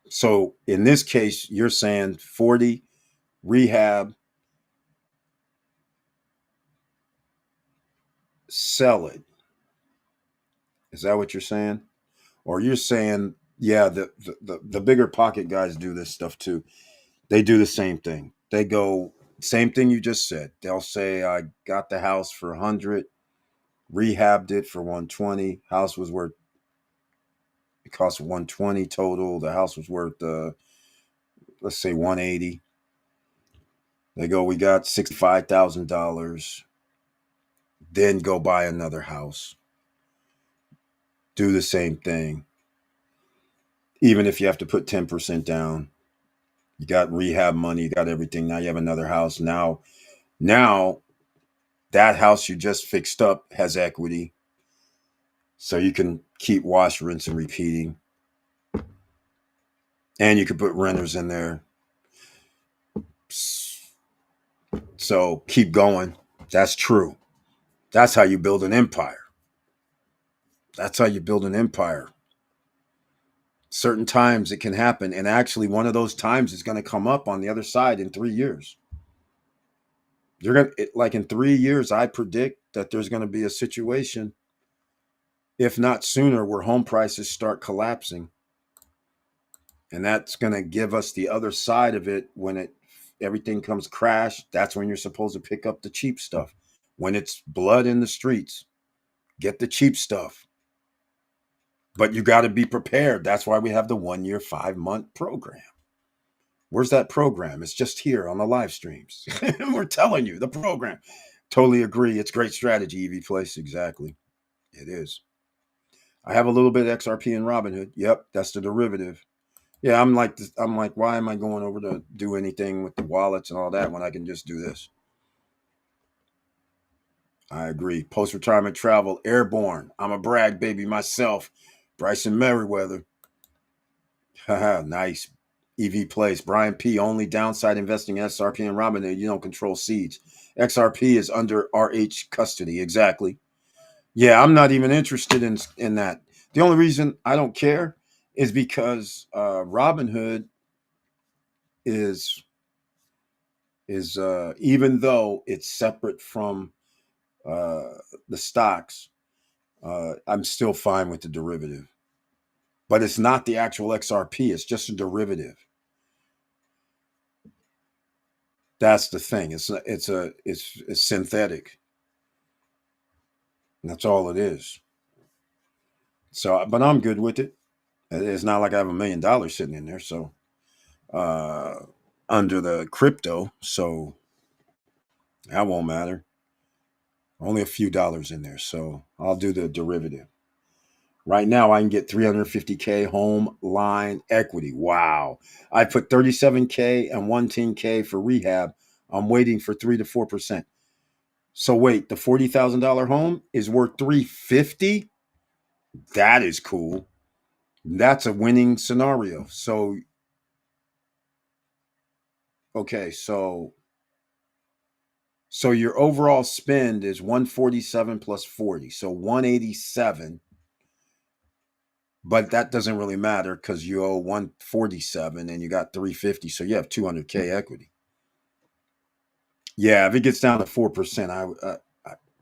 So in this case, you're saying 40 rehab, sell it. Is that what you're saying? Or you're saying, yeah, the bigger pocket guys do this stuff too. They do the same thing. They go, same thing you just said. They'll say, I got the house for 100, rehabbed it for 120. House was worth, it cost 120 total. The house was worth, let's say 180. They go, we got $65,000. Then go buy another house. Do the same thing. Even if you have to put 10% down, you got rehab money, you got everything. Now you have another house. Now that house you just fixed up has equity. So you can keep wash, rinse, and repeating. And you can put renters in there. So keep going. That's true. That's how you build an empire. That's how you build an empire. Certain times it can happen. And actually, one of those times is going to come up on the other side in 3 years. You're going to, like in 3 years, I predict that there's going to be a situation, if not sooner, where home prices start collapsing. And that's going to give us the other side of it when everything comes crash. That's when you're supposed to pick up the cheap stuff. When it's blood in the streets, get the cheap stuff. But you got to be prepared. That's why we have the 1 year, 5-month program. Where's that program? It's just here on the live streams. We're telling you the program. Totally agree. It's great strategy, EV Place. Exactly. It is. I have a little bit of XRP in Robinhood. Yep, that's the derivative. Yeah, I'm like, why am I going over to do anything with the wallets and all that when I can just do this? I agree. Post-retirement travel, airborne. I'm a brag baby myself. Bryson Merriweather. Haha, nice. EV Place. Brian P. Only downside investing in SRP and Robinhood. You don't control seeds. XRP is under RH custody. Exactly. Yeah, I'm not even interested in that. The only reason I don't care is because Robinhood is even though it's separate from uh, the stocks, I'm still fine with the derivative. But it's not the actual XRP; it's just a derivative. That's the thing. It's synthetic. That's all it is. So, but I'm good with it. It's not like I have $1 million sitting in there. So, uh, under the crypto, so that won't matter. Only a few dollars in there. So I'll do the derivative. Right now, I can get 350K home line equity. Wow. I put 37K and 110K for rehab. I'm waiting for 3 to 4%. So wait, the $40,000 home is worth 350. That is cool. That's a winning scenario. So okay, so your overall spend is 147 plus 40, so 187. But that doesn't really matter because you owe 147 and you got 350, so you have 200K equity. Yeah, if it gets down to 4%,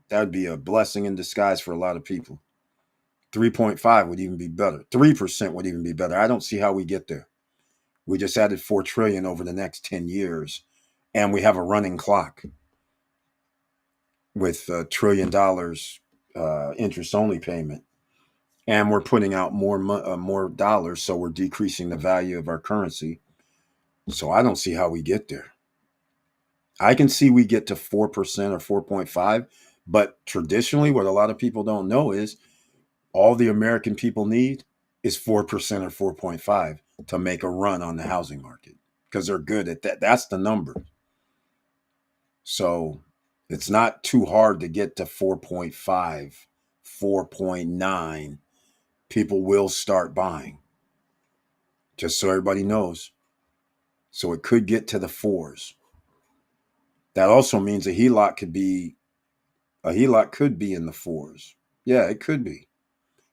that would be a blessing in disguise for a lot of people. 3.5 would even be better. 3% would even be better. I don't see how we get there. We just added 4 trillion over the next 10 years, and we have a running clock with $1 trillion interest only payment, and we're putting out more dollars, so we're decreasing the value of our currency. So I don't see how we get there. I can see we get to 4% or 4.5, but traditionally, what a lot of people don't know is all the American people need is 4% or 4.5 to make a run on the housing market because they're good at that. That's the number. So it's not too hard to get to 4.5, 4.9. People will start buying, just so everybody knows. So it could get to the fours. That also means a HELOC could be in the fours. Yeah, it could be.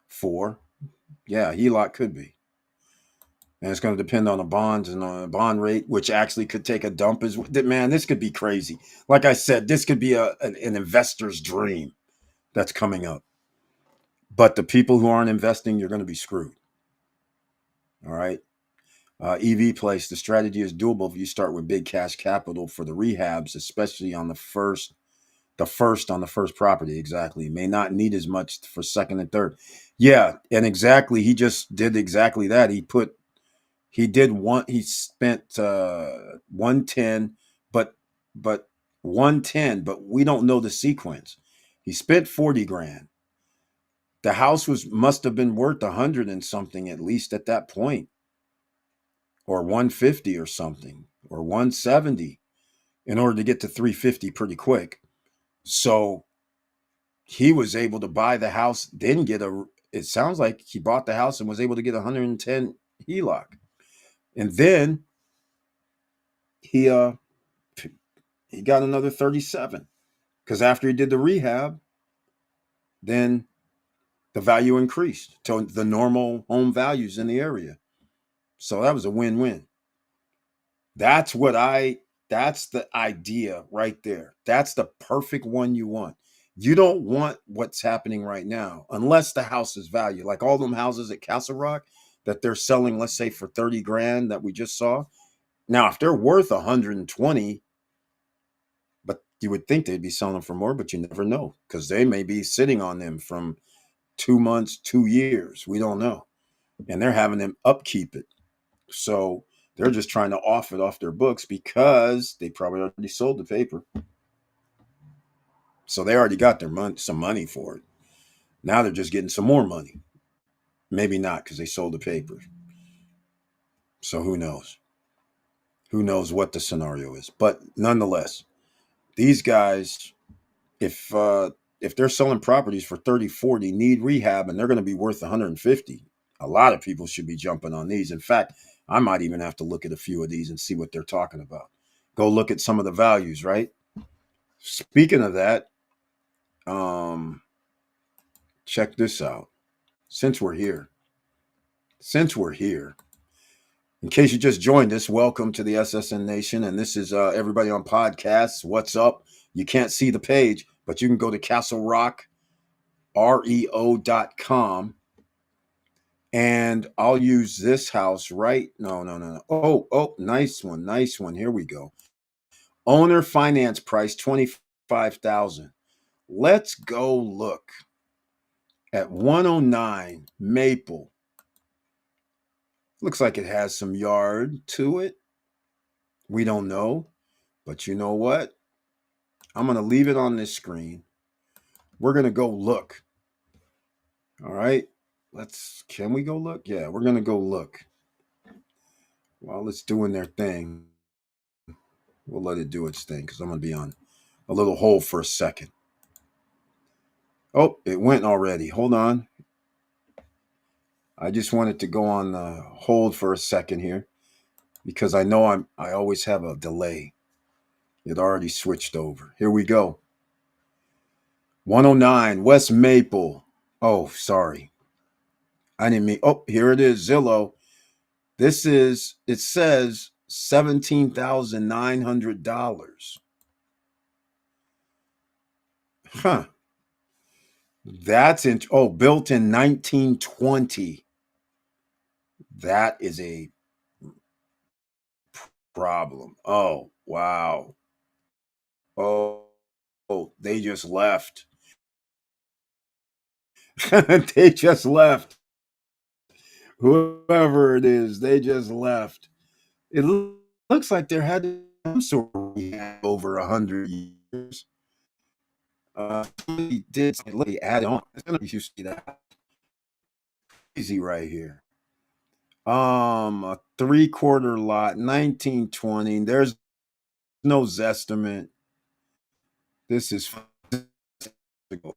Four. Yeah, HELOC could be. And it's going to depend on the bonds and on the bond rate, which actually could take a dump. Man, this could be crazy. Like I said, this could be an investor's dream that's coming up. But the people who aren't investing, you're going to be screwed. All right. EV place, the strategy is doable if you start with big cash capital for the rehabs, especially on the first property. Exactly. May not need as much for second and third. Yeah. And exactly. He just did exactly that. He spent 110, but 110, but we don't know the sequence. He spent 40 grand. The house must have been worth 100 and something at least at that point, or 150 or something, or 170 in order to get to 350 pretty quick. So he was able to buy the house, then it sounds like he bought the house and was able to get 110 HELOC. And then he uh he got another 37 because after he did the rehab, then the value increased to the normal home values in the area. So that was a win-win. That's what I that's the idea right there. That's the perfect one you want. You don't want what's happening right now unless the house is valued. Like all them houses at Castle Rock that they're selling, let's say for 30 grand that we just saw. Now, if they're worth 120, but you would think they'd be selling them for more, but you never know because they may be sitting on them from 2 months, 2 years. We don't know. And they're having them upkeep it. So they're just trying to off it off their books because they probably already sold the paper. So they already got some money for it. Now they're just getting some more money. Maybe not because they sold the paper. So who knows? Who knows what the scenario is? But nonetheless, these guys, if uh, if they're selling properties for 30, 40, need rehab, and they're going to be worth 150, a lot of people should be jumping on these. In fact, I might even have to look at a few of these and see what they're talking about. Go look at some of the values, right? Speaking of that, um, check this out. Since we're here, since we're here, in case you just joined us, welcome to the SSN Nation. And this is everybody on podcasts. What's up? You can't see the page, but you can go to castlerockreo.com. And I'll use this house right. No, no, no, no. Oh, nice one. Nice one. Here we go. Owner finance price 25,000. Let's go look at 109 Maple. Looks like it has some yard to it. We don't know. But you know what? I'm going to leave it on this screen. We're going to go look. All right. Can we go look? Yeah, we're going to go look. While it's doing their thing, we'll let it do its thing because I'm going to be on a little hold for a second. Oh, it went already. Hold on. I just wanted to go on hold for a second here because I know I always have a delay. It already switched over. Here we go. 109 West Maple. Oh, sorry. I didn't mean. Oh, here it is. Zillow. It says $17,900. Huh. Built in 1920. That is a problem. Oh, wow. Oh, they just left. They just left. Whoever it is, they just left. It looks like there had some sort of rehab over 100 years. He did something, add on. It's gonna be you see that easy right here. A 3/4 lot, 1920. There's no Zestimate. This is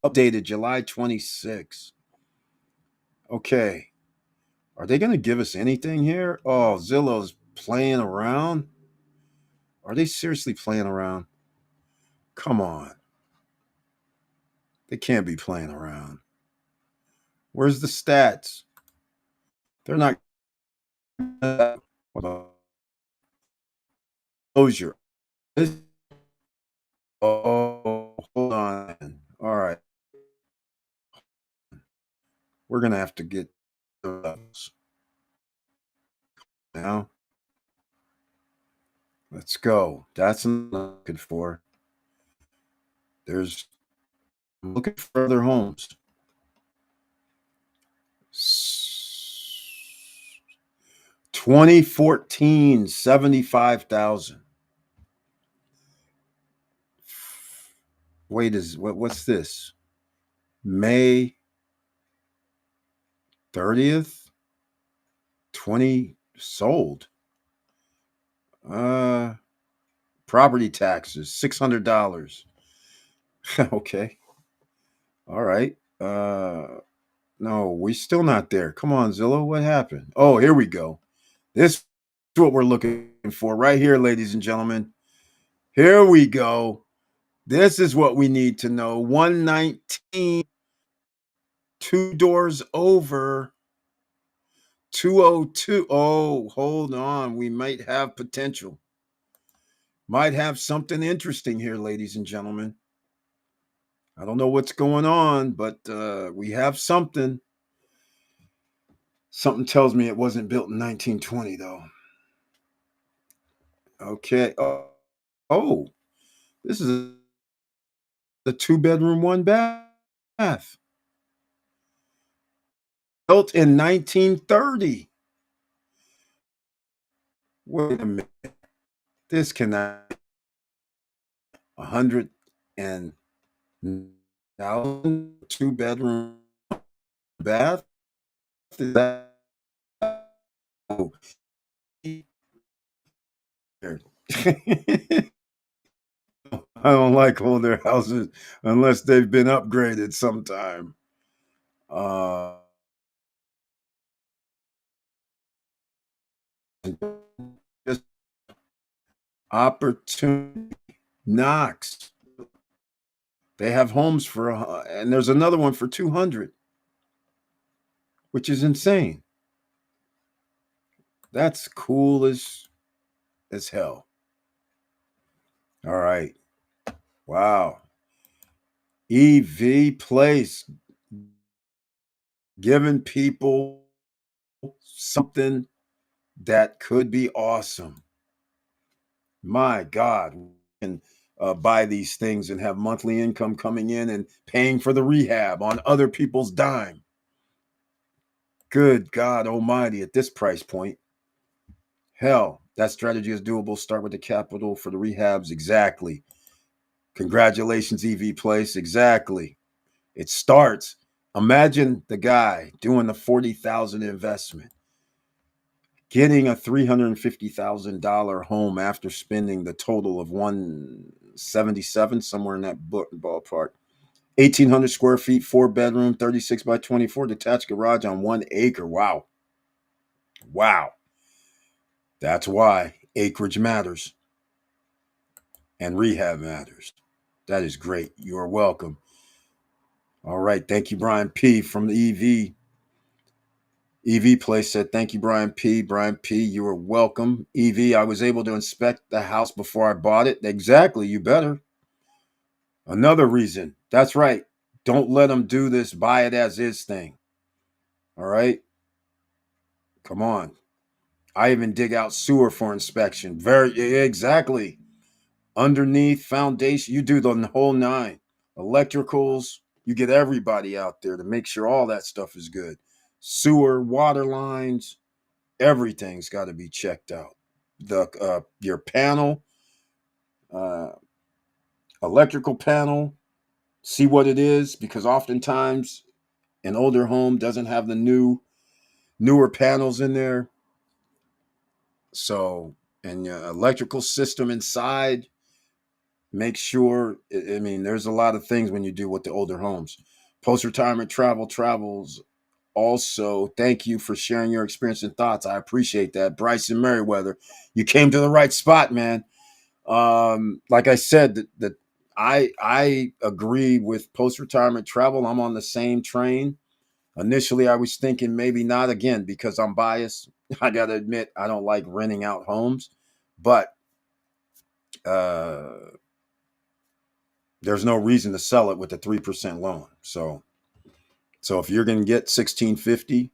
updated July 26. Okay. Are they going to give us anything here? Oh, Zillow's playing around. Are they seriously playing around? Come on. They can't be playing around. Where's the stats? They're not. Closure. Oh, hold on. All right. We're going to have to get those now. Let's go. That's what I'm looking for. I'm looking for other homes. 2014, 75,000. Wait, what's this? May 30th, 20 sold. Property taxes, $600. Okay. All right. No, we're still not there. Come on, Zillow. What happened? Oh, here we go. This is what we're looking for right here, ladies and gentlemen. Here we go. This is what we need to know. 119, two doors over. 202. Oh, hold on. We might have potential. Might have something interesting here, ladies and gentlemen. I don't know what's going on, but we have something. Something tells me it wasn't built in 1920, though. Okay. Oh, this is a 2-bedroom, 1 bath. Built in 1930. Wait a minute. This cannot 100,000 2-bedroom bath. Is that oh, I don't like older houses unless they've been upgraded sometime. Uh, just opportunity knocks. They have homes and there's another one for 200, which is insane. That's cool as hell. All right. Wow. EV Place giving people something that could be awesome. My God. And buy these things and have monthly income coming in and paying for the rehab on other people's dime. Good God Almighty, at this price point. Hell, that strategy is doable. Start with the capital for the rehabs. Exactly. Congratulations, EV Place. Exactly. It starts. Imagine the guy doing the 40,000 investment, getting a $350,000 home after spending the total of 177, somewhere in that ballpark. 1,800 square feet, 4 bedroom, 36 by 24, detached garage on 1 acre. Wow. Wow. That's why acreage matters and rehab matters. That is great. You are welcome. All right. Thank you, Brian P. from the EV Place said, thank you, Brian P. Brian P., you are welcome. EV, I was able to inspect the house before I bought it. Exactly. You better. Another reason. That's right. Don't let them do this buy it as is thing. All right. Come on. I even dig out sewer for inspection. Very exactly. Underneath foundation, you do the whole nine. Electricals, you get everybody out there to make sure all that stuff is good. Sewer, water lines, everything's got to be checked out. The your panel, uh, electrical panel, see what it is, because oftentimes an older home doesn't have the newer panels in there. So, and your electrical system inside, make sure. I mean, there's a lot of things when you do with the older homes. Post retirement travels. Also, thank you for sharing your experience and thoughts. I appreciate that. Bryson Merriweather, you came to the right spot, man. Like I said, that I agree with post retirement travel. I'm on the same train. Initially, I was thinking maybe not again because I'm biased. I got to admit, I don't like renting out homes, but uh, there's no reason to sell it with a 3% loan. So if you're going to get 1650,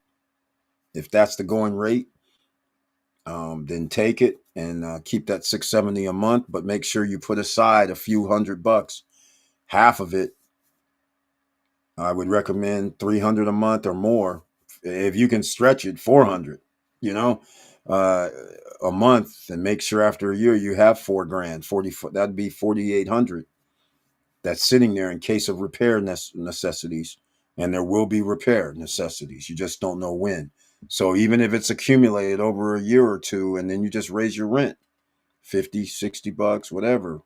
if that's the going rate, then take it and keep that 670 a month. But make sure you put aside a few $100, half of it. I would recommend 300 a month or more. If you can stretch it, 400. You know, uh, a month, and make sure after a year you have 4 grand. 40. That'd be 4,800. That's sitting there in case of repair necessities, and there will be repair necessities. You just don't know when. So even if it's accumulated over a year or two, and then you just raise your rent 50, $60, whatever,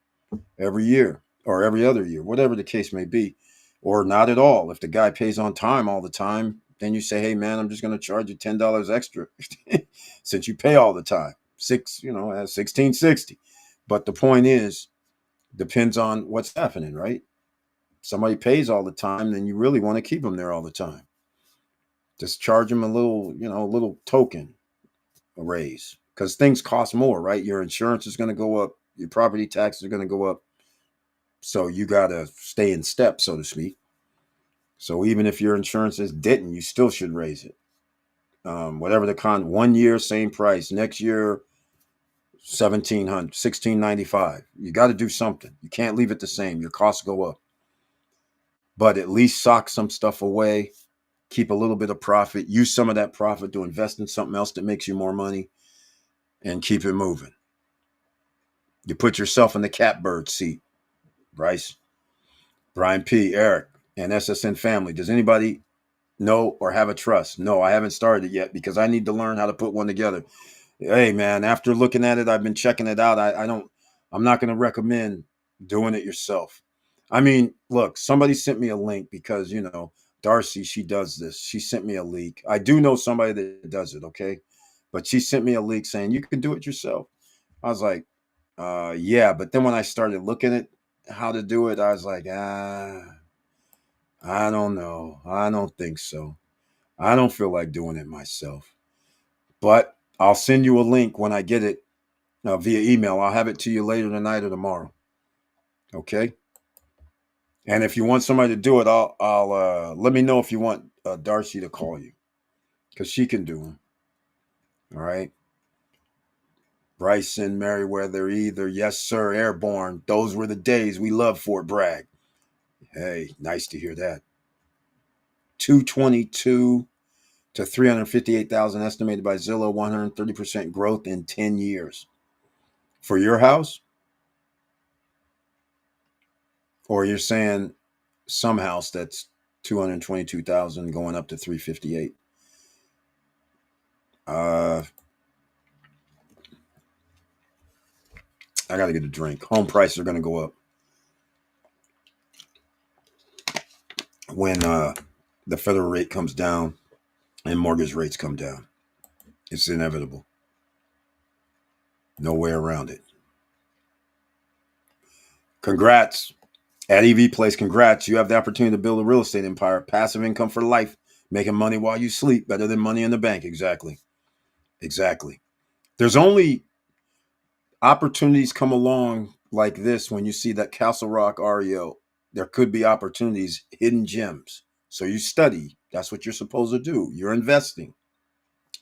every year or every other year, whatever the case may be, or not at all. If the guy pays on time all the time, then you say, hey man, I'm just going to charge you $10 extra since you pay all the time. 1660. But the point is, depends on what's happening, right? Somebody pays all the time, then you really want to keep them there all the time. Just charge them a little, a little token, a raise, because things cost more, right? Your insurance is going to go up, your property taxes are going to go up. So you got to stay in step, so to speak. So even if your insurance didn't, you still should raise it. Whatever the 1 year, same price. Next year, 1,700, 1,695. You got to do something. You can't leave it the same. Your costs go up. But at least sock some stuff away. Keep a little bit of profit. Use some of that profit to invest in something else that makes you more money, and keep it moving. You put yourself in the catbird seat, Bryce, Brian P., Eric, and SSN family. Does anybody know or have a trust? No, I haven't started it yet because I need to learn how to put one together. Hey man, after looking at it, I've been checking it out. I'm not going to recommend doing it yourself. I mean, look, somebody sent me a link because, Darcy, she does this. She sent me a link. I do know somebody that does it, okay? But she sent me a link saying you can do it yourself. I was like, yeah. But then when I started looking at how to do it, I was like, I don't know. I don't think so. I don't feel like doing it myself. But I'll send you a link when I get it via email. I'll have it to you later tonight or tomorrow. Okay. And if you want somebody to do it, I'll let me know if you want Darcy to call you because she can do them. All right. Bryson, Merriweather, either. Yes, sir. Airborne. Those were the days. We loved Fort Bragg. Hey, nice to hear that. 222 to 358,000 estimated by Zillow, 130% growth in 10 years. For your house? Or you're saying some house that's 222,000 going up to 358? I got to get a drink. Home prices are going to go up when the federal rate comes down and mortgage rates come down. It's inevitable. No way around it. Congrats. At EV Place, congrats. You have the opportunity to build a real estate empire. Passive income for life. Making money while you sleep. Better than money in the bank. Exactly. There's only opportunities come along like this when you see that Castle Rock REO. There could be opportunities, hidden gems. So you study. That's what you're supposed to do. You're investing.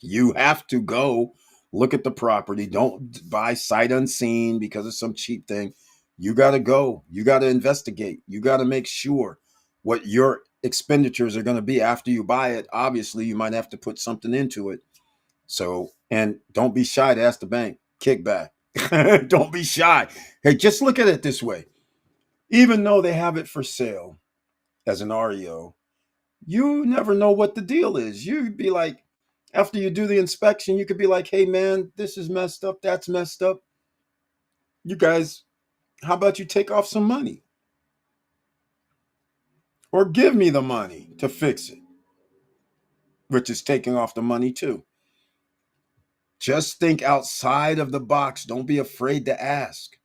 You have to go look at the property. Don't buy sight unseen because of some cheap thing. You got to go. You got to investigate. You got to make sure what your expenditures are going to be after you buy it. Obviously, you might have to put something into it. So, and don't be shy to ask the bank. Kickback. Don't be shy. Hey, just look at it this way. Even though they have it for sale as an REO, you never know what the deal is. You'd be like, after you do the inspection, you could be like, hey, man, this is messed up. That's messed up. You guys, how about you take off some money? Or give me the money to fix it, which is taking off the money too. Just think outside of the box. Don't be afraid to ask.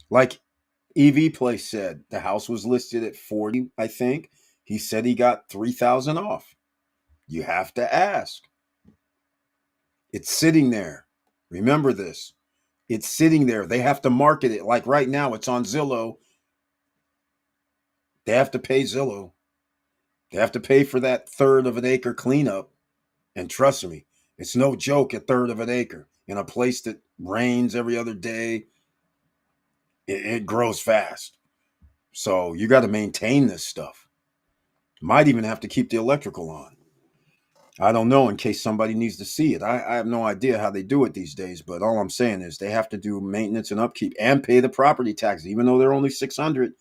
Like EV Place said, the house was listed at 40, I think. He said he got 3,000 off. You have to ask. It's sitting there. Remember this. It's sitting there. They have to market it. Like right now, it's on Zillow. They have to pay Zillow. They have to pay for that third of an acre cleanup. And trust me, it's no joke, a third of an acre in a place that rains every other day. It grows fast. So you got to maintain this stuff. Might even have to keep the electrical on. I don't know in case somebody needs to see it. I have no idea how they do it these days, but all I'm saying is they have to do maintenance and upkeep and pay the property taxes, even though they're only 600.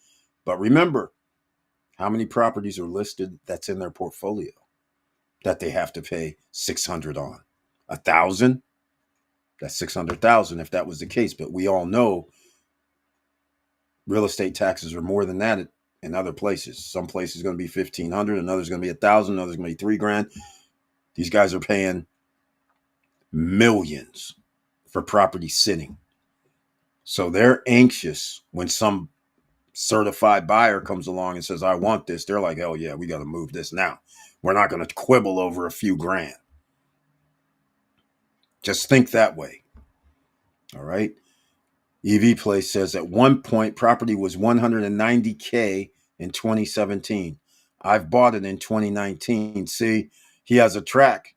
But remember, how many properties are listed that's in their portfolio that they have to pay 600 on? 1,000? That's 600,000 if that was the case. But we all know real estate taxes are more than that in other places. Some places going to be 1,500, another's going to be 1,000, another's going to be $3,000. These guys are paying millions for property sitting. So they're anxious when some certified buyer comes along and says, I want this. They're like, oh, yeah, we got to move this now. We're not going to quibble over a few grand. Just think that way. All right. EV Place says at one point, property was $190K in 2017. I've bought it in 2019. See, he has a track.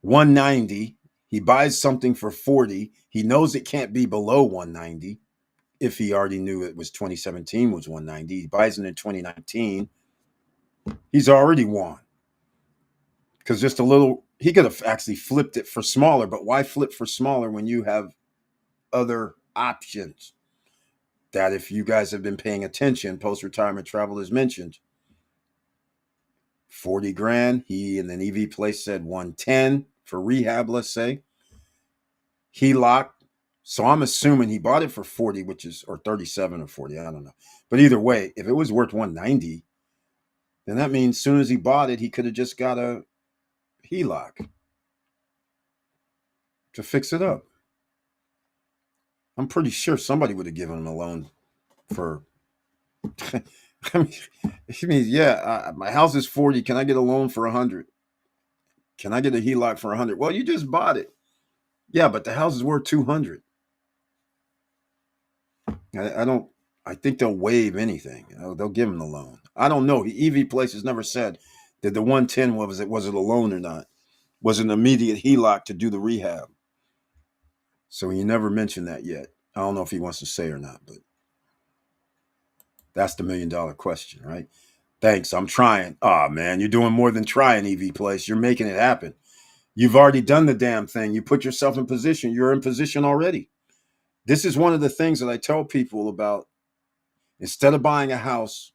190. He buys something for 40. He knows it can't be below 190 if he already knew it was 2017 was 190. He buys it in 2019. He's already won. Because just a little, he could have actually flipped it for smaller, but why flip for smaller when you have other options that if you guys have been paying attention, post-retirement travel is mentioned. 40 grand. He and then EV Place said 110 for rehab, let's say. He locked. So I'm assuming he bought it for 40, which is, or 37 or 40, I don't know. But either way, if it was worth 190, then that means as soon as he bought it, he could have just got a HELOC to fix it up. I'm pretty sure somebody would have given him a loan for, I mean, yeah, my house is 40. Can I get a loan for 100? Can I get a HELOC for 100? Well, you just bought it. Yeah, but the house is worth 200. I think they'll waive anything. They'll give him the loan. I don't know. EV Place has never said that the 110 was it a loan or not? Was it an immediate HELOC to do the rehab? So he never mentioned that yet. I don't know if he wants to say or not, but that's the $1 million question, right? Thanks. I'm trying. Oh man, you're doing more than trying, EV Place. You're making it happen. You've already done the damn thing. You put yourself in position. You're in position already. This is one of the things that I tell people about. Instead of buying a house,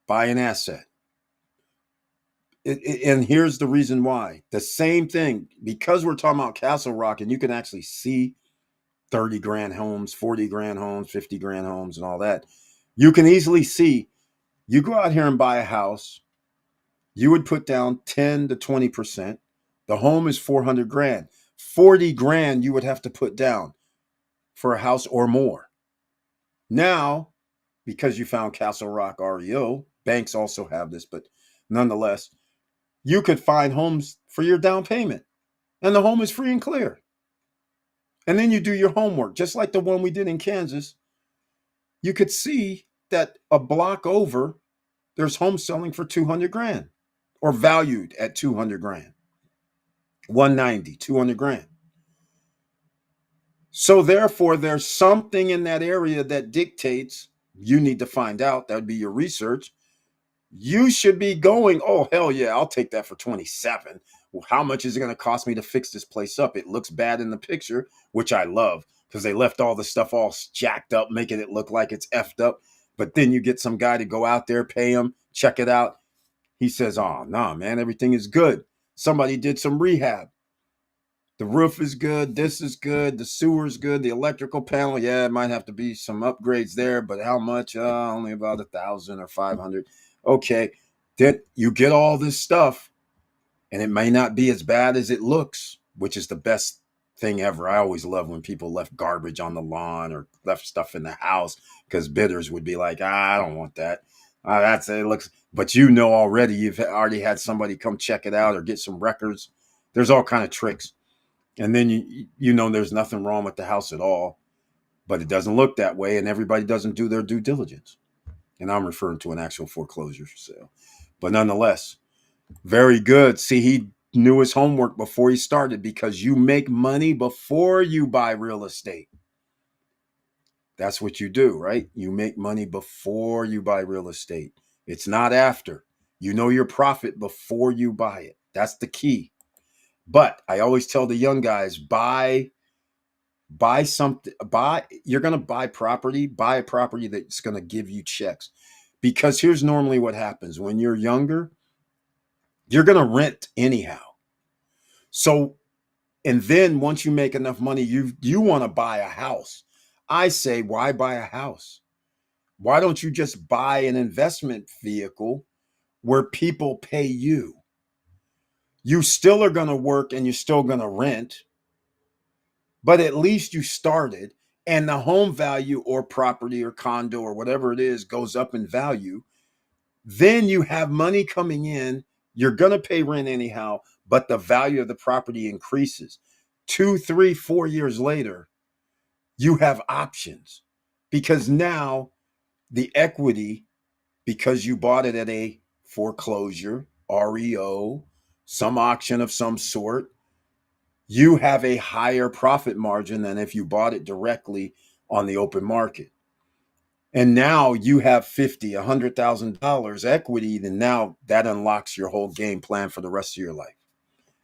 buy an asset. And here's the reason why. The same thing, because we're talking about Castle Rock and you can actually see 30 grand homes, 40 grand homes, 50 grand homes, and all that. You can easily see you go out here and buy a house, you would put down 10 to 20%. The home is 400 grand. 40 grand you would have to put down for a house or more. Now, because you found Castle Rock REO, banks also have this, but nonetheless, you could find homes for your down payment and the home is free and clear. And then you do your homework, just like the one we did in Kansas. You could see that a block over, there's homes selling for 200 grand or valued at 200 grand, 190, 200 grand. So therefore, there's something in that area that dictates you need to find out. That would be your research. You should be going, oh, hell yeah, I'll take that for 27. Well, how much is it going to cost me to fix this place up? It looks bad in the picture, which I love because they left all the stuff all jacked up, making it look like it's effed up. But then you get some guy to go out there, pay him, check it out. He says, oh, nah, man, everything is good. Somebody did some rehab. The roof is good. This is good. The sewer is good. The electrical panel, yeah, it might have to be some upgrades there, but how much? Only about 1,000 or 500. Okay, then you get all this stuff, and it may not be as bad as it looks, which is the best thing ever. I always love when people left garbage on the lawn or left stuff in the house because bidders would be like, I don't want that. That's it. Looks, but you know already you've already had somebody come check it out or get some records. There's all kind of tricks. And then you know there's nothing wrong with the house at all, but it doesn't look that way, and everybody doesn't do their due diligence. And I'm referring to an actual foreclosure sale. But nonetheless, very good. See, he knew his homework before he started because you make money before you buy real estate. That's what you do, right? You make money before you buy real estate. It's not after. You know your profit before you buy it. That's the key. But I always tell the young guys, buy something, you're going to buy a property that's going to give you checks. Because here's normally what happens when you're younger, you're going to rent anyhow. So, and then once you make enough money, you want to buy a house. I say, why buy a house? Why don't you just buy an investment vehicle where people pay you? You still are going to work and you're still going to rent, but at least you started and the home value or property or condo or whatever it is goes up in value. Then you have money coming in. You're going to pay rent anyhow, but the value of the property increases. 2, 3, 4 years later, you have options because now the equity, because you bought it at a foreclosure, REO, some auction of some sort, you have a higher profit margin than if you bought it directly on the open market. And now you have $100,000 equity, then now that unlocks your whole game plan for the rest of your life.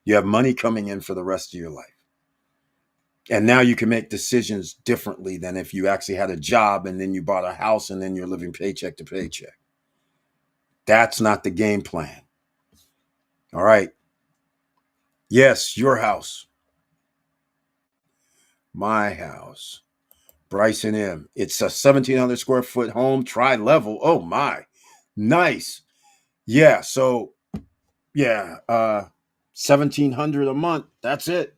You have money coming in for the rest of your life. And now you can make decisions differently than if you actually had a job and then you bought a house and then you're living paycheck to paycheck. That's not the game plan. All right. Yes, your house. My house. Bryson M. It's a 1,700 square foot home, tri-level. Oh my. Nice. Yeah, so yeah, 1,700 a month. That's it.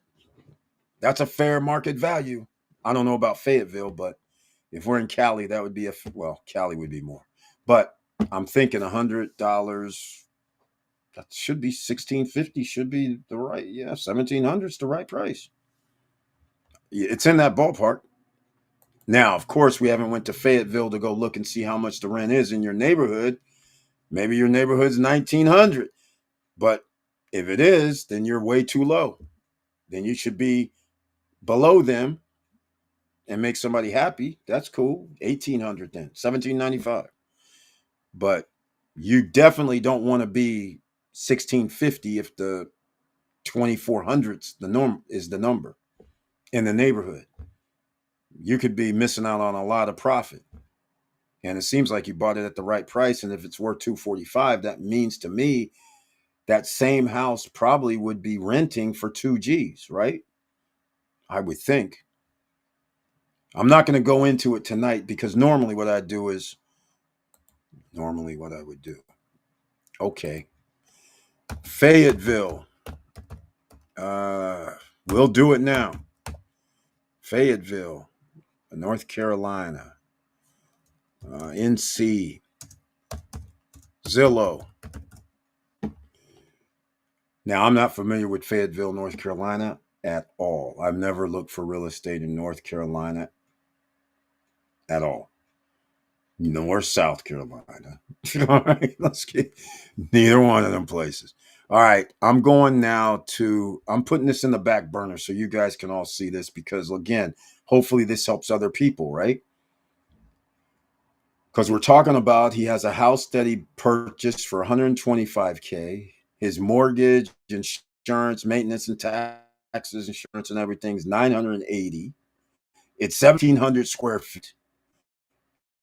That's a fair market value. I don't know about Fayetteville, but if we're in Cali, that would be well, Cali would be more. But I'm thinking $100. That should be 1,650. Should be the right. Yeah, 1,700 is the right price. It's in that ballpark. Now, of course, we haven't went to Fayetteville to go look and see how much the rent is in your neighborhood. Maybe your neighborhood's 1,900, but if it is, then you're way too low. Then you should be below them and make somebody happy, that's cool. 1800 then, 1795. But you definitely don't want to be 1650 if the 2400s the norm is the number in the neighborhood. You could be missing out on a lot of profit. And it seems like you bought it at the right price. And if it's worth 245, that means to me that same house probably would be renting for 2 G's, right? I would think. I'm not going to go into it tonight because normally what I would do. Okay. Fayetteville. Uh, we'll do it now. Fayetteville, North Carolina. NC. Zillow. Now, I'm not familiar with Fayetteville, North Carolina at all. I've never looked for real estate in North Carolina at all. Nor South Carolina. All right, let's get neither one of them places. All right, I'm putting this in the back burner so you guys can all see this because, again, hopefully this helps other people, right? Because we're talking about he has a house that he purchased for 125K. His mortgage, insurance, maintenance, and taxes, insurance, and everything is 980. It's 1,700 square feet.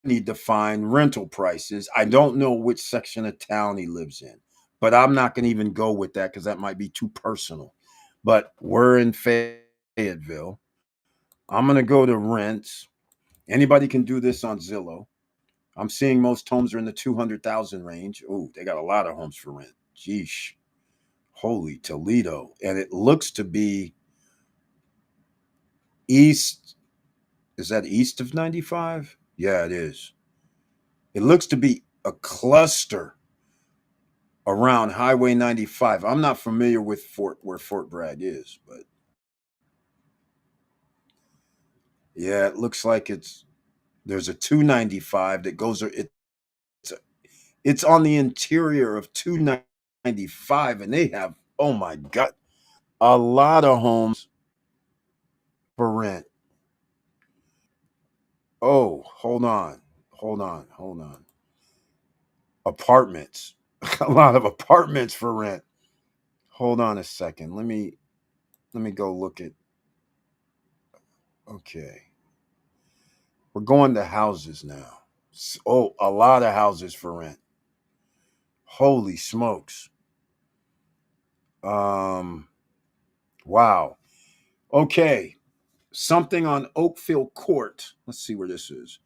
Need to find rental prices. I don't know which section of town he lives in, but I'm not going to even go with that because that might be too personal. But we're in Fayetteville. I'm going to go to rents. Anybody can do this on Zillow. I'm seeing most homes are in the 200,000 range. Oh, they got a lot of homes for rent. Geesh. Holy Toledo. And it looks to be east. Is that east of 95? Yeah, it is. It looks to be a cluster around Highway 95. I'm not familiar with where Fort Bragg is, but yeah, it looks like there's a 295 that goes it's on the interior of 295 and they have, oh my god, a lot of homes for rent. Oh, hold on. Hold on. Hold on. Apartments. A lot of apartments for rent. Hold on a second. Let me go look at. Okay. We're going to houses now. Oh, a lot of houses for rent. Holy smokes. Um wow. Okay. Something on Oakville Court. Let's see where this is.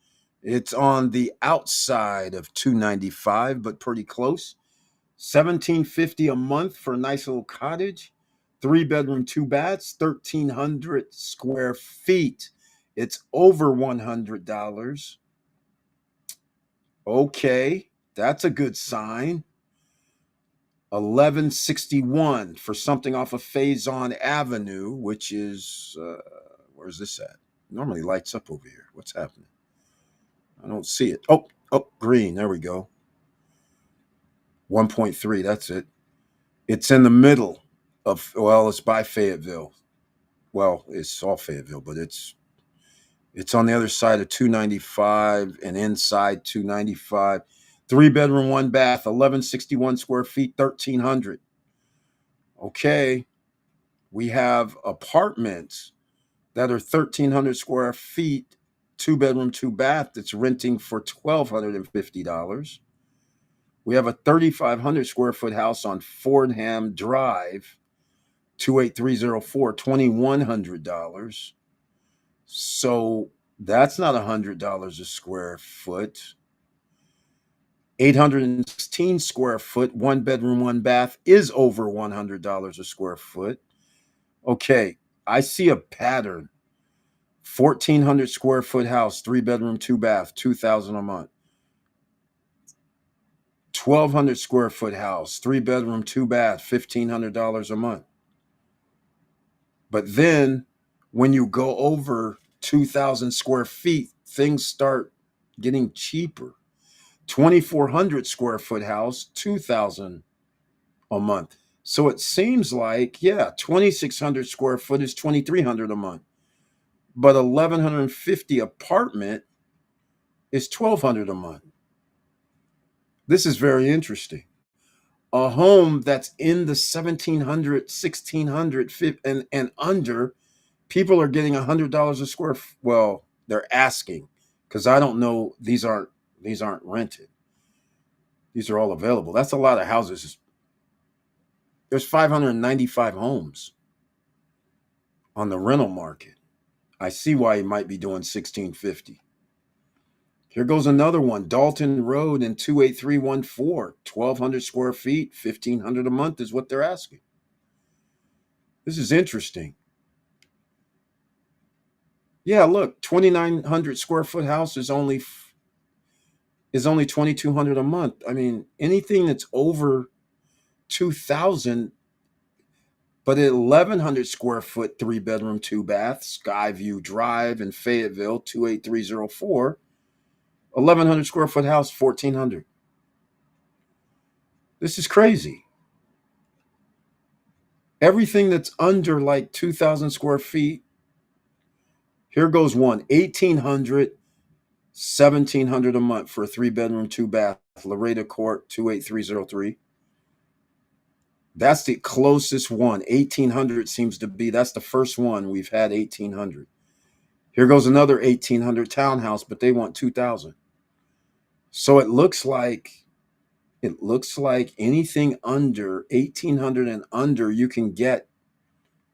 It's on the outside of 295, but pretty close. 1750 a month for a nice little cottage. 3 bedroom, 2 baths, 1,300 square feet. It's over $100. Okay, that's a good sign. 1161 for something off of Faison Avenue, which is where's this at? Normally lights up over here. What's happening? I don't see it. Oh, green. There we go. 1.3. That's it. It's in the middle of, well, it's by Fayetteville. Well, it's all Fayetteville, but it's on the other side of 295 and inside 295. 3 bedroom, 1 bath, 1161 square feet, 1,300. Okay. We have apartments that are 1,300 square feet, 2 bedroom, 2 bath that's renting for $1,250. We have a 3,500 square foot house on Fordham Drive, 28304, $2,100. So that's not $100 a square foot. 816 square foot, 1 bedroom, 1 bath is over $100 a square foot. Okay, I see a pattern. 1,400 square foot house, 3 bedroom, 2 bath, 2,000 a month. 1,200 square foot house, 3 bedroom, 2 bath, $1,500 a month. But then when you go over 2,000 square feet, things start getting cheaper. 2,400 square foot house, 2,000 a month. So it seems like, yeah, 2,600 square foot is 2,300 a month. but 1,150 apartment is 1,200 a month. This is very interesting. A home that's in the 1,700, 1,600 and under, people are getting $100 a square. Well, they're asking, because I don't know. These aren't rented. These are all available. That's a lot of houses. There's 595 homes on the rental market. I see why you might be doing 1,650. Here goes another one. Dalton Road in 28314, 1,200 square feet, 1,500 a month is what they're asking. This is interesting. Yeah, look, 2,900 square foot house is only 2,200 a month. I mean, anything that's over 2,000, but at 1,100 square foot, 3 bedroom, 2 bath, Skyview Drive in Fayetteville, 28304, 1,100 square foot house, 1,400. This is crazy. Everything that's under like 2,000 square feet. Here goes one, 1,800, 1,700 a month for a 3 bedroom, 2 bath, Loretta Court, 28303. That's the closest one. 1,800 seems to be, that's the first one we've had, 1,800. Here goes another 1,800 townhouse, but they want 2,000. So it looks like anything under 1,800 and under, you can get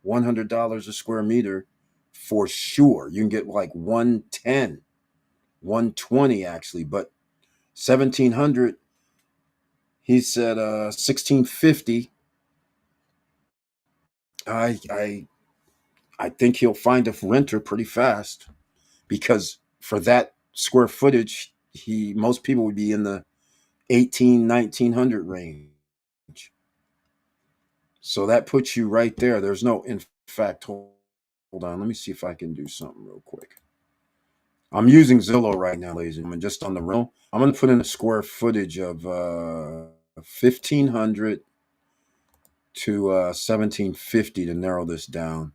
$100 a square meter for sure. You can get like 110, 120 actually, but 1,700. He said 1,650. I think he'll find a renter pretty fast, because for that square footage, most people would be in the 1,900 range. So that puts you right there. There's no, in fact, hold on. Let me see if I can do something real quick. I'm using Zillow right now, ladies and gentlemen, just on the rental. I'm going to put in a square footage of 1,500 to 1,750 to narrow this down,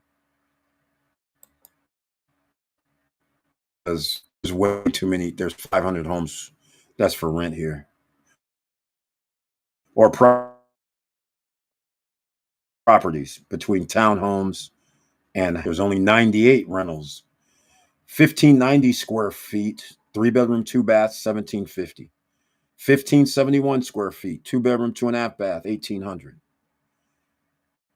because there's way too many. There's 500 homes that's for rent here, or properties between townhomes, and there's only 98 rentals. 1,590 square feet, 3 bedroom, 2 baths, 1,750. 1,571 square feet, 2 bedroom, 2.5 bath, 1,800.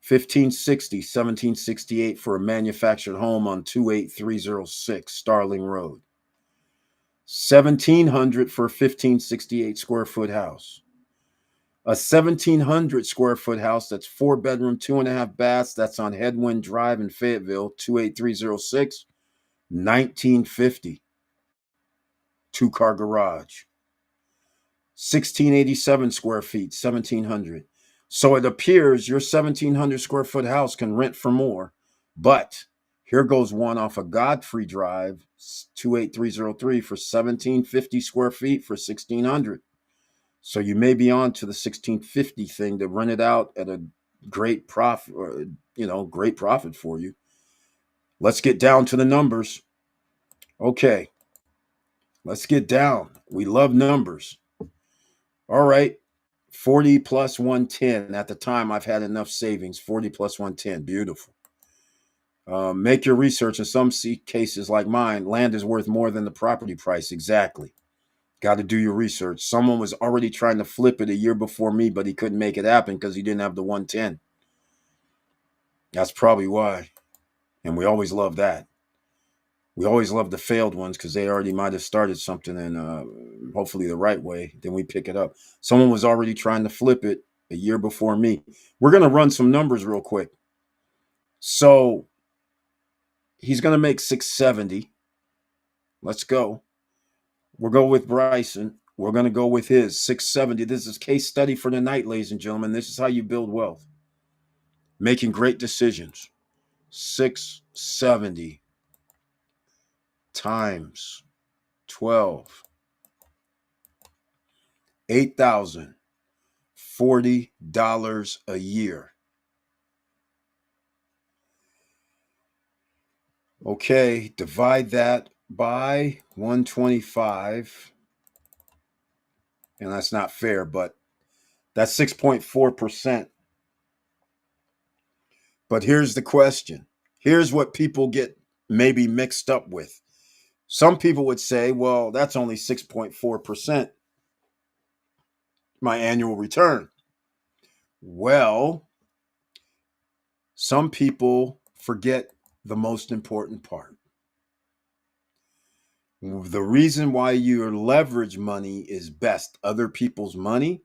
1,560, 1,768 for a manufactured home on 28306 Starling Road. 1,700 for a 1,568 square foot house. A 1,700 square foot house that's 4 bedroom, 2.5 baths, that's on Headwind Drive in Fayetteville, 28306, 1,950. 2-car garage. 1,687 square feet, 1,700. So it appears your 1,700 square foot house can rent for more. But here goes one off of Godfrey Drive, 28303 for 1,750 square feet for 1,600. So you may be on to the 1,650 thing to rent it out at a great profit, or, great profit for you. Let's get down to the numbers. Okay, let's get down. We love numbers. All right. 40 plus 110. At the time, I've had enough savings. 40 plus 110. Beautiful. Make your research. In some cases like mine, land is worth more than the property price. Exactly. Got to do your research. Someone was already trying to flip it a year before me, but he couldn't make it happen because he didn't have the 110. That's probably why. And we always love that. We always love the failed ones, because they already might have started something, and hopefully the right way. Then we pick it up. Someone was already trying to flip it a year before me. We're going to run some numbers real quick. So he's going to make 670. Let's go. We'll go with Bryson. We're going to go with his 670. This is case study for the night, ladies and gentlemen. This is how you build wealth. Making great decisions. 670 times 12. 8,040 a year. Okay, divide that by 125. And that's not fair, but that's 6.4%. But here's the question. Here's what people get maybe mixed up with. Some people would say, well, that's only 6.4%, my annual return. Well, some people forget the most important part. The reason why your leverage money is best, other people's money,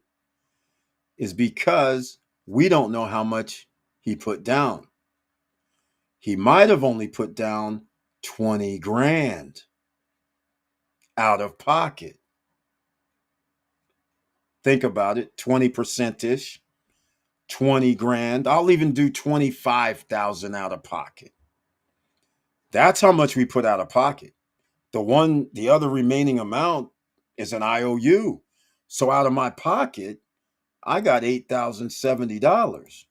is because we don't know how much he put down. He might have only put down 20 grand out of pocket. Think about it, 20% ish, 20 grand. I'll even do 25,000 out of pocket. That's how much we put out of pocket. The other remaining amount is an IOU. So out of my pocket, I got $8,070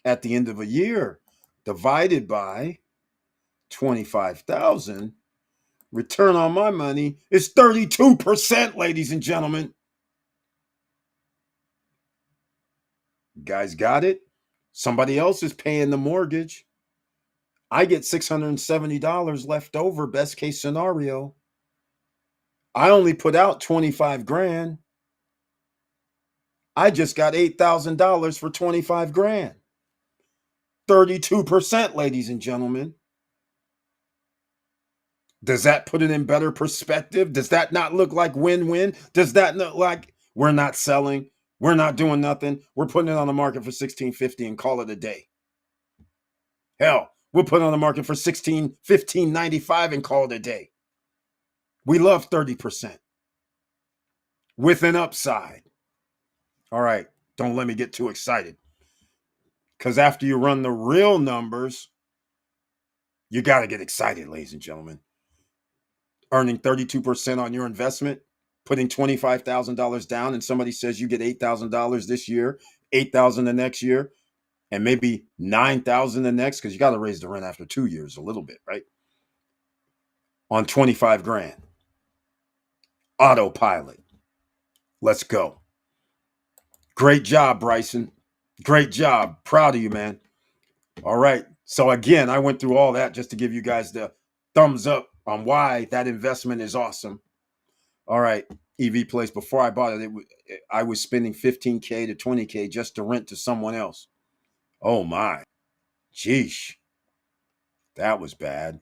at the end of a year, divided by 25,000. Return on my money is 32%, ladies and gentlemen. You guys got it? Somebody else is paying the mortgage. I get $670 left over, best case scenario. I only put out 25 grand. I just got $8,000 for 25 grand. 32%, ladies and gentlemen. Does that put it in better perspective? Does that not look like win-win? Does that look like we're not selling? We're not doing nothing. We're putting it on the market for $16.50 and call it a day. Hell, we'll put it on the market for $15.95 and call it a day. We love 30% with an upside. All right, don't let me get too excited. Because after you run the real numbers, you got to get excited, ladies and gentlemen. Earning 32% on your investment, putting $25,000 down, and somebody says you get $8,000 this year, $8,000 the next year, and maybe $9,000 the next, because you got to raise the rent after 2 years a little bit, right? On 25 grand. Autopilot. Let's go. Great job, Bryson. Great job. Proud of you, man. All right. So again, I went through all that just to give you guys the thumbs up on why that investment is awesome. All right, EV Place. Before I bought it, I was spending 15K to 20K just to rent to someone else. Oh my, sheesh, that was bad.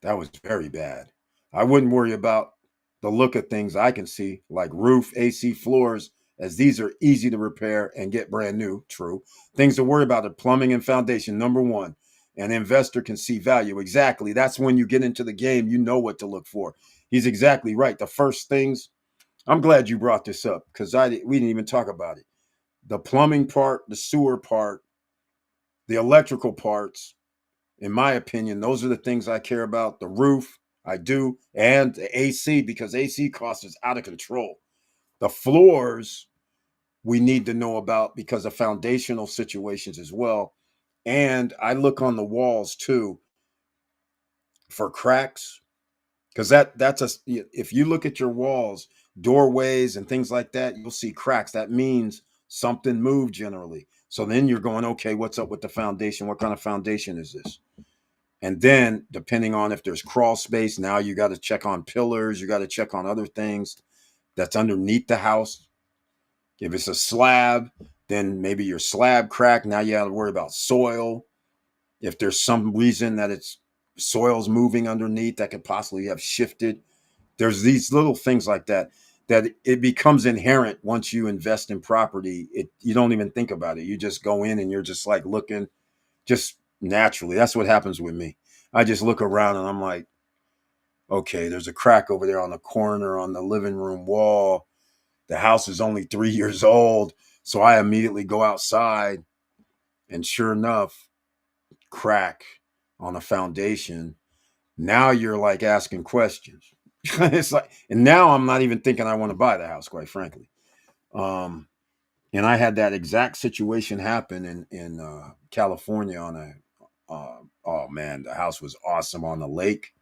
That was very bad. I wouldn't worry about the look of things I can see, like roof, AC, floors, as these are easy to repair and get brand new. True. Things to worry about are plumbing and foundation. Number one, an investor can see value. Exactly. That's when you get into the game, you know what to look for. He's exactly right. The first things, I'm glad you brought this up because we didn't even talk about it. The plumbing part, the sewer part, the electrical parts, in my opinion, those are the things I care about. The roof, I do, and the AC, because AC cost is out of control. The floors, we need to know about because of foundational situations as well. And I look on the walls too for cracks, because if you look at your walls, doorways and things like that, you'll see cracks. That means something moved generally. So then you're going, okay, what's up with the foundation? What kind of foundation is this? And then, depending on if there's crawl space, now you got to check on pillars. You got to check on other things that's underneath the house. If it's a slab, then maybe your slab cracked. Now you got to worry about soil. If there's some reason that it's soil's moving underneath that could possibly have shifted, there's these little things like that it becomes inherent once you invest in property. You don't even think about it. You just go in and you're just like looking, just naturally. That's what happens with me. I just look around and I'm like, okay, there's a crack over there on the corner on the living room wall. The house is only 3 years old. So I immediately go outside and sure enough, crack on the foundation. Now you're like asking questions. It's like, and now I'm not even thinking I want to buy the house, quite frankly. Um, and I had that exact situation happen in California Oh man, the house was awesome on the lake.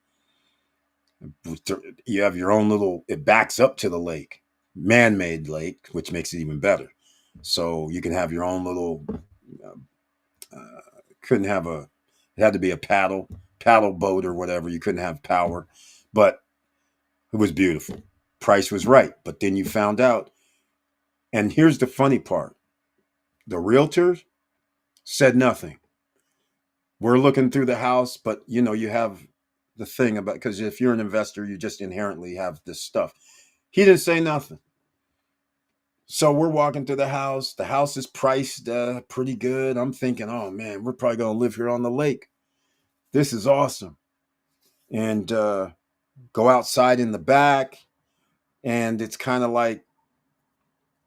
You have your own little. It backs up to the lake, man-made lake, which makes it even better. So you can have your own little. Uh, couldn't have a. It had to be a paddle boat or whatever. You couldn't have power, but it was beautiful. Price was right, but then you found out. And here's the funny part: the realtors said nothing. We're looking through the house, but you have the thing about, because if you're an investor, you just inherently have this stuff. He didn't say nothing. So we're walking through the house. The house is priced pretty good. I'm thinking, oh man, we're probably going to live here on the lake. This is awesome. And go outside in the back. And it's kind of like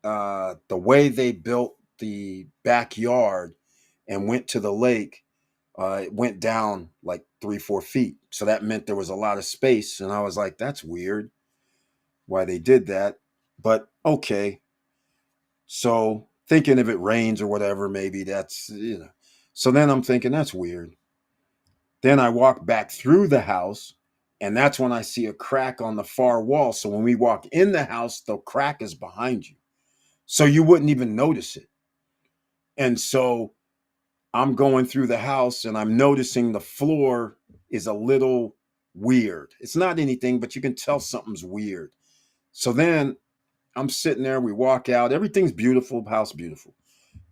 the way they built the backyard and went to the lake. It went down like 3, 4 feet. So that meant there was a lot of space. And I was like, that's weird why they did that. But okay. So thinking if it rains or whatever, maybe that's. So then I'm thinking that's weird. Then I walk back through the house, and that's when I see a crack on the far wall. So when we walk in the house, the crack is behind you. So you wouldn't even notice it. And so I'm going through the house and I'm noticing the floor is a little weird. It's not anything, but you can tell something's weird. So then I'm sitting there, we walk out, everything's beautiful, house beautiful.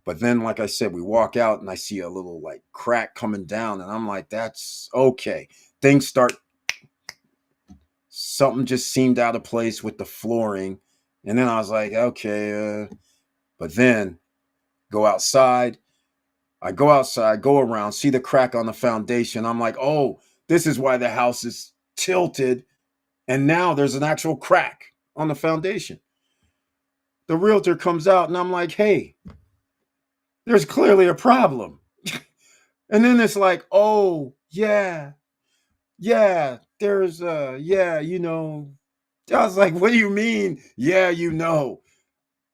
But then, like I said, we walk out and I see a little like crack coming down, and I'm like, that's okay. Things start, something just seemed out of place with the flooring. And then I was like, okay. But then go outside. I go outside, go around, see the crack on the foundation. I'm like, oh, this is why the house is tilted. And now there's an actual crack on the foundation. The realtor comes out and I'm like, hey, there's clearly a problem. And then it's like, oh, yeah, yeah, there's, yeah, I was like, what do you mean? Yeah,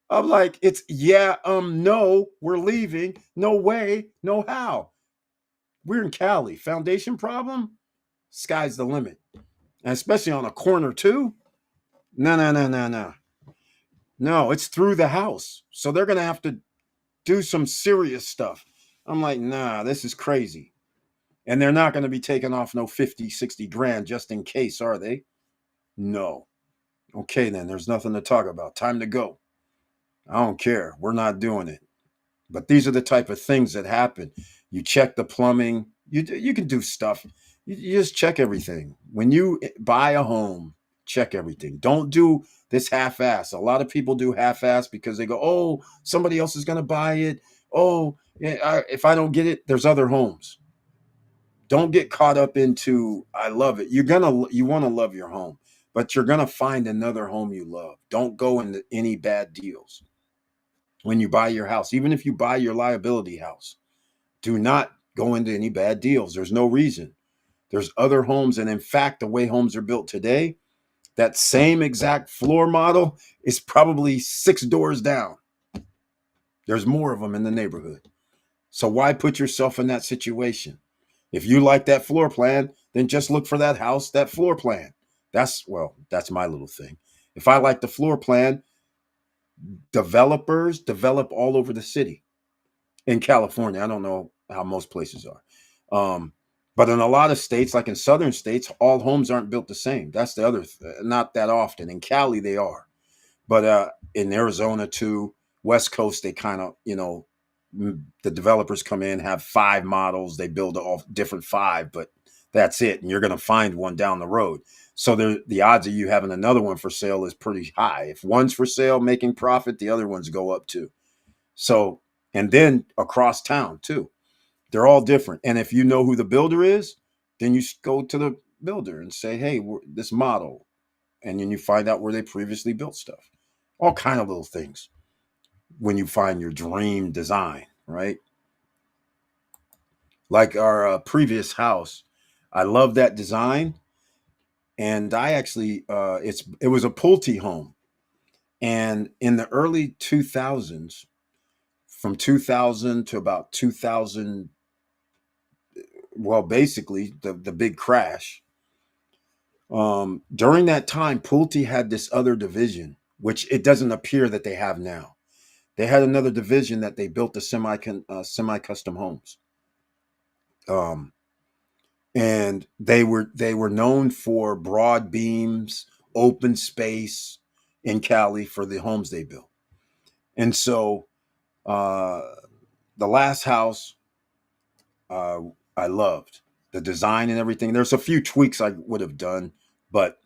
I'm like, it's, yeah, no, we're leaving. No way, no how. We're in Cali. Foundation problem? Sky's the limit. And especially on a corner, too. No, no, no, no, no. No, it's through the house. So they're going to have to do some serious stuff. I'm like, nah, this is crazy. And they're not going to be taking off no 50, 60 grand just in case, are they? No. Okay, then there's nothing to talk about. Time to go. I don't care. We're not doing it. But these are the type of things that happen. You check the plumbing. You can do stuff. You just check everything. When you buy a home, check everything. Don't do this half-ass. A lot of people do half-ass because they go, "Oh, somebody else is going to buy it. Oh, yeah, if I don't get it, there's other homes." Don't get caught up into I love it. You want to love your home, but you're gonna find another home you love. Don't go into any bad deals when you buy your house. Even if you buy your liability house, do not go into any bad deals. There's no reason. There's other homes, and in fact, the way homes are built today, that same exact floor model is probably 6 doors down. There's more of them in the neighborhood. So why put yourself in that situation? If you like that floor plan, then just look for that house, that floor plan. That's my little thing. If I like the floor plan, developers develop all over the city. In California, I don't know how most places are. But in a lot of states, like in southern states, all homes aren't built the same. That's the other, not that often. In Cali, they are. But in Arizona too, West Coast, they kind of, the developers come in, have 5 models, they build all different 5, but that's it. And you're going to find one down the road. So the odds of you having another one for sale is pretty high. If one's for sale, making profit, the other ones go up too. So, and then across town too, they're all different. And if you know who the builder is, then you go to the builder and say, hey, this model. And then you find out where they previously built stuff. All kind of little things when you find your dream design, right? Like our previous house, I love that design, and I actually it was a Pulte home, and in the early 2000s, from 2000 to about 2000, well, basically the big crash. During that time, Pulte had this other division, which it doesn't appear that they have now. They had another division that they built the semi custom homes. Um, and they were known for broad beams, open space in Cali for the homes they built. And so uh, the last house uh, I loved the design and everything. There's a few tweaks I would have done, but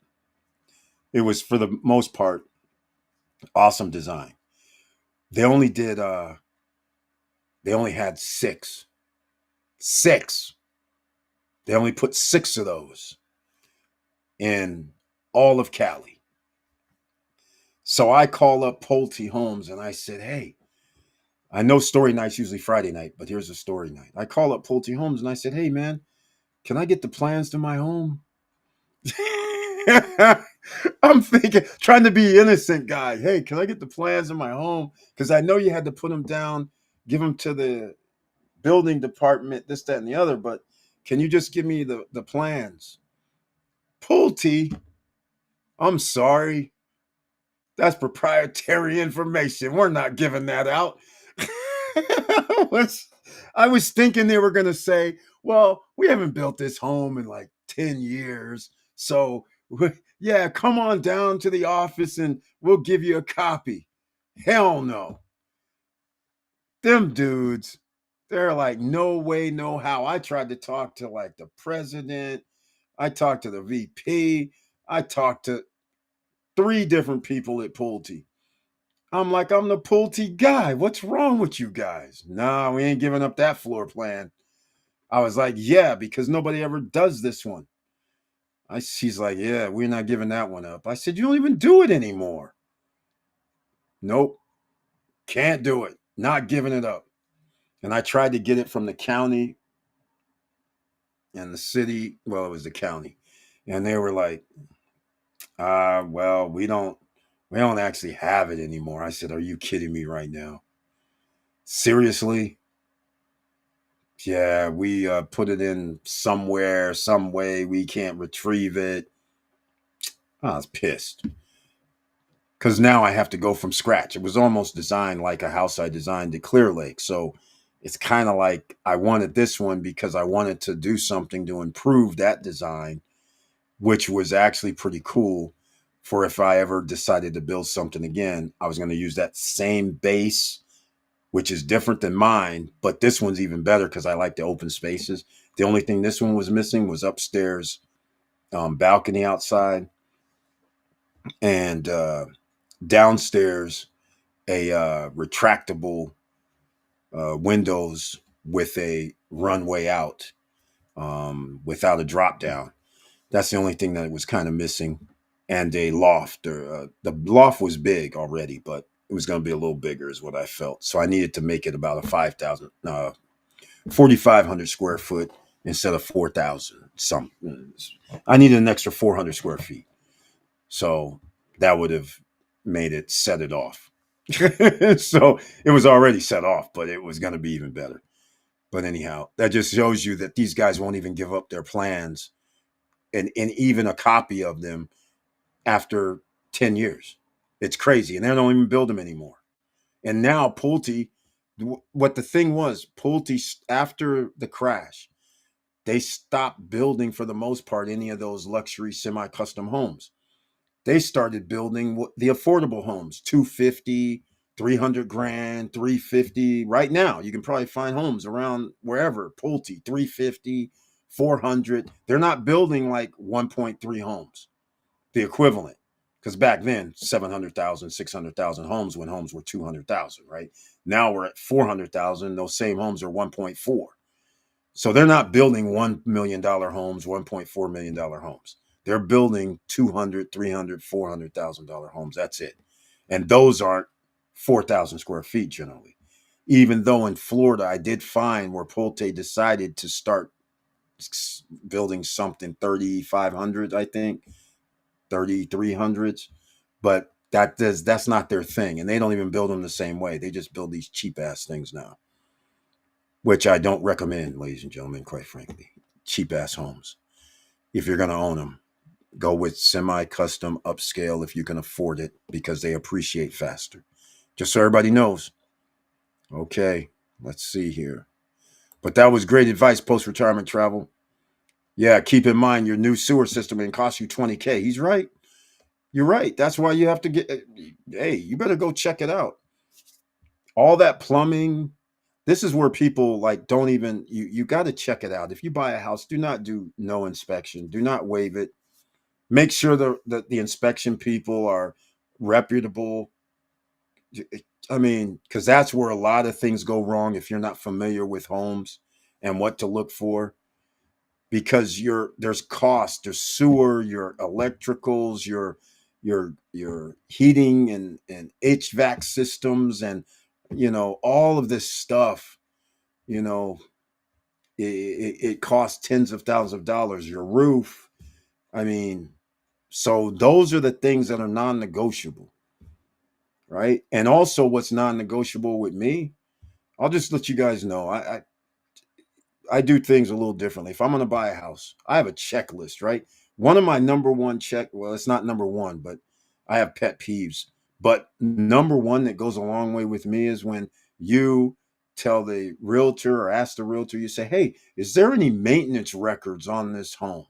it was for the most part awesome design. They only did they only had six. They only put six of those in all of Cali. So I call up Pulte Homes and I said, "Hey, I know story night's usually Friday night, but here's a story night." I call up Pulte Homes and I said, "Hey, man, can I get the plans to my home?" I'm thinking, trying to be innocent guy. Hey, can I get the plans in my home? Because I know you had to put them down, give them to the building department, this, that, and the other. But can you just give me the plans? Pulte, I'm sorry. That's proprietary information. We're not giving that out. I was thinking they were going to say, well, we haven't built this home in like 10 years. So, yeah, come on down to the office and we'll give you a copy. Hell no. Them dudes, they're like, no way, no how. I tried to talk to like the president. I talked to the VP. I talked to three different people at Pulte. I'm like, I'm the Pulte guy. What's wrong with you guys? Nah, we ain't giving up that floor plan. I was like, yeah, because nobody ever does this one. She's like, yeah, we're not giving that one up. I said, you don't even do it anymore. Nope, can't do it. Not giving it up. And I tried to get it from the county and the city. Well, it was the county. And they were like, well, we don't actually have it anymore. I said, are you kidding me right now? Seriously? Yeah, we put it in somewhere, some way. We can't retrieve it. I was pissed because now I have to go from scratch. It was almost designed like a house I designed at Clear Lake. So it's kind of like I wanted this one because I wanted to do something to improve that design, which was actually pretty cool for if I ever decided to build something again. I was going to use that same base, which is different than mine, but this one's even better because I like the open spaces. The only thing this one was missing was upstairs balcony outside and downstairs a retractable windows with a runway out without a drop down. That's the only thing that was kind of missing, and a loft. The loft was big already, but it was going to be a little bigger, is what I felt. So I needed to make it about a 4,500 square foot instead of 4,000. Something. I needed an extra 400 square feet, so that would have made it set it off. So it was already set off, but it was going to be even better. But anyhow, that just shows you that these guys won't even give up their plans and even a copy of them after 10 years. It's crazy. And they don't even build them anymore. And now Pulte, what the thing was, Pulte, after the crash, they stopped building for the most part any of those luxury semi custom homes. They started building the affordable homes, 250, 300 grand, 350. Right now, you can probably find homes around wherever, Pulte, 350, 400. They're not building like 1.3 homes, the equivalent. Because back then, 700,000, 600,000 homes when homes were 200,000, right? Now we're at 400,000. Those same homes are 1.4. So they're not building $1 million homes, $1.4 million homes. They're building 200, 300, $400,000 homes. That's it. And those aren't 4,000 square feet generally. Even though in Florida, I did find where Pulte decided to start building something 3,500, I think, 3,300s. But that's not their thing. And they don't even build them the same way. They just build these cheap ass things now, which I don't recommend, ladies and gentlemen, quite frankly. cheap ass homes. If you're going to own them, go with semi-custom upscale if you can afford it because they appreciate faster. Just so everybody knows. Okay, let's see here. But that was great advice, post-retirement travel. Yeah, keep in mind your new sewer system and cost you 20K. He's right. You're right. That's why you have to get hey, you better go check it out. All that plumbing, this is where people like don't even you got to check it out. If you buy a house, do not do no inspection. Do not waive it. Make sure the inspection people are reputable. I mean, because that's where a lot of things go wrong if you're not familiar with homes and what to look for. Because there's cost, there's sewer, your electricals, your heating and HVAC systems, and all of this stuff. You know, it costs tens of thousands of dollars. Your roof. I mean, so those are the things that are non-negotiable, right? And also, what's non-negotiable with me, I'll just let you guys know. I do things a little differently. If I'm going to buy a house, I have a checklist, right? One of my number one well, it's not number one, but I have pet peeves. But number one that goes a long way with me is when you tell the realtor or ask the realtor, you say, hey, is there any maintenance records on this home?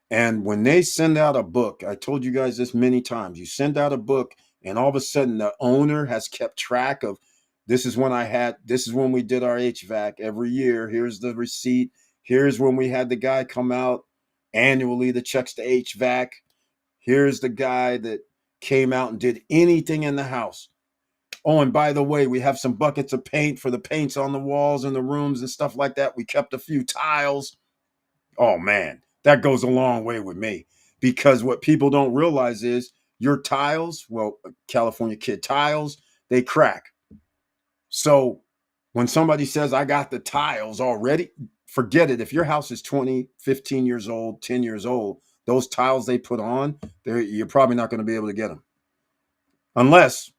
And when they send out a book, I told you guys this many times, you send out a book and all of a sudden the owner has kept track of this is when we did our HVAC every year. Here's the receipt. Here's when we had the guy come out annually that checks the HVAC. Here's the guy that came out and did anything in the house. Oh, and by the way, we have some buckets of paint for the paints on the walls and the rooms and stuff like that. We kept a few tiles. Oh man, that goes a long way with me because what people don't realize is your tiles, well, California kid tiles, they crack. So when somebody says, I got the tiles already, forget it. If your house is 20, 15 years old, 10 years old, those tiles they put on, you're probably not going to be able to get them. Unless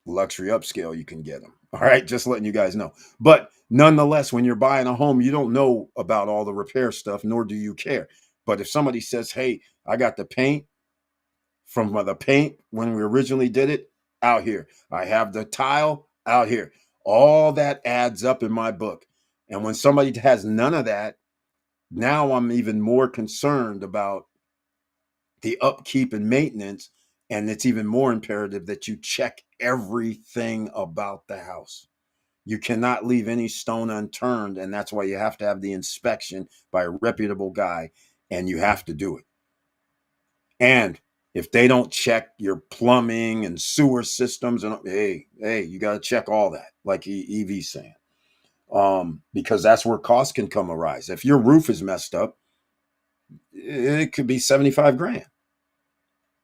luxury upscale, you can get them. All right, just letting you guys know. But nonetheless, when you're buying a home, you don't know about all the repair stuff, nor do you care. But if somebody says, hey, I got the paint from the paint when we originally did it out here, I have the tile out here, all that adds up in my book. And when somebody has none of that, now I'm even more concerned about the upkeep and maintenance. And it's even more imperative that you check everything about the house. You cannot leave any stone unturned. And that's why you have to have the inspection by a reputable guy, and you have to do it. And if they don't check your plumbing and sewer systems, and hey, you got to check all that, like EV's saying, because that's where costs can come arise. If your roof is messed up, it could be 75 grand,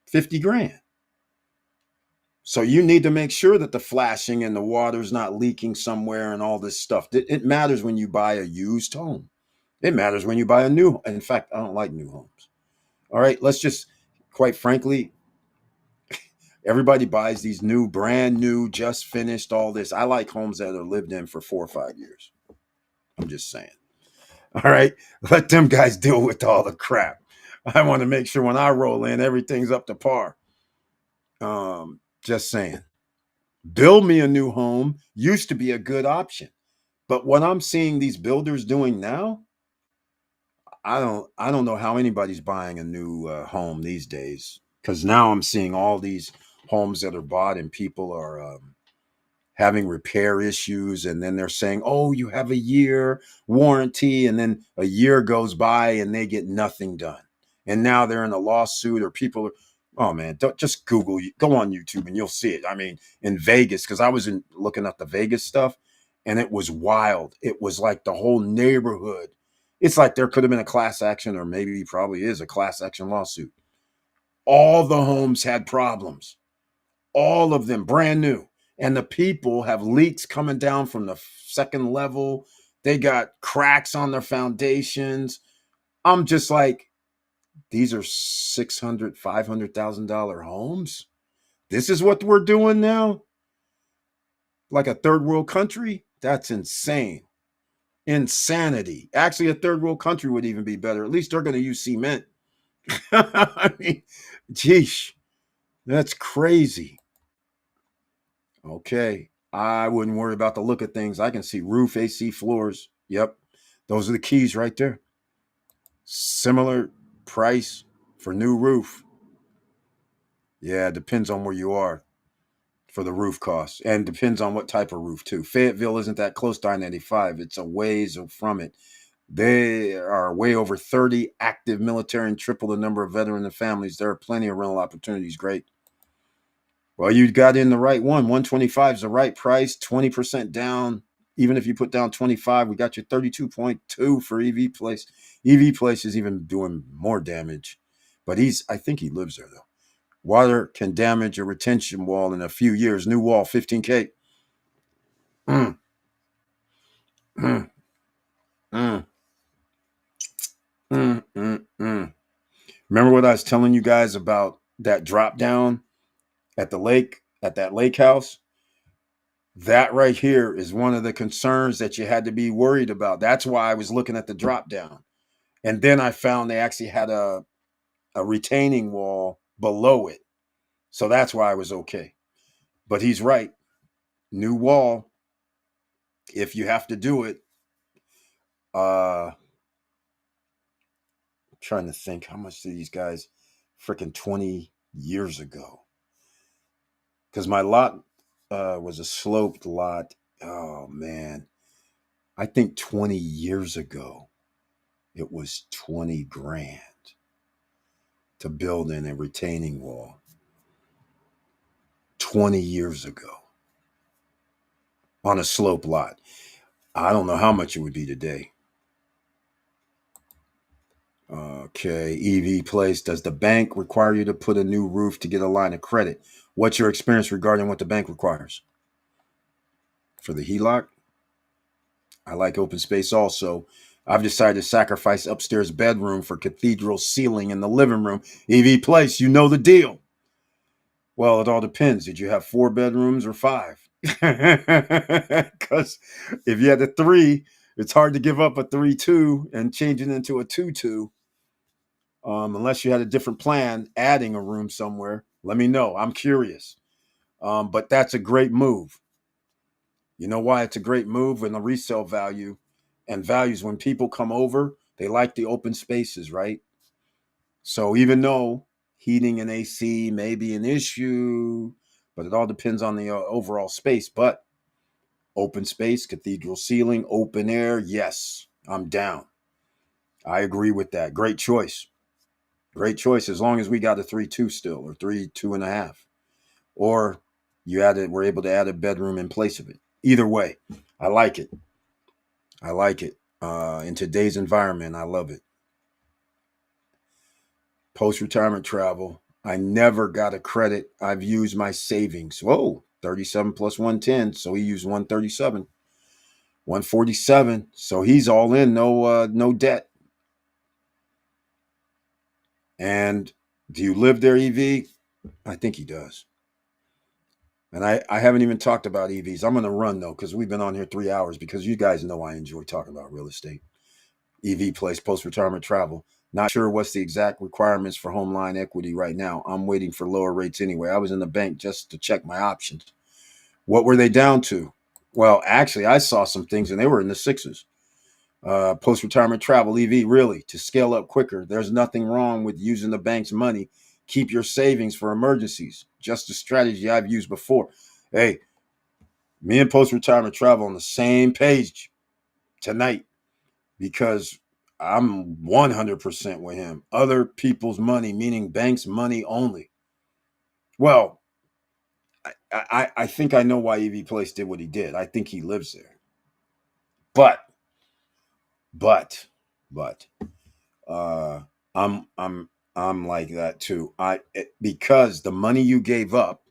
50 grand. So you need to make sure that the flashing and the water's not leaking somewhere and all this stuff. It matters when you buy a used home. It matters when you buy a new. In fact, I don't like new homes. All right, let's just, quite frankly, everybody buys these new, brand new, just finished, all this. I like homes that are lived in for 4 or 5 years. I'm just saying. All right, let them guys deal with all the crap. I want to make sure when I roll in, everything's up to par. Just saying. Build me a new home used to be a good option. But what I'm seeing these builders doing now, I don't know how anybody's buying a new home these days, because now I'm seeing all these homes that are bought and people are having repair issues, and then they're saying, oh, you have a year warranty, and then a year goes by and they get nothing done, and now they're in a lawsuit, or people are, oh man, don't just go on YouTube and you'll see it. I mean, in Vegas, because I was looking at the Vegas stuff, and it was wild. It was like the whole neighborhood, it's like there could have been a class action, or maybe probably is a class action lawsuit. All the homes had problems, all of them brand new, and the people have leaks coming down from the second level. They got cracks on their foundations. I'm just like, these are 600 $500,000 homes. This is what we're doing now, like a third world country. That's insane. Insanity. Actually, a third world country would even be better. At least they're going to use cement. I mean, geesh, that's crazy. Okay. I wouldn't worry about the look of things. I can see roof, AC, floors. Yep. Those are the keys right there. Similar price for new roof. Yeah, it depends on where you are for the roof costs, and depends on what type of roof too. Fayetteville isn't that close to I-95. It's a ways from it. They are way over 30 active military and triple the number of veteran and families. There are plenty of rental opportunities. Great. Well, you got in the right one. 125 is the right price, 20% down. Even if you put down 25, we got you 32.2 for EV Place. EV Place is even doing more damage. But I think he lives there though. Water can damage a retention wall in a few years. New wall, 15K. Mm, mm, mm, mm. Remember what I was telling you guys about that drop down at the lake, at that lake house? That right here is one of the concerns that you had to be worried about. That's why I was looking at the drop down. And then I found they actually had a retaining wall below it. So that's why I was okay. But he's right. New wall, if you have to do it, I'm trying to think how much did these guys freaking 20 years ago? Because my lot was a sloped lot. Oh man. I think 20 years ago it was 20 grand to build in a retaining wall. 20 years ago on a slope lot. I don't know how much it would be today. Okay, EV Place. Does the bank require you to put a new roof to get a line of credit? What's your experience regarding what the bank requires? For the HELOC? I like open space also. I've decided to sacrifice upstairs bedroom for cathedral ceiling in the living room. EV Place, you know the deal. Well, it all depends. Did you have 4 bedrooms or 5? Because if you had a 3, it's hard to give up a 3-2 and change it into a 2-2. Unless you had a different plan, adding a room somewhere. Let me know. I'm curious. But that's a great move. You know why it's a great move? And the resale value and values, when people come over, they like the open spaces, right? So even though heating and AC may be an issue, but it all depends on the overall space. But open space, cathedral ceiling, open air, yes, I'm down. I agree with that. Great choice. Great choice. As long as we got a 3-2 still, or 3-2.5, or we're able to add a bedroom in place of it. Either way, I like it. I like it. In today's environment, I love it. Post-retirement travel. I never got a credit. I've used my savings. Whoa, 37 plus 110. So he used 137. 147. So he's all in, no debt. And do you live there, EV? I think he does. And I haven't even talked about EVs. I'm going to run though, because we've been on here 3 hours, because you guys know I enjoy talking about real estate. EV Place, post-retirement travel. Not sure what's the exact requirements for home line equity right now. I'm waiting for lower rates anyway. I was in the bank just to check my options. What were they down to? Well, actually, I saw some things and they were in the 6s. Post-retirement travel, EV, really, to scale up quicker. There's nothing wrong with using the bank's money. Keep your savings for emergencies. Just a strategy I've used before. Hey, me and post-retirement travel on the same page tonight, because I'm 100% with him. Other people's money, meaning banks' money only. Well, I think I know why EV Place did what he did. I think he lives there. But, but, but, uh, I'm I'm I'm like that too. Because the money you gave up,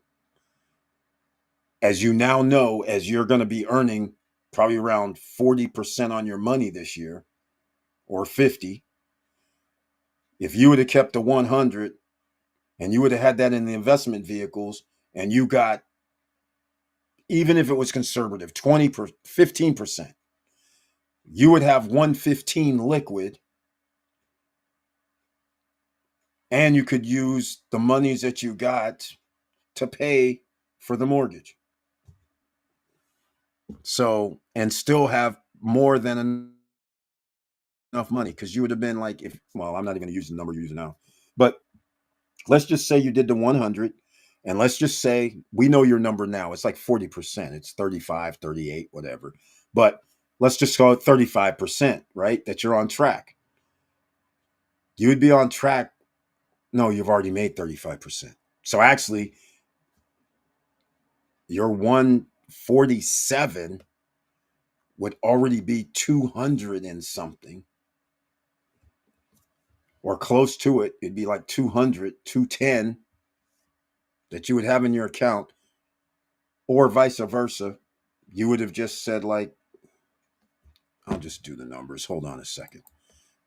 as you now know, as you're going to be earning probably around 40% on your money this year, or 50. If you would have kept the 100 and you would have had that in the investment vehicles, and you got, even if it was conservative, 15%, you would have 115 liquid, and you could use the monies that you got to pay for the mortgage. So, and still have more than enough money, because you would have been like, if, well, I'm not even going to use the number you're using now, but let's just say you did the 100, and let's just say we know your number now. It's like 40%. It's 35, 38, whatever. But let's just call it 35%, right? That you're on track. You would be on track. No, you've already made 35%. So actually, your 147 would already be 200 and something, or close to it. It'd be like 200, 210 that you would have in your account, or vice versa. You would have just said, like, I'll just do the numbers. Hold on a second.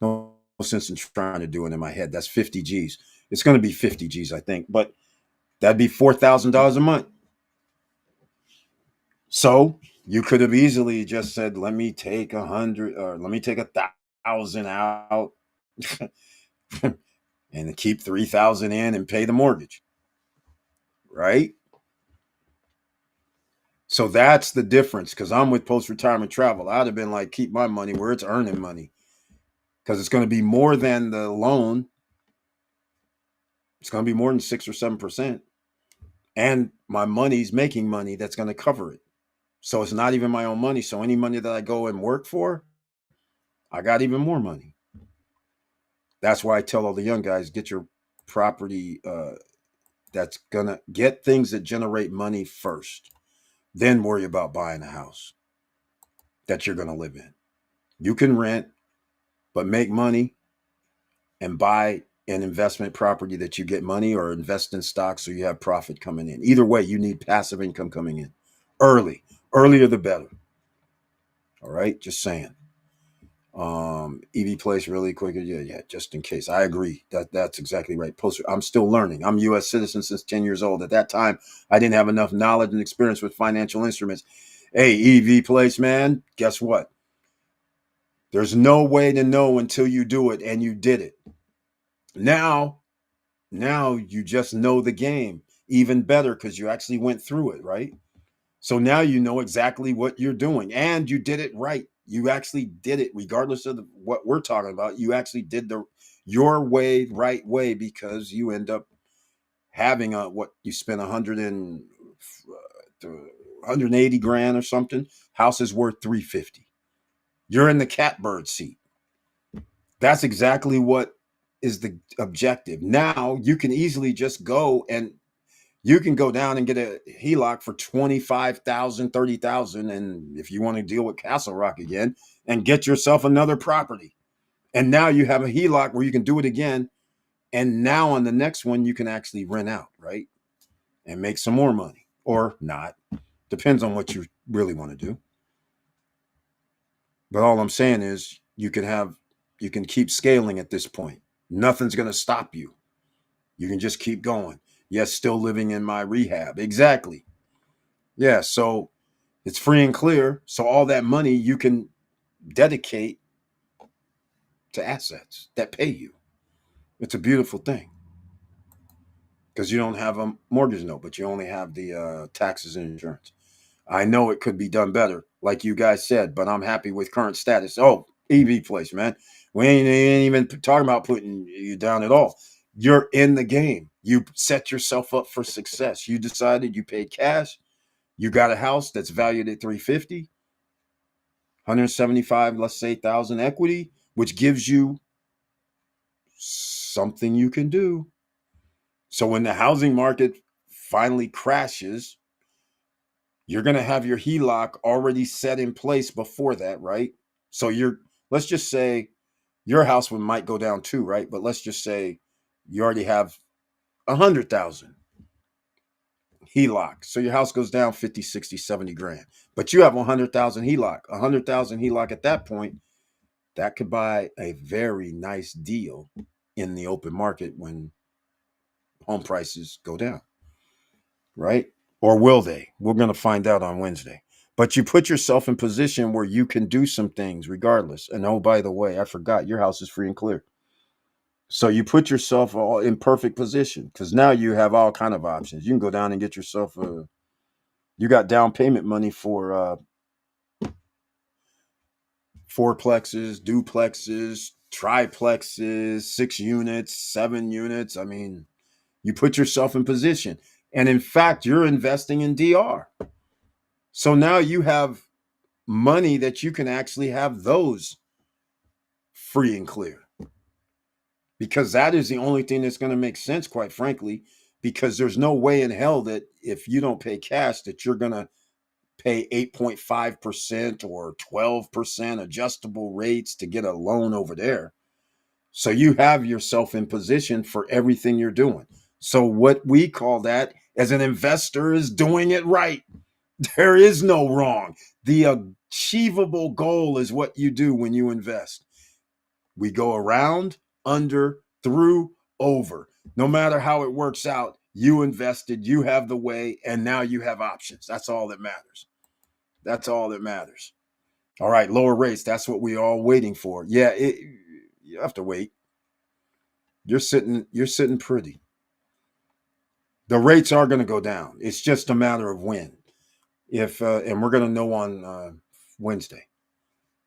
No sense in trying to do it in my head. That's 50 G's. It's going to be 50 G's, I think, but that'd be $4,000 a month. So you could have easily just said, let me take 100, or let me take 1,000 out and keep 3,000 in and pay the mortgage, right? So that's the difference, because I'm with post retirement travel. I'd have been like, keep my money where it's earning money, because it's going to be more than the loan. It's going to be more than 6 or 7%. And my money's making money that's going to cover it. So it's not even my own money. So any money that I go and work for, I got even more money. That's why I tell all the young guys, get your property that's going to get things that generate money first. Then worry about buying a house that you're going to live in. You can rent, but make money and buy an investment property that you get money, or invest in stocks so you have profit coming in. Either way, you need passive income coming in early. Earlier the better. All right, just saying. EV place really quick. Yeah, just in case. I agree. That's exactly right. I'm still learning. I'm a US citizen since 10 years old. At that time, I didn't have enough knowledge and experience with financial instruments. Hey, EV place, man, guess what? There's no way to know until you do it, and you did it. Now you just know the game even better, because you actually went through it, right? So now you know exactly what you're doing, and you did it right. You actually did it, regardless of what we're talking about. You actually did your way, right way, because you end up having what you spent 180 grand or something. House is worth 350. You're in the catbird seat. That's exactly what is the objective. Now you can easily just go, and you can go down and get a HELOC for 25,000, 30,000, and if you want to deal with Castle Rock again, and get yourself another property. And now you have a HELOC where you can do it again. And now on the next one, you can actually rent out, right? And make some more money, or not. Depends on what you really want to do. But all I'm saying is you can keep scaling at this point. Nothing's going to stop you. You can just keep going. Yes, still living in my rehab. Exactly. Yeah, so it's free and clear. So all that money you can dedicate to assets that pay you. It's a beautiful thing, because you don't have a mortgage note, but you only have the taxes and insurance. I know it could be done better, like you guys said, but I'm happy with current status. Oh, EV place, man. We ain't even talking about putting you down at all. You're in the game. You set yourself up for success. You decided, you paid cash. You got a house that's valued at 350, 175, let's say, thousand equity, which gives you something you can do. So when the housing market finally crashes, you're going to have your HELOC already set in place before that, right? So let's just say your house might go down too, right? But let's just say you already have 100,000 HELOC. So your house goes down 50, 60, 70 grand, but you have 100,000 HELOC. 100,000 HELOC at that point, that could buy a very nice deal in the open market when home prices go down, right? Or will they? We're going to find out on Wednesday. But you put yourself in position where you can do some things regardless. And oh, by the way, I forgot your house is free and clear. So you put yourself all in perfect position because now you have all kind of options. You can go down and get yourself a. You got down payment money for fourplexes, duplexes, triplexes, 6 units, 7 units. I mean, you put yourself in position, and in fact, you're investing in DR. So now you have money that you can actually have those free and clear because that is the only thing that's going to make sense, quite frankly, because there's no way in hell that if you don't pay cash that you're going to pay 8.5% or 12% adjustable rates to get a loan over there. So you have yourself in position for everything you're doing. So what we call that as an investor is doing it right. There is no wrong. The achievable goal is what you do when you invest. We go around, under, through, over. No matter how it works out, you invested, you have the way, and now you have options. That's all that matters. That's all that matters. All right, lower rates. That's what we're all waiting for. Yeah, you have to wait. You're sitting pretty. The rates are going to go down. It's just a matter of when. If and we're going to know on Wednesday.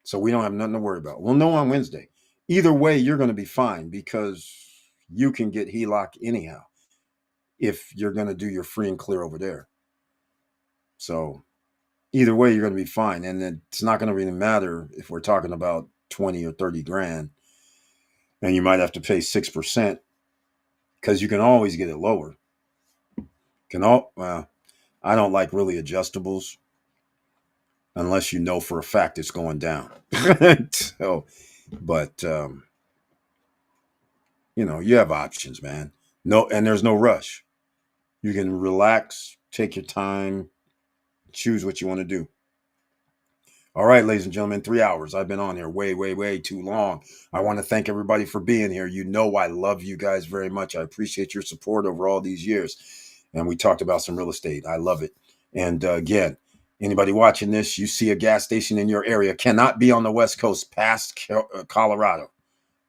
So we don't have nothing to worry about. We'll know on Wednesday. Either way, you're going to be fine because you can get HELOC anyhow if you're going to do your free and clear over there. So either way, you're going to be fine. And it's not going to really matter if we're talking about 20 or 30 grand and you might have to pay 6% because you can always get it lower. I don't like really adjustables unless you know for a fact it's going down. So, but you have options, man. No, and there's no rush. You can relax, take your time, choose what you want to do. All right, ladies and gentlemen, 3 hours. I've been on here way, way, way too long. I want to thank everybody for being here. You know I love you guys very much. I appreciate your support over all these years. And we talked about some real estate. I love it. And again, anybody watching this, you see a gas station in your area, cannot be on the West Coast past Colorado.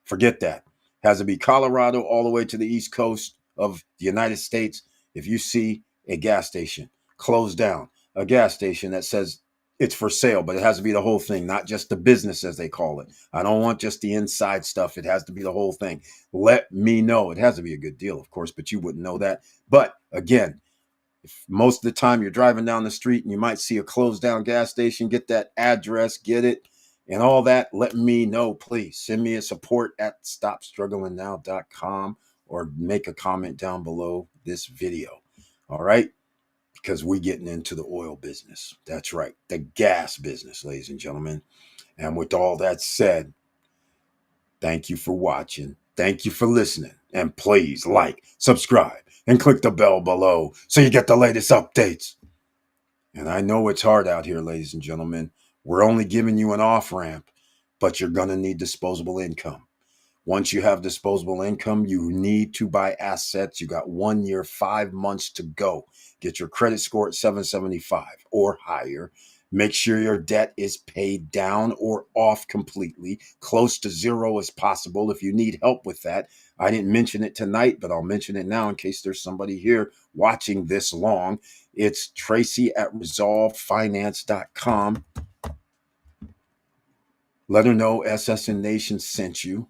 Forget that. Has to be Colorado all the way to the East Coast of the United States. If you see a gas station closed down, a gas station that says it's for sale, but it has to be the whole thing, not just the business as they call it. I don't want just the inside stuff. It has to be the whole thing. Let me know. It has to be a good deal, of course, but you wouldn't know that. But again, if most of the time you're driving down the street and you might see a closed down gas station, get that address, get it, and all that, let me know, please. Send me a support at stopstrugglingnow.com or make a comment down below this video. All right? Because we're getting into the oil business. That's right. The gas business, ladies and gentlemen. And with all that said, thank you for watching. Thank you for listening. And please like, subscribe, and click the bell below so you get the latest updates. And I know it's hard out here, ladies and gentlemen. We're only giving you an off-ramp, but you're going to need disposable income. Once you have disposable income, you need to buy assets. You got 1 year, 5 months to go. Get your credit score at 775 or higher. Make sure your debt is paid down or off completely, close to zero as possible. If you need help with that, I didn't mention it tonight, but I'll mention it now in case there's somebody here watching this long. It's Tracy at resolvefinance.com. Let her know SSN Nation sent you.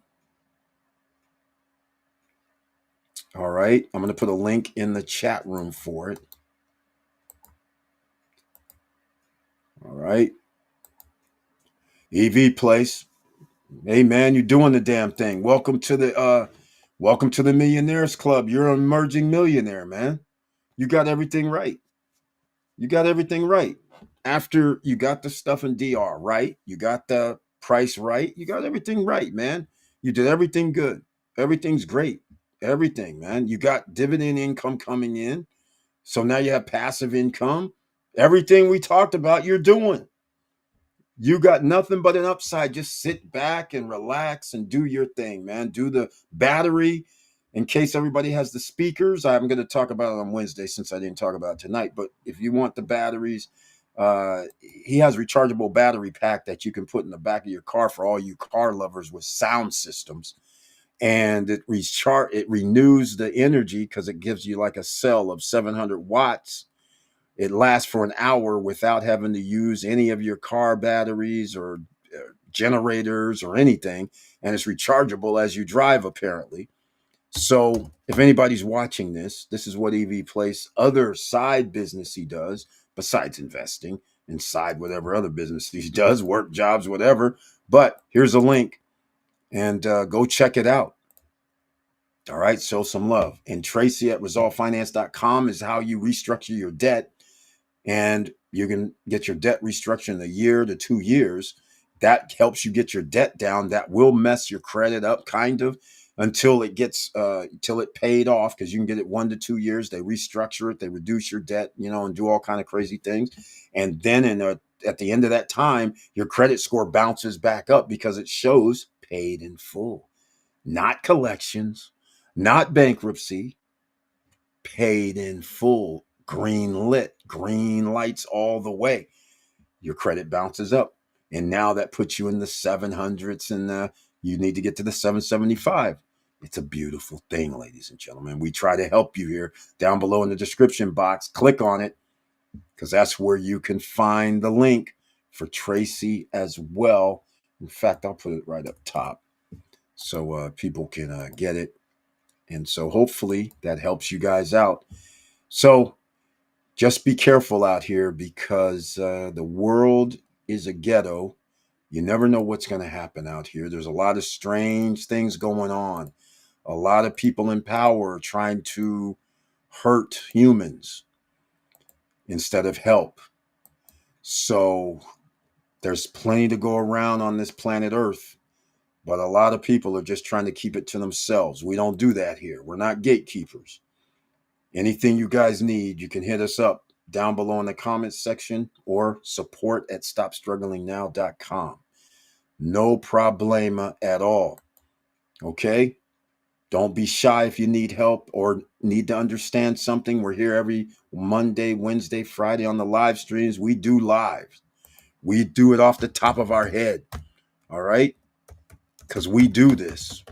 All right. I'm going to put a link in the chat room for it. All right. EV Place. Hey man, you're doing the damn thing. Welcome to the Millionaires Club. You're an emerging millionaire, man. You got everything right. You got everything right. After you got the stuff in DR right, you got the price right, you got everything right, man. You did everything good. Everything's great. Everything, man. You got dividend income coming in. So now you have passive income. Everything we talked about, you're doing. You got nothing but an upside. Just sit back and relax and do your thing, man. Do the battery. In case everybody has the speakers, I'm going to talk about it on Wednesday since I didn't talk about it tonight. But if you want the batteries, He has rechargeable battery pack that you can put in the back of your car for all you car lovers with sound systems. And it renews the energy because it gives you like a cell of 700 watts. It lasts for an hour without having to use any of your car batteries or generators or anything. And it's rechargeable as you drive, apparently. So if anybody's watching this, this is what EV Place other side business he does besides investing inside whatever other business he does, work jobs, whatever. But here's a link and go check it out. All right, show some love. And Tracy at resolvefinance.com is how you restructure your debt. And you can get your debt restructured in a year to 2 years. That helps you get your debt down. That will mess your credit up kind of until it gets until it paid off, because you can get it 1 to 2 years. They restructure it, they reduce your debt, and do all kind of crazy things. And then at the end of that time, your credit score bounces back up because it shows paid in full, not collections, not bankruptcy, paid in full, green lit, green lights all the way. Your credit bounces up. And now that puts you in the 700s, and you need to get to the 775. It's a beautiful thing, ladies and gentlemen. We try to help you here. Down below in the description box, click on it, because that's where you can find the link for Tracy as well. In fact, I'll put it right up top so people can get it. And so hopefully that helps you guys out. So just be careful out here, because the world is a ghetto. You never know what's going to happen out here. There's a lot of strange things going on. A lot of people in power trying to hurt humans instead of help. So there's plenty to go around on this planet Earth, but a lot of people are just trying to keep it to themselves. We don't do that here. We're not gatekeepers. Anything you guys need, you can hit us up down below in the comments section or support at stopstrugglingnow.com. No problema at all. Okay? Don't be shy if you need help or need to understand something. We're here every Monday, Wednesday, Friday on the live streams. We do live. We do it off the top of our head. All right? Because we do this.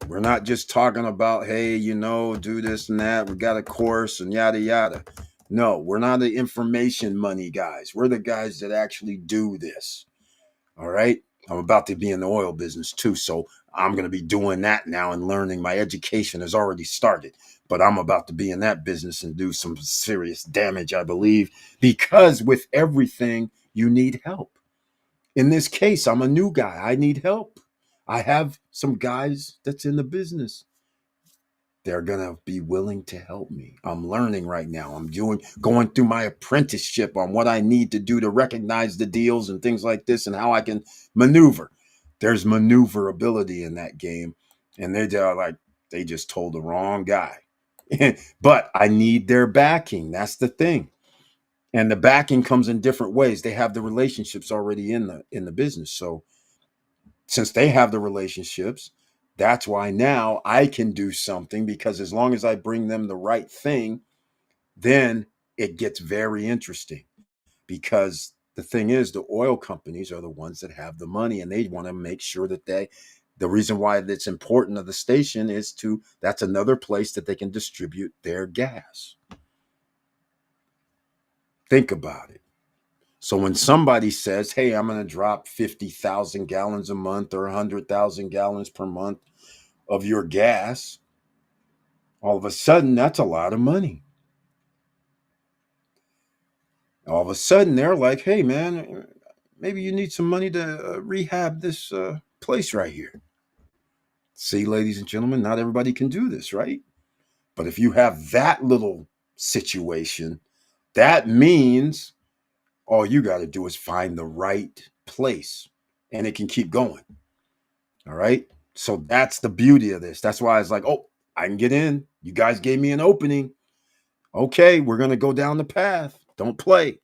We're not just talking about, hey, do this and that. We got a course and yada, yada. No, we're not the information money guys. We're the guys that actually do this. All right? I'm about to be in the oil business too, so I'm going to be doing that now and learning. My education has already started, but I'm about to be in that business and do some serious damage, I believe, because with everything, you need help. In this case, I'm a new guy. I need help. I have some guys that's in the business. They're going to be willing to help me. I'm learning right now. I'm going through my apprenticeship on what I need to do to recognize the deals and things like this and how I can maneuver. There's maneuverability in that game. And they just told the wrong guy. But I need their backing. That's the thing. And the backing comes in different ways. They have the relationships already in the business. So since they have the relationships, that's why now I can do something, because as long as I bring them the right thing, then it gets very interesting. Because the thing is, the oil companies are the ones that have the money, and they want to make sure that the reason why it's important of the station is that's another place that they can distribute their gas. Think about it. So when somebody says, hey, I'm going to drop 50,000 gallons a month or 100,000 gallons per month of your gas, all of a sudden, that's a lot of money. All of a sudden, they're like, hey, man, maybe you need some money to rehab this place right here. See, ladies and gentlemen, not everybody can do this, right? But if you have that little situation, that means all you got to do is find the right place, and it can keep going. All right. So that's the beauty of this. That's why I was like, oh, I can get in. You guys gave me an opening. Okay, we're going to go down the path. Don't play.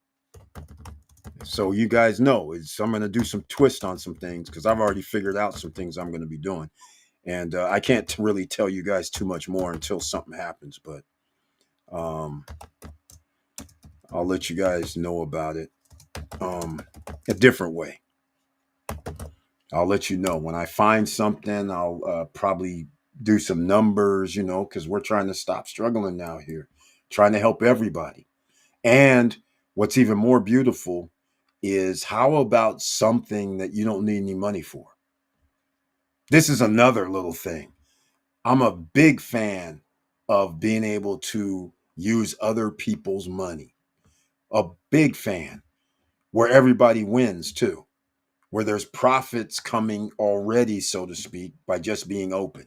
So you guys know, I'm going to do some twist on some things, because I've already figured out some things I'm going to be doing. And I can't really tell you guys too much more until something happens. But I'll let you guys know about it um, a different way. I'll let you know when I find something. I'll probably do some numbers, because we're trying to stop struggling now here, trying to help everybody. And what's even more beautiful is how about something that you don't need any money for? This is another little thing. I'm a big fan of being able to use other people's money. A big fan where everybody wins too, where there's profits coming already, so to speak, by just being open.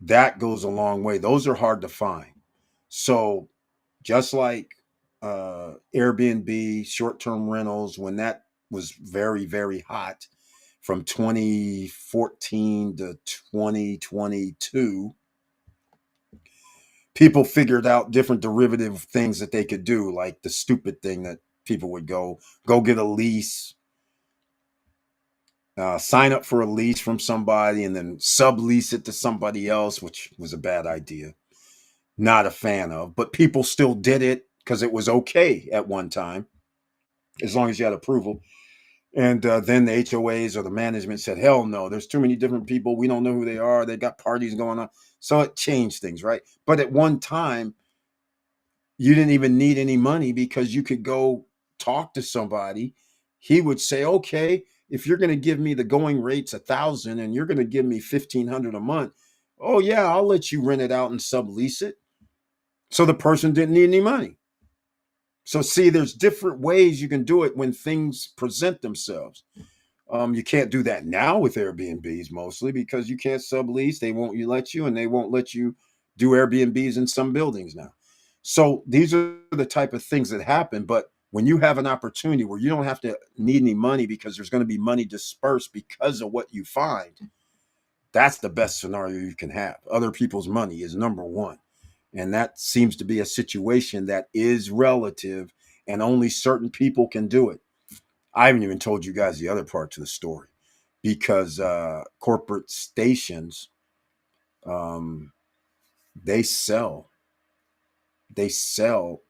That goes a long way. Those are hard to find. So, just like Airbnb, short term rentals, when that was very, very hot from 2014 to 2022, people figured out different derivative things that they could do, like the stupid thing that people would go get a lease, sign up for a lease from somebody, and then sublease it to somebody else, which was a bad idea. Not a fan of, but people still did it because it was okay at one time, as long as you had approval. And then the HOAs or the management said, hell no, there's too many different people. We don't know who they are. They got parties going on. So it changed things, right? But at one time, you didn't even need any money because you could go talk to somebody. He would say, okay, if you're going to give me the going rates 1,000 and you're going to give me 1,500 a month, oh yeah, I'll let you rent it out and sublease it. So the person didn't need any money. So see, there's different ways you can do it when things present themselves. You can't do that now with Airbnbs mostly because you can't sublease. They won't let you, and they won't let you do Airbnbs in some buildings now. So these are the type of things that happen. But when you have an opportunity where you don't have to need any money because there's going to be money dispersed because of what you find, that's the best scenario you can have. Other people's money is number one. And that seems to be a situation that is relative and only certain people can do it. I haven't even told you guys the other part to the story because corporate stations, um, they sell they sell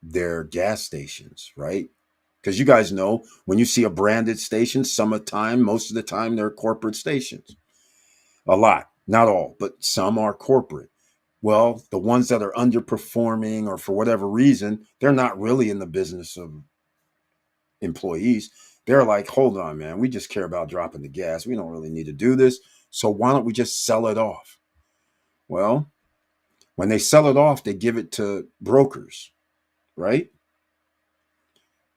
their gas stations, right? Because you guys know when you see a branded station, some of the time, most of the time, they're corporate stations. A lot, not all, but some are corporate. Well, the ones that are underperforming or for whatever reason, they're not really in the business of employees. They're like, hold on, man, we just care about dropping the gas. We don't really need to do this. So why don't we just sell it off? Well, when they sell it off, they give it to brokers, right?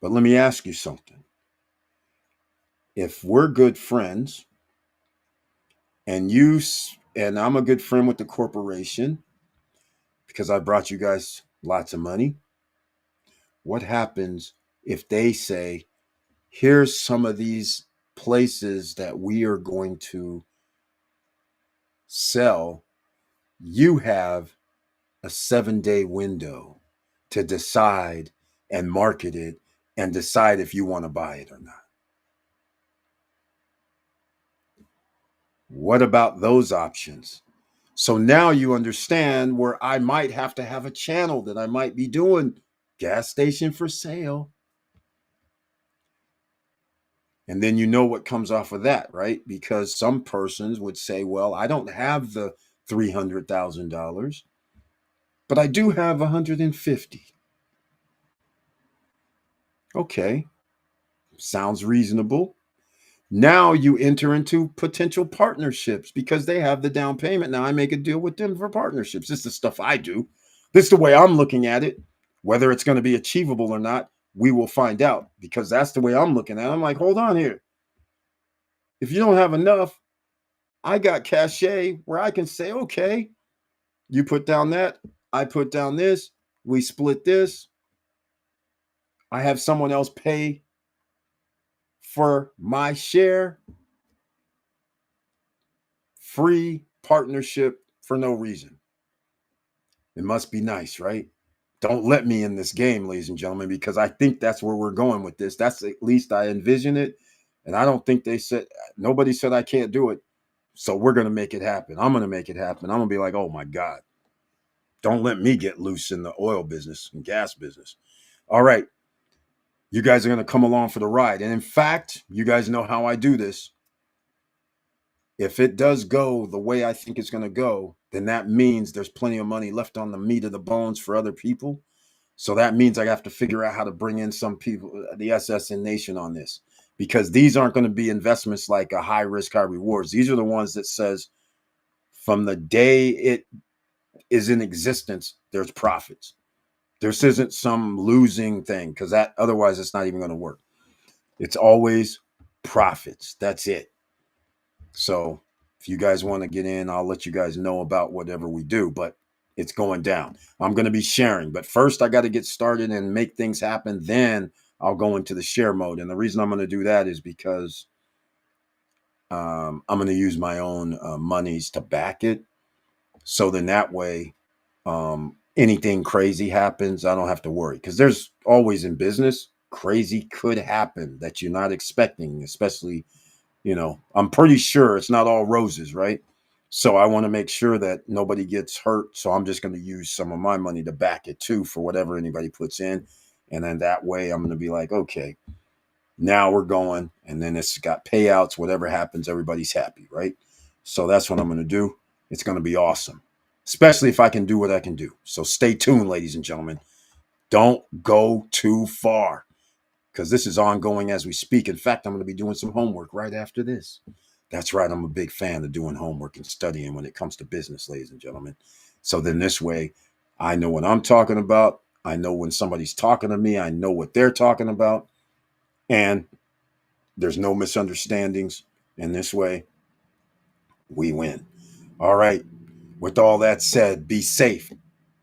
But let me ask you something. If we're good friends and and I'm a good friend with the corporation because I brought you guys lots of money, what happens if they say, here's some of these places that we are going to sell? You have a 7-day window to decide and market it and decide if you want to buy it or not. What about those options? So now you understand where I might have to have a channel that I might be doing gas station for sale. And then you know what comes off of that, right? Because some persons would say, well, I don't have the $300,000, but I do have 150. Okay, sounds reasonable. Now you enter into potential partnerships because they have the down payment. Now I make a deal with them for partnerships. This is the stuff I do. This is the way I'm looking at it. Whether it's going to be achievable or not, we will find out because that's the way I'm looking at it. I'm like, hold on here. If you don't have enough, I got cachet where I can say, okay, you put down that, I put down this, we split this. I have someone else pay for my share. Free partnership for no reason. It must be nice, right? Don't let me in this game, ladies and gentlemen, because I think that's where we're going with this. That's at least I envision it. And I don't think nobody said I can't do it. So we're going to make it happen. I'm going to make it happen. I'm going to be like, oh my God. Don't let me get loose in the oil business and gas business. All right, you guys are going to come along for the ride. And in fact, you guys know how I do this. If it does go the way I think it's going to go, then that means there's plenty of money left on the meat of the bones for other people. So that means I have to figure out how to bring in some people, the SSN Nation on this, because these aren't going to be investments like a high risk, high rewards. These are the ones that says from the day it is in existence, there's profits. This isn't some losing thing because that otherwise it's not even going to work. It's always profits. That's it. So if you guys want to get in, I'll let you guys know about whatever we do, but it's going down. I'm going to be sharing, but first I got to get started and make things happen. Then I'll go into the share mode. And the reason I'm going to do that is because I'm going to use my own monies to back it. So then that way, anything crazy happens, I don't have to worry because there's always in business, crazy could happen that you're not expecting, especially I'm pretty sure it's not all roses, right? So I want to make sure that nobody gets hurt. So I'm just going to use some of my money to back it too for whatever anybody puts in. And then that way I'm going to be like, okay, now we're going. And then it's got payouts, whatever happens, everybody's happy, right? So that's what I'm going to do. It's going to be awesome, especially if I can do what I can do. So stay tuned, ladies and gentlemen. Don't go too far because this is ongoing as we speak. In fact, I'm going to be doing some homework right after this. That's right. I'm a big fan of doing homework and studying when it comes to business, ladies and gentlemen. So then this way, I know what I'm talking about. I know when somebody's talking to me, I know what they're talking about. And there's no misunderstandings. And this way, we win. All right. With all that said, be safe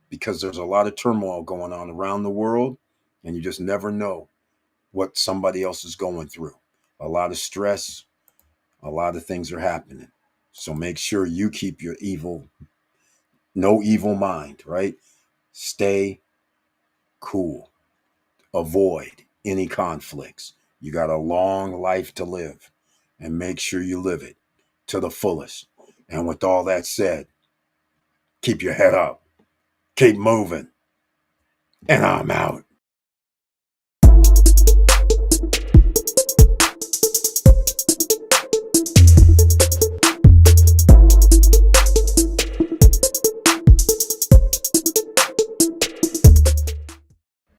because there's a lot of turmoil going on around the world. And you just never know what somebody else is going through. A lot of stress, a lot of things are happening. So make sure you keep your no evil mind, right? Stay cool. Avoid any conflicts. You got a long life to live and make sure you live it to the fullest. And with all that said, keep your head up, keep moving, and I'm out.